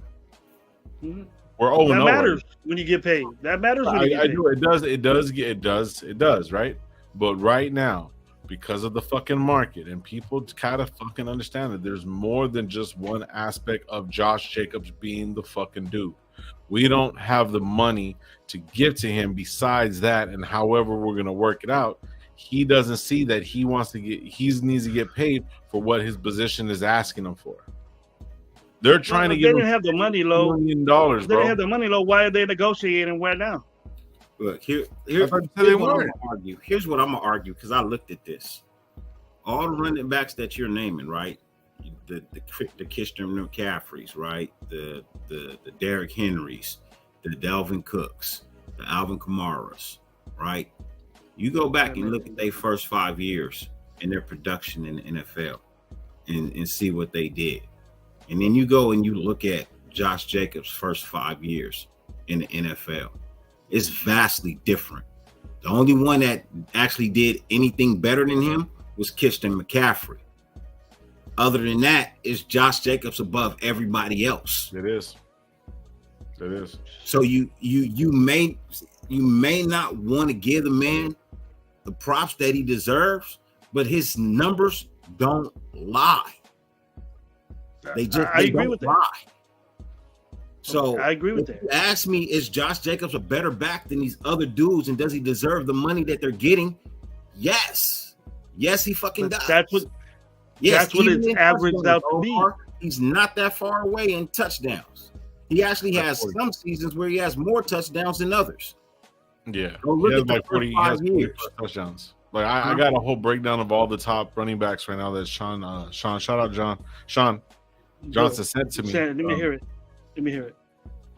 Mm-hmm. We're over. That matters when you get paid. That matters when you get paid. It does, right? But right now, because of the fucking market, and people kind of fucking understand that there's more than just one aspect of Josh Jacobs being the fucking dude. We don't have the money to give to him besides that, and however we're gonna work it out. He doesn't see that he needs to get paid for what his position is asking him for. They're trying to get. They didn't have the money, low. $1 million, bro. They didn't have the money, low. Why are they negotiating right now? Look, here's what I'm gonna argue. Here's what I'm gonna argue because I looked at this. All the running backs that you're naming, right? The Christian McCaffreys, right? The Derrick Henrys, the Dalvin Cooks, the Alvin Kamaras, right? You go back and look at their first 5 years and their production in the NFL and see what they did. And then you go and you look at Josh Jacobs' first 5 years in the NFL. It's vastly different. The only one that actually did anything better than him was Christian McCaffrey. Other than that, is Josh Jacobs above everybody else. It is. So you may not want to give the man the props that he deserves, but his numbers don't lie. They agree with lie. So I agree with that. You ask me, is Josh Jacobs a better back than these other dudes, and does he deserve the money that they're getting? Yes, he fucking does. That's what it's averaged out to be. He's not that far away in touchdowns. He actually has some seasons where he has more touchdowns than others. Yeah, he has like 40 touchdowns. Like I got a whole breakdown of all the top running backs right now. That Sean, shout out Sean Johnson sent to me. Let me hear it.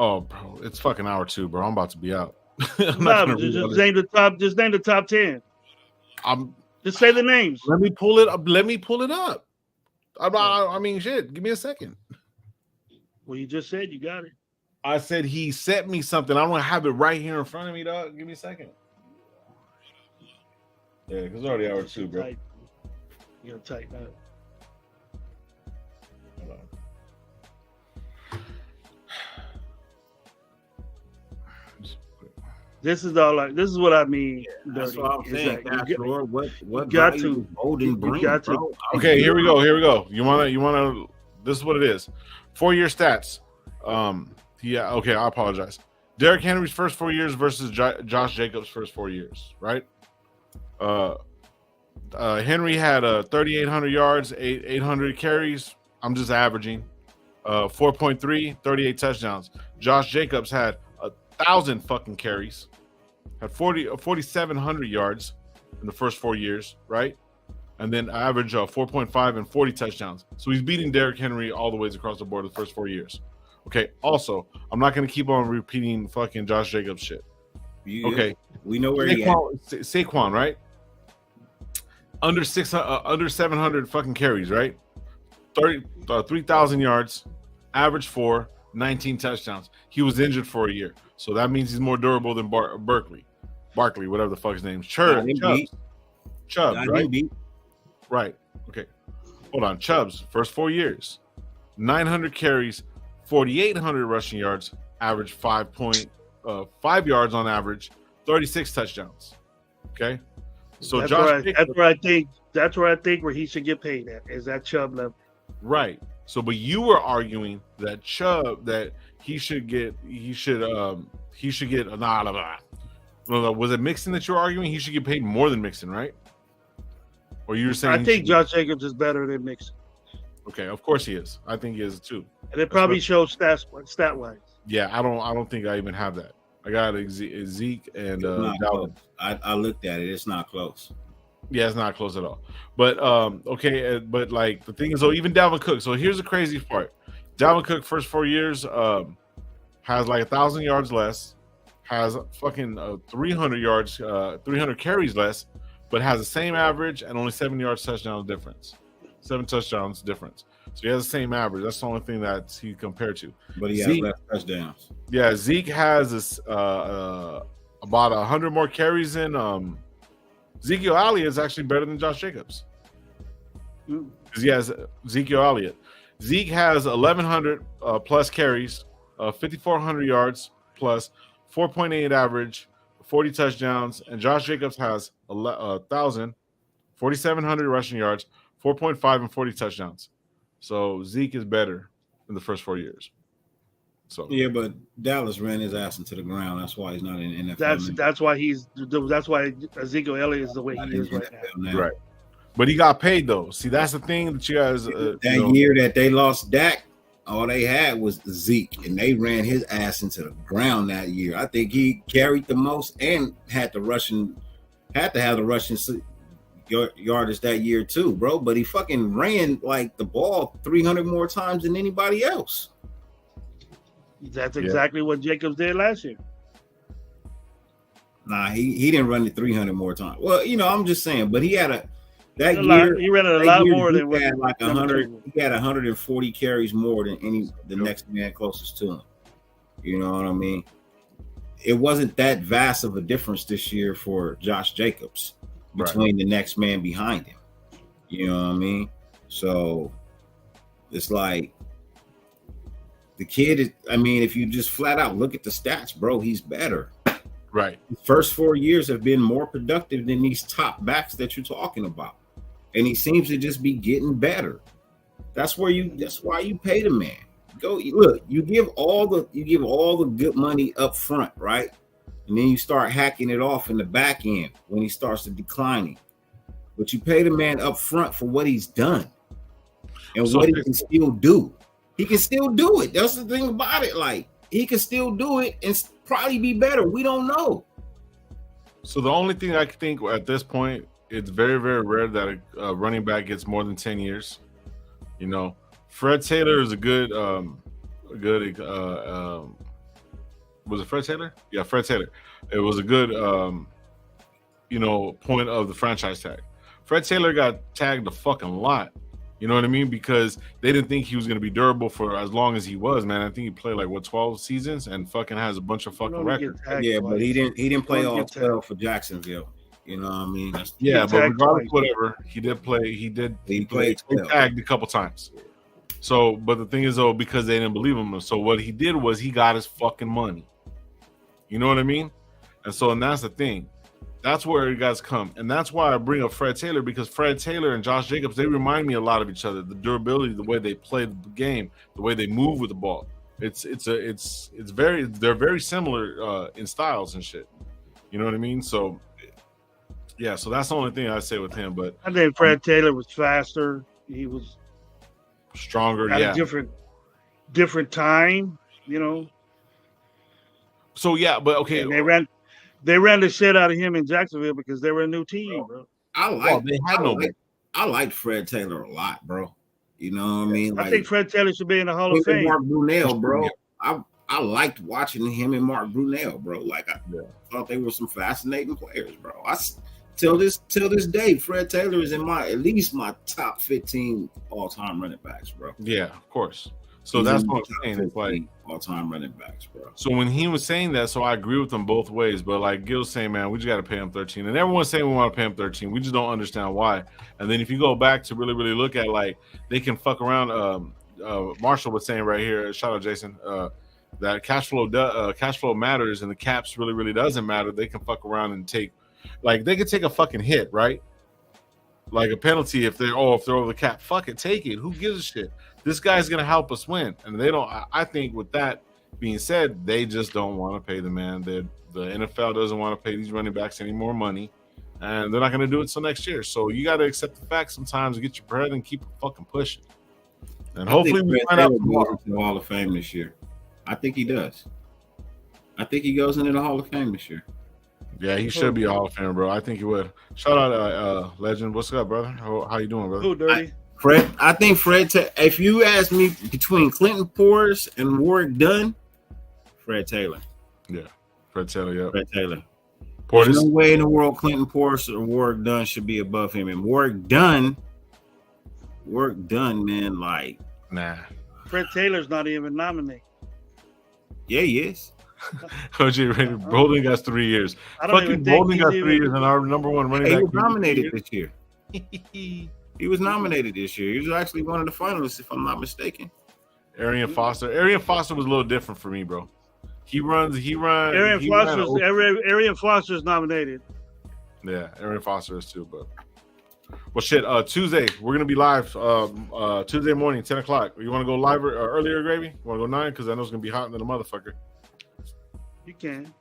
Oh, bro, it's fucking hour 2, bro. I'm about to be out. Just name the top 10. Just say the names. Let me pull it up. I mean, shit. Give me a second. Well, you just said you got it. I said he sent me something. I don't have it right here in front of me, dog. Give me a second. Yeah, because it's already hour 2, bro. You gotta tighten up. Hold on. This is what I mean. Yeah, that's what I'm saying. What got to bring, bro? Okay, here we go. You wanna this is what it is. 4-year stats. Okay, I apologize. Derrick Henry's first 4 years versus Josh Jacobs' first 4 years, right? Henry had 3,800 yards, 800 carries. I'm just averaging. 4.3, 38 touchdowns. Josh Jacobs had 1,000 fucking carries, had 4,700 yards in the first 4 years, right? And then average 4.5 and 40 touchdowns. So he's beating Derrick Henry all the ways across the board the first 4 years. Okay. Also, I'm not going to keep on repeating fucking Josh Jacobs shit. Okay. We know where he at. Saquon, right? Under 700 fucking carries, right? 3,000 yards, average 4, 19 touchdowns. He was injured for a year. So that means he's more durable than Barkley, whatever the fuck his name is. Chubbs, right? Right. Okay. Hold on. Chubbs, first 4 years, 900 carries, 4,800 rushing yards, average 5.5 yards on average, 36 touchdowns. Okay. So that's where I think where he should get paid at is that Chubb level. Right. So, but you were arguing that he should get was it Mixon that you were arguing? He should get paid more than Mixon, right? Or you were saying I think Josh Jacobs is better than Mixon. Okay, of course he is. I think he is too. And it probably shows stat wise. Yeah, I don't think I even have that. I got Zeke and Dalvin. I looked at it. It's not close. Yeah, it's not close at all. But okay, but like the thing is, so even Dalvin Cook. So here's the crazy part: Dalvin Cook first 4 years has like 1,000 yards less, has fucking 300 yards, 300 carries less, but has the same average and only 7 yards touchdown difference, 7 touchdowns difference. So he has the same average. That's the only thing that he compared to. But he has less touchdowns. Yeah, Zeke has this about 100 more carries in. Ezekiel Elliott is actually better than Josh Jacobs because he has Ezekiel Elliott. Zeke has 1,100 plus carries, 5,400 yards plus, 4.8 average, 40 touchdowns, and Josh Jacobs has 1,000, 4,700 rushing yards, 4.5 and 40 touchdowns. So Zeke is better in the first 4 years. So yeah, but Dallas ran his ass into the ground. That's why he's not in NFL. That's why Ezekiel Elliott is the way he is right now. Right. But he got paid though. See, that's the thing that you guys. Year that they lost Dak, all they had was Zeke, and they ran his ass into the ground that year. I think he carried the most and had to have the rushing yardage that year too, bro. But he fucking ran like the ball 300 more times than anybody else. That's exactly what Jacobs did last year. Nah, he didn't run the 300 more times. Well, I'm just saying, but he had he ran it a lot more than he had like 100. He had 140 carries more than the next man closest to him. You know what I mean? It wasn't that vast of a difference this year for Josh Jacobs between the next man behind him. You know what I mean? So it's like the kid is, if you just flat out look at the stats, bro, he's better. Right. The first 4 years have been more productive than these top backs that you're talking about. And he seems to just be getting better. That's why you pay the man. Go look, you give all the good money up front, right? And then you start hacking it off in the back end when he starts to declining. But you pay the man up front for what he's done and what he can still do. He can still do it. That's the thing about it. Like, he can still do it and probably be better. We don't know. So the only thing I think at this point, it's very, very rare that a running back gets more than 10 years. Fred Taylor is a good was it Fred Taylor? Yeah, Fred Taylor. It was a good point of the franchise tag. Fred Taylor got tagged a fucking lot. You know what I mean? Because they didn't think he was going to be durable for as long as he was, man. I think he played 12 seasons and fucking has a bunch of fucking records. Yeah, but he didn't play all 12 for Jacksonville. You know what I mean? But regardless, whatever, he played tagged a couple times. So, but the thing is, though, because they didn't believe him, so what he did was he got his fucking money. You know what I mean? And that's the thing. That's where you guys come. And that's why I bring up Fred Taylor, because Fred Taylor and Josh Jacobs, they remind me a lot of each other. The durability, the way they play the game, the way they move with the ball. They're very similar in styles and shit. You know what I mean? So, yeah, so that's the only thing I say with him. But I think Fred Taylor was faster. He was stronger, at a different time, So yeah, but okay. And they ran the shit out of him in Jacksonville because they were a new team, bro. I liked Fred Taylor a lot, bro. You know what I mean? I think Fred Taylor should be in the Hall of Fame. Mark Brunell, bro. I liked watching him and Mark Brunell, bro. Like I thought they were some fascinating players, bro. Till this day, Fred Taylor is in at least my top 15 all-time running backs, bro. Yeah, of course. So that's what I'm saying. It's like all-time running backs, bro. So when he was saying that, so I agree with him both ways. But like Gil's saying, man, we just got to pay him 13, and everyone's saying we want to pay him 13. We just don't understand why. And then if you go back to really, really look at they can fuck around. Marshall was saying right here. Shout out Jason. That cash flow matters, and the caps really, really doesn't matter. They can fuck around and take. They could take a fucking hit, right? Like a penalty if they're over the cap. Fuck it, take it. Who gives a shit? This guy's gonna help us win, and they don't. I think with that being said, they just don't want to pay the man. The NFL doesn't want to pay these running backs any more money, and they're not gonna do it till next year. So you got to accept the fact sometimes and get your bread and keep fucking pushing. And hopefully we find out tomorrow. The Hall of Fame this year. I think he does. I think he goes into the Hall of Fame this year. Yeah, he should be a Hall of Famer, bro. I think he would. Shout out, Legend. What's up, brother? How you doing, brother? Who, Dirty? I think Fred. If you ask me between Clinton Portis and Warwick Dunn, Fred Taylor. Yeah, Fred Taylor. Yeah, Fred Taylor. Portis. There's no way in the world Clinton Portis or Warwick Dunn should be above him. And Warwick Dunn, man, like nah. Fred Taylor's not even nominated. Yeah, he is. OJ Bolden got 3 years. Fucking Bolden got 3 years, and our number one running back. He was nominated this year. He was nominated this year. He was actually one of the finalists, if I'm not mistaken. Arian Foster. Arian Foster was a little different for me, bro. Arian Foster's nominated. Yeah, Arian Foster is too, but well, shit. Tuesday we're gonna be live. Tuesday morning, 10 o'clock. You want to go live earlier, Gravy? You want to go 9? Because I know it's gonna be hot than a motherfucker. You can.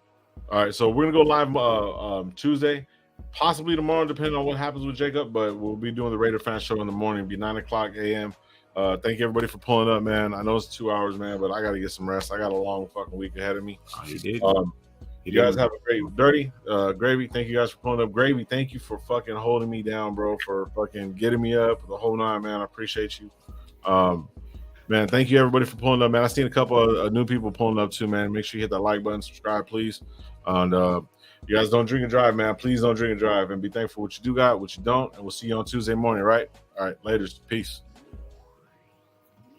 All right, so we're gonna go live Tuesday, possibly tomorrow, depending on what happens with Jacob. But we'll be doing the Raider Fan Show in the morning. It'll be 9 o'clock a.m. Thank you everybody for pulling up, man. I know it's 2 hours, man, but I gotta get some rest. I got a long fucking week ahead of me. Oh, you did. You guys have a great Dirty Gravy. Thank you guys for pulling up. Gravy, thank you for fucking holding me down, bro. For fucking getting me up the whole nine, man. I appreciate you. Man, thank you everybody for pulling up, man. I seen a couple of new people pulling up too, man. Make sure you hit that like button, subscribe, please. And you guys don't drink and drive, man. Please don't drink and drive, and be thankful for what you do got, what you don't, and we'll see you on Tuesday morning, right? All right, later. Peace.